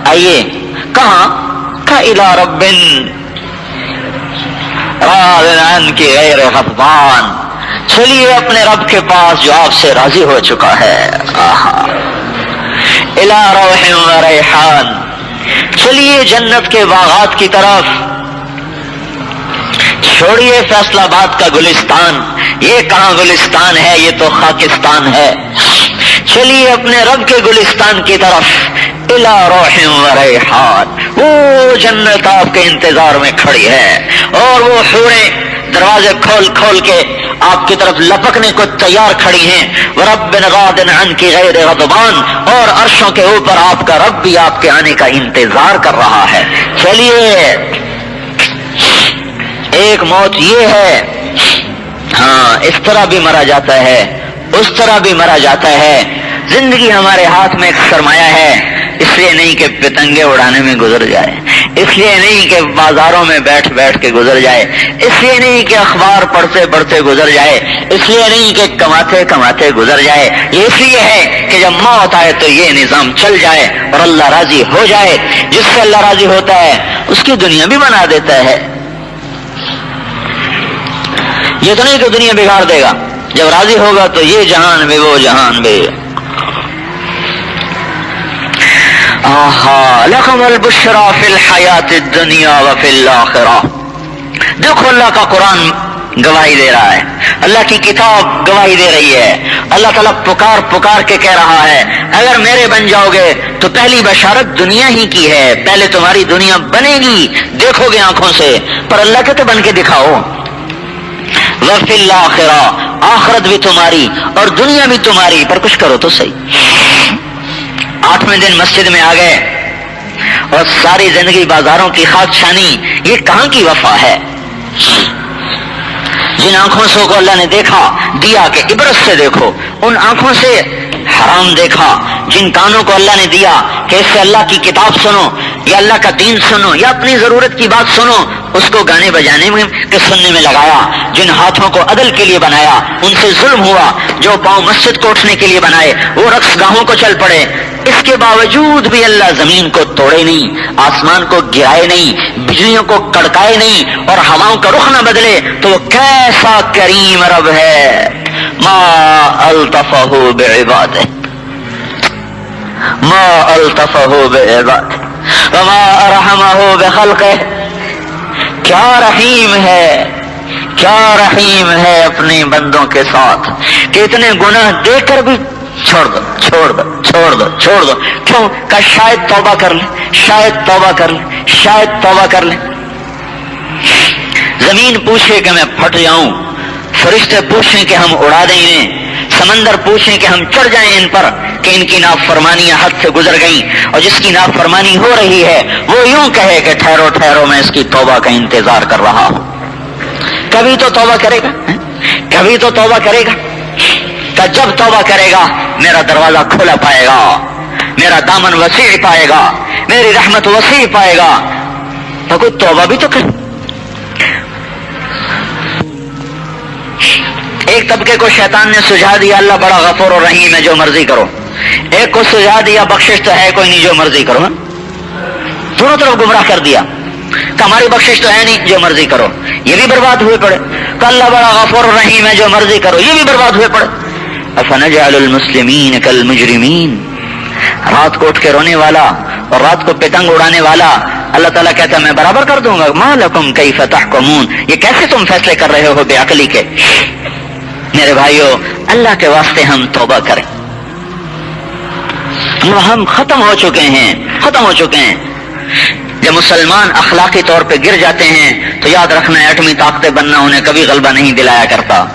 آئیے، کہاں؟ کہ الی رب راضٍ عنک غیر غضبان، چلیے اپنے رب کے پاس جو آپ سے راضی ہو چکا ہے۔ الی روح و ریحان، چلیے جنت کے باغات کی طرف، چھوڑیے فیصل آباد کا گلستان، یہ کہاں گلستان ہے، یہ تو خاکستان ہے۔ چلیے اپنے رب کے گلستان کی طرف، الی روح و ریحان، وہ جنت آپ کے انتظار میں کھڑی ہے، اور وہ حوریں دروازے کھول کھول کے آپ کی طرف لپکنے کو تیار کھڑی ہیں۔ وَرَبٍّ رَاضٍ عَنْكِ غَيْرِ غَضْبَانٍ، اور عرشوں کے اوپر آپ کا رب بھی آپ کے آنے کا انتظار کر رہا ہے۔ چلیے، ایک موت یہ ہے، ہاں اس طرح بھی مرا جاتا ہے، اس طرح بھی مرا جاتا ہے۔ زندگی ہمارے ہاتھ میں ایک سرمایہ ہے، اس لیے نہیں کہ پتنگے اڑانے میں گزر جائے، اس لیے نہیں کہ بازاروں میں بیٹھ بیٹھ کے گزر جائے، اس لیے نہیں کہ اخبار پڑھتے پڑھتے گزر جائے، اس لیے نہیں کہ کماتے کماتے گزر جائے، یہ اس لیے ہے کہ جب موت آئے تو یہ نظام چل جائے اور اللہ راضی ہو جائے۔ جس سے اللہ راضی ہوتا ہے اس کی دنیا بھی بنا دیتا ہے۔ یہ تو نہیں کہ دنیا بگاڑ دے گا، جب راضی ہوگا تو یہ جہان بھی وہ جہان بھی۔ لکم البشری فی الحیات الدنیا وفی الآخرہ۔ دیکھو اللہ کا قرآن گواہی دے رہا ہے، اللہ کی کتاب گواہی دے رہی ہے، اللہ تعالیٰ پکار پکار کے کہہ رہا ہے اگر میرے بن جاؤ گے تو پہلی بشارت دنیا ہی کی ہے، پہلے تمہاری دنیا بنے گی، دیکھو گے آنکھوں سے، پر اللہ کے تو بن کے دکھاؤ۔ وفی الآخرہ، آخرت بھی تمہاری اور دنیا بھی تمہاری، پر کچھ کرو تو صحیح۔ 8ویں دن مسجد میں آ گئے اور ساری زندگی بازاروں کی خاک چھانی، یہ کہاں کی وفا ہے؟ جن آنکھوں سے کو اللہ نے دیکھا دیا کہ عبرت سے دیکھو، ان آنکھوں سے حرام دیکھا، جن کانوں کو اللہ نے دیا کہ اس سے اللہ کی کتاب سنو یا اللہ کا دین سنو یا اپنی ضرورت کی بات سنو، اس کو گانے بجانے میں کہ سننے میں لگایا، جن ہاتھوں کو عدل کے لیے بنایا ان سے ظلم ہوا، جو پاؤں مسجد کو اٹھنے کے لیے بنائے وہ رقص گاہوں کو چل پڑے، اس کے باوجود بھی اللہ زمین کو توڑے نہیں، آسمان کو گرائے نہیں، بجلیوں کو کڑکائے نہیں اور ہواؤں کا رخ نہ بدلے، تو وہ کیسا کریم رب ہے۔ ما الطفہ بعبادہ، ما الطفہ بعبادہ وما ارحمہ بخلقہ، کیا رحیم ہے، کیا رحیم ہے اپنے بندوں کے ساتھ کہ اتنے گناہ دیکھ کر بھی چھوڑ دو چھوڑ دو چھوڑ دو چھوڑ دو، کیوں کہ شاید توبہ کر لیں، شاید توبہ کر لیں، شاید توبہ کر لیں۔ زمین پوچھے کہ میں پھٹ جاؤں، فرشتے پوچھیں کہ ہم اڑا دیں انہیں، سمندر پوچھیں کہ ہم چڑھ جائیں ان پر کہ ان کی نافرمانیاں حد سے گزر گئیں، اور جس کی نافرمانی ہو رہی ہے وہ یوں کہے کہ ٹھہرو ٹھہرو میں اس کی توبہ کا انتظار کر رہا ہوں۔ کبھی تو توبہ کرے گا، کبھی تو توبہ کرے گا، کہ جب توبہ کرے گا میرا دروازہ کھلا پائے گا، میرا دامن وسیع پائے گا، میری رحمت وسیع پائے گا، تو کوئی توبہ بھی تو کرے۔ ایک طبقے کو شیطان نے سجھا دیا اللہ بڑا غفور و رحیم ہے جو مرضی کرو، ایک کو سجھا دیا بخشش تو ہے کوئی نہیں جو مرضی کرو، دونوں طرف گمراہ کر دیا کہ ہماری بخشش تو ہے نہیں جو مرضی کرو، یہ بھی برباد ہوئے پڑے، کہ اللہ بڑا غفور و رحیم ہے جو مرضی کرو، یہ بھی برباد ہوئے پڑے۔ افنجعل المسلمین کالمجرمین، رات کو اٹھ کے رونے والا اور رات کو پتنگ اڑانے والا اللہ تعالیٰ کہتا ہے میں برابر کر دوں گا۔ ما لکم کیف تحکمون، یہ کیسے تم فیصلے کر رہے ہو بے عقلی کے؟ میرے بھائیو اللہ کے واسطے ہم توبہ کریں، ہم ختم ہو چکے ہیں، ختم ہو چکے ہیں۔ جب مسلمان اخلاقی طور پہ گر جاتے ہیں تو یاد رکھنا ایٹمی طاقتیں بننا انہیں کبھی غلبہ نہیں دلایا کرتا۔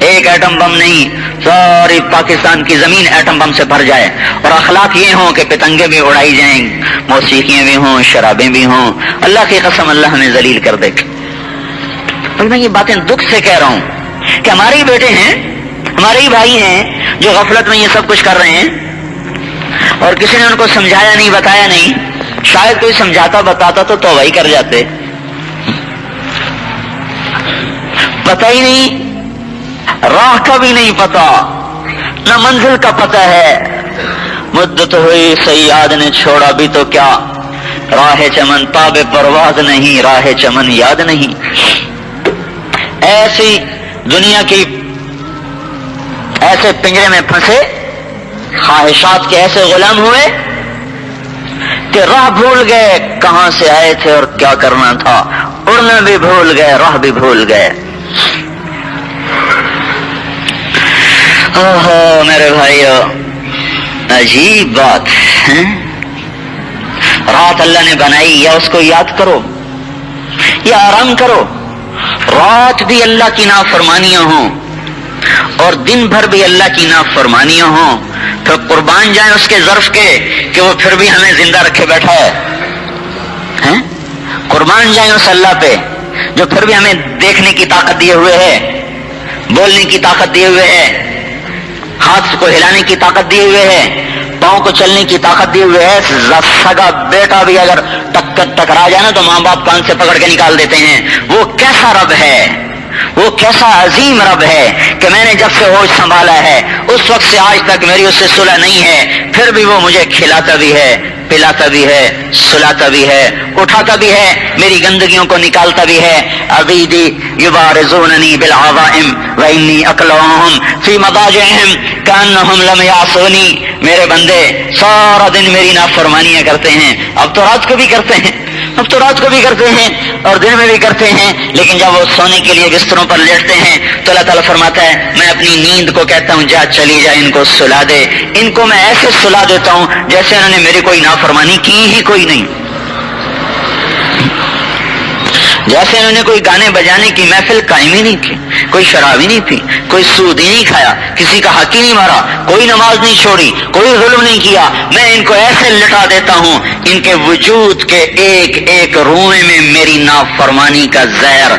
ایک ایٹم بم نہیں، ساری پاکستان کی زمین ایٹم بم سے بھر جائے اور اخلاق یہ ہوں کہ پتنگیں بھی اڑائی جائیں، موسیقیاں بھی ہوں، شرابیں بھی ہوں، اللہ کی قسم اللہ ہمیں ذلیل کر دے۔ اور میں یہ باتیں دکھ سے کہہ رہا ہوں کہ ہمارے ہی بیٹے ہیں، ہمارے ہی بھائی ہیں جو غفلت میں یہ سب کچھ کر رہے ہیں اور کسی نے ان کو سمجھایا نہیں، بتایا نہیں۔ شاید کوئی سمجھاتا بتاتا تو توبہ ہی کر جاتے، پتہ ہی نہیں، راہ کا بھی نہیں پتا، نہ منزل کا پتہ ہے۔ مدت ہوئی سیاد نے چھوڑا بھی تو کیا، راہ چمن تاب پرواز نہیں، راہ چمن یاد نہیں۔ ایسی دنیا کی ایسے پنجرے میں پھنسے، خواہشات کے ایسے غلام ہوئے کہ راہ بھول گئے کہاں سے آئے تھے اور کیا کرنا تھا، اڑنا بھی بھول گئے، راہ بھی بھول گئے۔ اوہو میرے بھائیو، عجیب بات ہے، رات اللہ نے بنائی، یا اس کو یاد کرو یا آرام کرو۔ رات بھی اللہ کی نافرمانیاں ہوں اور دن بھر بھی اللہ کی نافرمانیاں ہوں، تو قربان جائیں اس کے ظرف کے کہ وہ پھر بھی ہمیں زندہ رکھے بیٹھا ہے۔ قربان جائیں اس اللہ پہ جو پھر بھی ہمیں دیکھنے کی طاقت دیے ہوئے ہے، بولنے کی طاقت دیے ہوئے ہے، ہاتھ کو ہلانے کی طاقت دیے ہوئے ہے، پاؤں کو چلنے کی طاقت دیے ہوئے ہے۔ سگا بیٹا بھی اگر ٹکرا جائے نا تو ماں باپ کان سے پکڑ کے نکال دیتے ہیں۔ وہ کیسا رب ہے، وہ کیسا عظیم رب ہے کہ میں نے جب سے ہوش سنبھالا ہے اس وقت سے آج تک میری اس سے صلح نہیں ہے، پھر بھی وہ مجھے کھلاتا بھی ہے، پلاتا بھی ہے، سلاتا بھی ہے، اٹھاتا بھی ہے، میری گندگیوں کو نکالتا بھی ہے۔ عبیدی یبارزوننی بالعظائم وانی اقلعهم فی مضاجعهم کانہم لم یعصونی، میرے بندے سارا دن میری نافرمانیاں کرتے ہیں، اب تو رات کو بھی کرتے ہیں، اب تو رات کو بھی کرتے ہیں اور دن میں بھی کرتے ہیں، لیکن جب وہ سونے کے لیے بستروں پر لیٹتے ہیں تو اللہ تعالیٰ فرماتا ہے میں اپنی نیند کو کہتا ہوں جا چلی جا، ان کو سلا دے۔ ان کو میں ایسے سلا دیتا ہوں جیسے انہوں نے میری کوئی نافرمانی کی ہی کوئی نہیں، جیسے انہوں نے کوئی گانے بجانے کی محفل قائم ہی نہیں کی، کوئی شراب ہی نہیں پی، کوئی سود ہی نہیں کھایا، کسی کا حق ہی نہیں مارا، کوئی نماز نہیں چھوڑی، کوئی ظلم نہیں کیا۔ میں ان کو ایسے لٹا دیتا ہوں ان کے وجود کے ایک ایک روئے میں میری نافرمانی کا زہر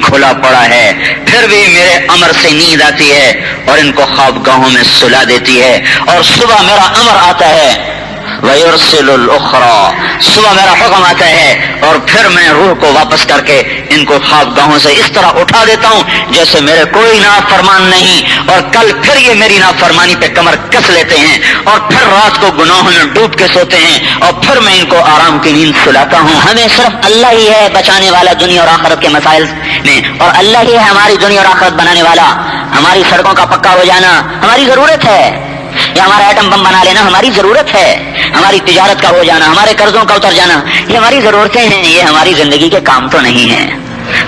گھلا پڑا ہے، پھر بھی میرے امر سے نیند آتی ہے اور ان کو خوابگاہوں میں سلا دیتی ہے، اور صبح میرا امر آتا ہے وَيُرْسِلُ الْأُخْرَى، صبح میرا حکم آتا ہے اور پھر میں روح کو واپس کر کے ان کو خوابگاہوں سے اس طرح اٹھا دیتا ہوں جیسے میرے کوئی نافرمان نہیں، اور کل پھر یہ میری نافرمانی پہ کمر کس لیتے ہیں اور پھر رات کو گناہوں میں ڈوب کے سوتے ہیں اور پھر میں ان کو آرام کی نیند سلاتا ہوں۔ ہمیں صرف اللہ ہی ہے بچانے والا دنیا اور آخرت کے مسائل میں، اور اللہ ہی ہے ہماری دنیا اور آخرت بنانے والا۔ ہماری سڑکوں کا پکا ہو جانا ہماری ضرورت ہے، یا ہمارا ایٹم بم بنا لینا ہماری ضرورت ہے، ہماری تجارت کا ہو جانا، ہمارے قرضوں کا اتر جانا یہ ہماری ضرورتیں ہیں، یہ ہماری زندگی کے کام تو نہیں ہیں۔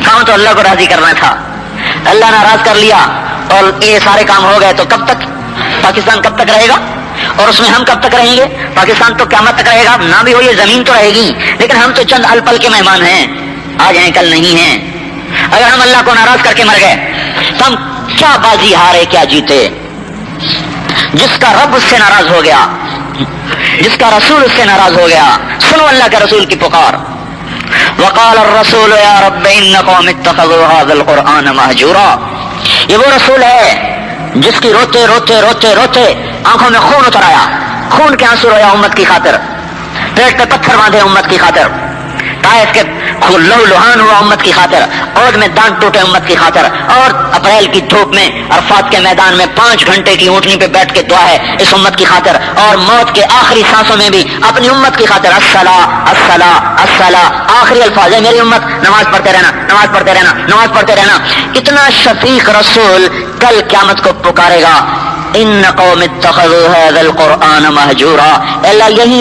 کام تو اللہ کو راضی کرنا تھا، اللہ ناراض کر لیا اور یہ سارے کام ہو گئے تو کب تک پاکستان کب تک رہے گا، اور اس میں ہم کب تک رہیں گے؟ پاکستان تو قیامت تک رہے گا، نہ بھی ہو یہ زمین تو رہے گی، لیکن ہم تو چند الپل کے مہمان ہیں، آج ہیں کل نہیں ہیں۔ اگر ہم اللہ کو ناراض کر کے مر گئے تو ہم کیا بازی ہارے کیا جیتے؟ جس کا رب اس سے ناراض ہو گیا، جس کا رسول اس سے ناراض ہو گیا، سنو اللہ کے رسول کی پکار۔ وقال الرسول یا رب ان قوم اتخذوا هذا القرآن مہجورا، یہ وہ رسول ہے جس کی روتے روتے روتے روتے آنکھوں میں خون اتر آیا، خون کے آنسو رویا امت کی خاطر، پیٹ پہ پتھر باندھے امت کی خاطر، طائف کے لہو لہان ہوا امت کی خاطر، عہد میں دانت ٹوٹے امت کی خاطر، اور اپریل کی دھوپ میں عرفات کے میدان میں 5 گھنٹے کی اونٹنی پہ بیٹھ کے دعا ہے اس امت کی خاطر، اور موت کے آخری سانسوں میں بھی اپنی امت کی خاطر الصلاۃ الصلاۃ الصلاۃ، آخری الفاظ ہے میری امت نماز پڑھتے رہنا، نماز پڑھتے رہنا، نماز پڑھتے رہنا۔ اتنا شفیق رسول کل قیامت کو پکارے گا ان قوم اتخذوا هذا القرآن مہجورا، اللہ یہی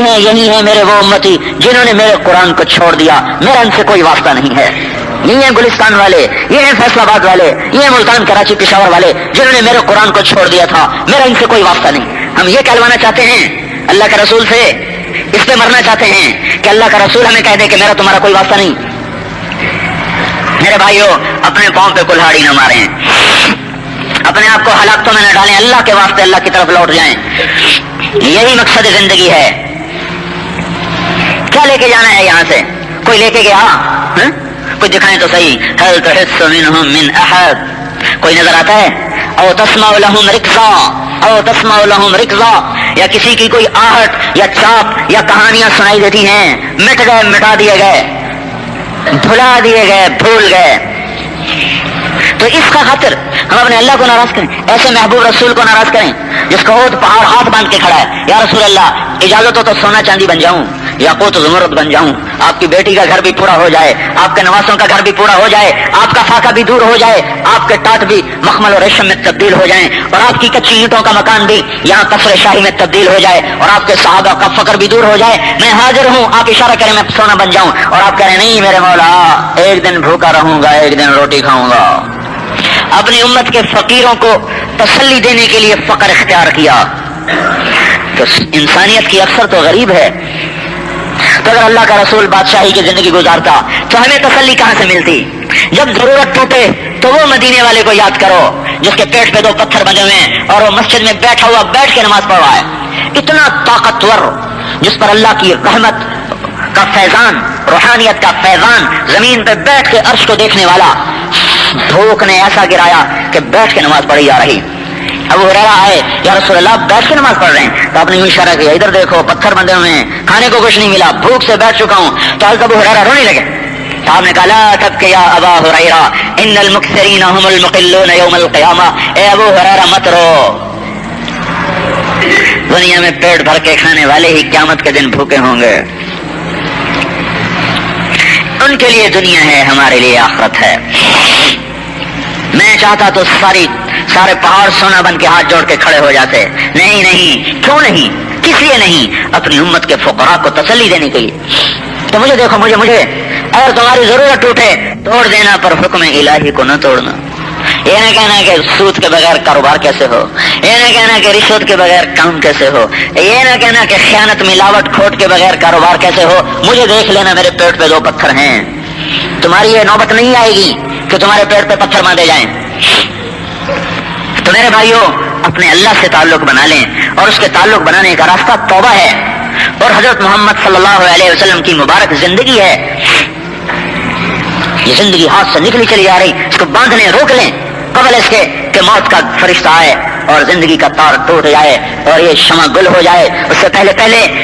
ہے میرے وہ امتی جنہوں نے میرے قرآن کو چھوڑ دیا، میرا ان سے کوئی واسطہ نہیں ہے۔ یہ ہیں گلستان والے، یہ ہیں فیصل آباد والے، یہ ہیں ملتان کراچی پشاور والے جنہوں نے میرے قرآن کو چھوڑ دیا تھا، میرا ان سے کوئی واسطہ نہیں۔ ہم یہ کہلوانا چاہتے ہیں اللہ کے رسول سے، اس پہ مرنا چاہتے ہیں کہ اللہ کا رسول ہمیں کہہ دے کہ میرا تمہارا کوئی واسطہ نہیں۔ میرے بھائیوں، اپنے پاؤں پہ کلہاڑی نہ ماریں، اپنے آپ کو ہلاکتوں میں نہ ڈالیں، اللہ کے واسطے اللہ کی طرف لوٹ جائیں، یہی مقصد زندگی ہے۔ کیا لے کے جانا ہے یہاں سے؟ کوئی لے کے گیا؟ کوئی دکھائیں تو صحیح، هل تحس منهم من احد، کوئی نظر آتا ہے؟ او تسمع لهم رکزا، او تسمع لهم رکزا، یا کسی کی کوئی آہٹ یا چاپ یا کہانیاں سنائی دیتی ہیں، مٹ گئے، مٹا دیے گئے، بھلا دیے گئے، بھول گئے۔ تو اس کا خاطر ہم اپنے اللہ کو ناراض کریں، ایسے محبوب رسول کو ناراض کریں جس کو عہد پہاڑ ہاتھ باندھ کے کھڑا ہے، یا رسول اللہ اجازت ہو تو سونا چاندی بن جاؤں، یاقوت زمرد بن جاؤں، آپ کی بیٹی کا گھر بھی پورا ہو جائے، آپ کے نواسوں کا گھر بھی پورا ہو جائے، آپ کا فاقہ بھی دور ہو جائے، آپ کے ٹاٹ بھی مخمل اور ریشم میں تبدیل ہو جائیں، اور آپ کی کچی اینٹوں کا مکان بھی یہاں قصر شاہی میں تبدیل ہو جائے، اور آپ کے صحابہ کا فقر بھی دور ہو جائے، میں حاضر ہوں، آپ اشارہ کریں میں سونا بن جاؤں، اور آپ کہہ رہے ہیں نہیں میرے مولا ایک دن بھوکا رہوں گا، ایک دن روٹی کھاؤں گا۔ اپنی امت کے فقیروں کو تسلی دینے کے لیے فقر اختیار کیا، تو انسانیت کی اکثر تو غریب ہے۔ تو اگر اللہ کا رسول بادشاہی کی زندگی گزارتا تو ہمیں تسلی کہاں سے ملتی؟ جب ضرورت ٹوٹے تو وہ مدینے والے کو یاد کرو جس کے پیٹ پہ 2 پتھر بندھے ہوئے ہیں اور وہ مسجد میں بیٹھا ہوا بیٹھ کے نماز پڑھ رہا ہے، اتنا طاقتور جس پر اللہ کی رحمت کا فیضان، روحانیت کا فیضان، زمین پہ بیٹھ کے عرش کو دیکھنے والا، بھوک نے ایسا گرایا کہ بیٹھ کے نماز پڑھی جا رہی۔ ابو ہریرہ آئے، یا رسول اللہ بیٹھ کے نماز پڑھ رہے ہیں، تو آپ نے یوں اشارہ کیا ادھر دیکھو پتھر بندھے ہوئے ہیں، کھانے کو کچھ نہیں ملا، بھوک سے بیٹھ چکا ہوں۔ تو حضرت ابو ہریرہ رونے لگے، تو آپ نے کہا لا تبکی یا ابا ہریرہ ان المکثرین هم المقلون یوم القیامہ، اے ابو ہریرہ مت رو، دنیا میں پیٹ بھر کے کھانے والے ہی قیامت کے دن بھوکے ہوں گے۔ ان کے لیے دنیا ہے، ہمارے لیے آخرت ہے۔ میں چاہتا تو سارے پہاڑ سونا بن کے ہاتھ جوڑ کے کھڑے ہو جاتے، نہیں، کیوں نہیں، کس لیے نہیں؟ اپنی امت کے فقراء کو تسلی دینے کے لیے۔ تو مجھے دیکھو، مجھے اگر تمہاری ضرورت ٹوٹے توڑ دینا، پر حکم الہی کو نہ توڑنا۔ یہ نہ کہنا کہ سود کے بغیر کاروبار کیسے ہو، یہ نہ کہنا کہ رشوت کے بغیر کام کیسے ہو، یہ نہ کہنا کہ خیانت ملاوٹ کھوٹ کے بغیر کاروبار کیسے ہو۔ مجھے دیکھ لینا، میرے پیٹ پہ 2 پتھر ہیں۔ تمہاری یہ نوبت نہیں آئے گی کہ تمہارے پیٹ پہ پتھر باندھے جائیں۔ تو میرے بھائیوں، اپنے اللہ سے تعلق بنا لیں، اور اس کے تعلق بنانے کا راستہ توبہ ہے، اور حضرت محمد صلی اللہ علیہ وسلم کی مبارک زندگی ہے۔ یہ زندگی ہاتھ سے نکلی چلی جا رہی، اس کو باندھ لیں، روک لیں قبل اس کے کہ موت کا فرشتہ آئے اور زندگی کا تار ٹوٹ جائے اور یہ شمع گل ہو جائے۔ اس سے پہلے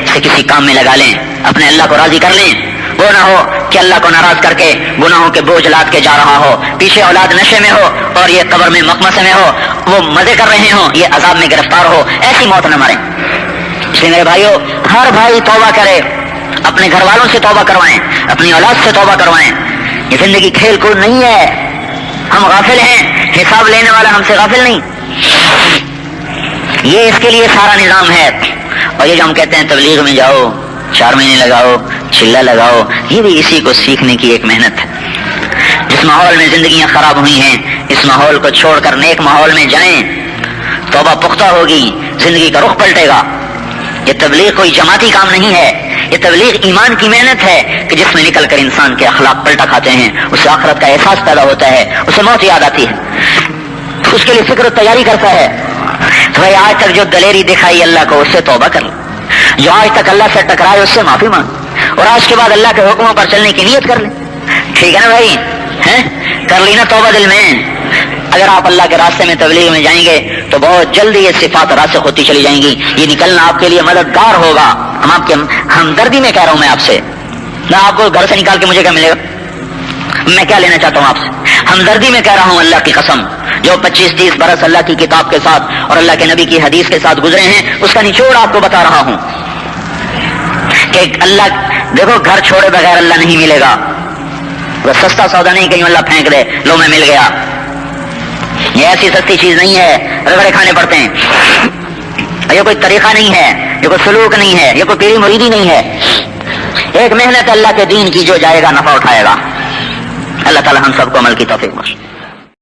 اسے کسی کام میں لگا لیں، اپنے اللہ کو راضی کر لیں۔ وہ نہ ہو کہ اللہ کو ناراض کر کے گناہوں کے بوجھ لاد کے جا رہا ہو، پیچھے اولاد نشے میں ہو اور یہ قبر میں مخمصے میں ہو، وہ مزے کر رہے ہوں، یہ عذاب میں گرفتار ہو۔ ایسی موت نہ مریں۔ اس لیے میرے بھائیوں، ہر بھائی توبہ کرے، اپنے گھر والوں سے توبہ کروائیں، اپنی اولاد سے توبہ کروائیں۔ یہ زندگی کھیل کود نہیں ہے، ہم غافل ہیں، حساب لینے والا ہم سے غافل نہیں۔ یہ اس کے لیے سارا نظام ہے۔ اور یہ جو ہم کہتے ہیں تبلیغ میں جاؤ، 4 مہینے لگاؤ، چلہ لگاؤ، یہ بھی اسی کو سیکھنے کی ایک محنت ہے۔ جس ماحول میں زندگیاں خراب ہوئی ہیں، اس ماحول کو چھوڑ کر نیک ماحول میں جائیں، توبہ پختہ ہوگی، زندگی کا رخ پلٹے گا۔ یہ تبلیغ کوئی جماعتی کام نہیں ہے، یہ تبلیغ ایمان کی محنت ہے کہ جس میں نکل کر انسان کے اخلاق پلٹا کھاتے ہیں، اسے آخرت کا احساس پیدا ہوتا ہے، اسے موت یاد آتی ہے، اس کے لیے فکر و تیاری کرتا ہے۔ تو بھائی آج تک جو دلیری دکھائی اللہ کو، اس سے توبہ کر لو۔ جو آج تک اللہ سے ٹکرائے، اس سے معافی مانگ، اور آج کے بعد اللہ کے حکموں پر چلنے کی نیت کر لیں۔ ٹھیک ہے نا بھائی؟ کر لی نا توبہ دل میں؟ اگر آپ اللہ کے راستے میں تبلیغ میں جائیں گے تو بہت جلدی یہ صفات راسخ ہوتی چلی جائیں گی، یہ نکلنا آپ کے لیے مددگار ہوگا۔ ہم آپ کے ہمدردی میں کہہ رہا ہوں، میں آپ سے نہ، آپ کو گھر سے نکال کے مجھے کیا ملے گا؟ میں کیا لینا چاہتا ہوں آپ سے؟ ہمدردی میں کہہ رہا ہوں، اللہ کی قسم، جو 25-30 برس اللہ کی کتاب کے ساتھ اور اللہ کے نبی کی حدیث کے ساتھ گزرے ہیں، اس کا نچوڑ آپ کو بتا رہا ہوں کہ اللہ، دیکھو، گھر چھوڑے بغیر اللہ نہیں ملے گا۔ وہ سستا سودا نہیں کہیں اللہ پھینک دے، لو میں مل گیا، یہ ایسی سستی چیز نہیں ہے، رگڑے کھانے پڑتے ہیں۔ یہ کوئی طریقہ نہیں ہے، یہ کوئی سلوک نہیں ہے، یہ کوئی پیری مریدی نہیں ہے، ایک محنت اللہ کے دین کی، جو جائے گا نفع اٹھائے گا۔ اللہ تعالی ہم سب کو عمل کی توفیق بخشے۔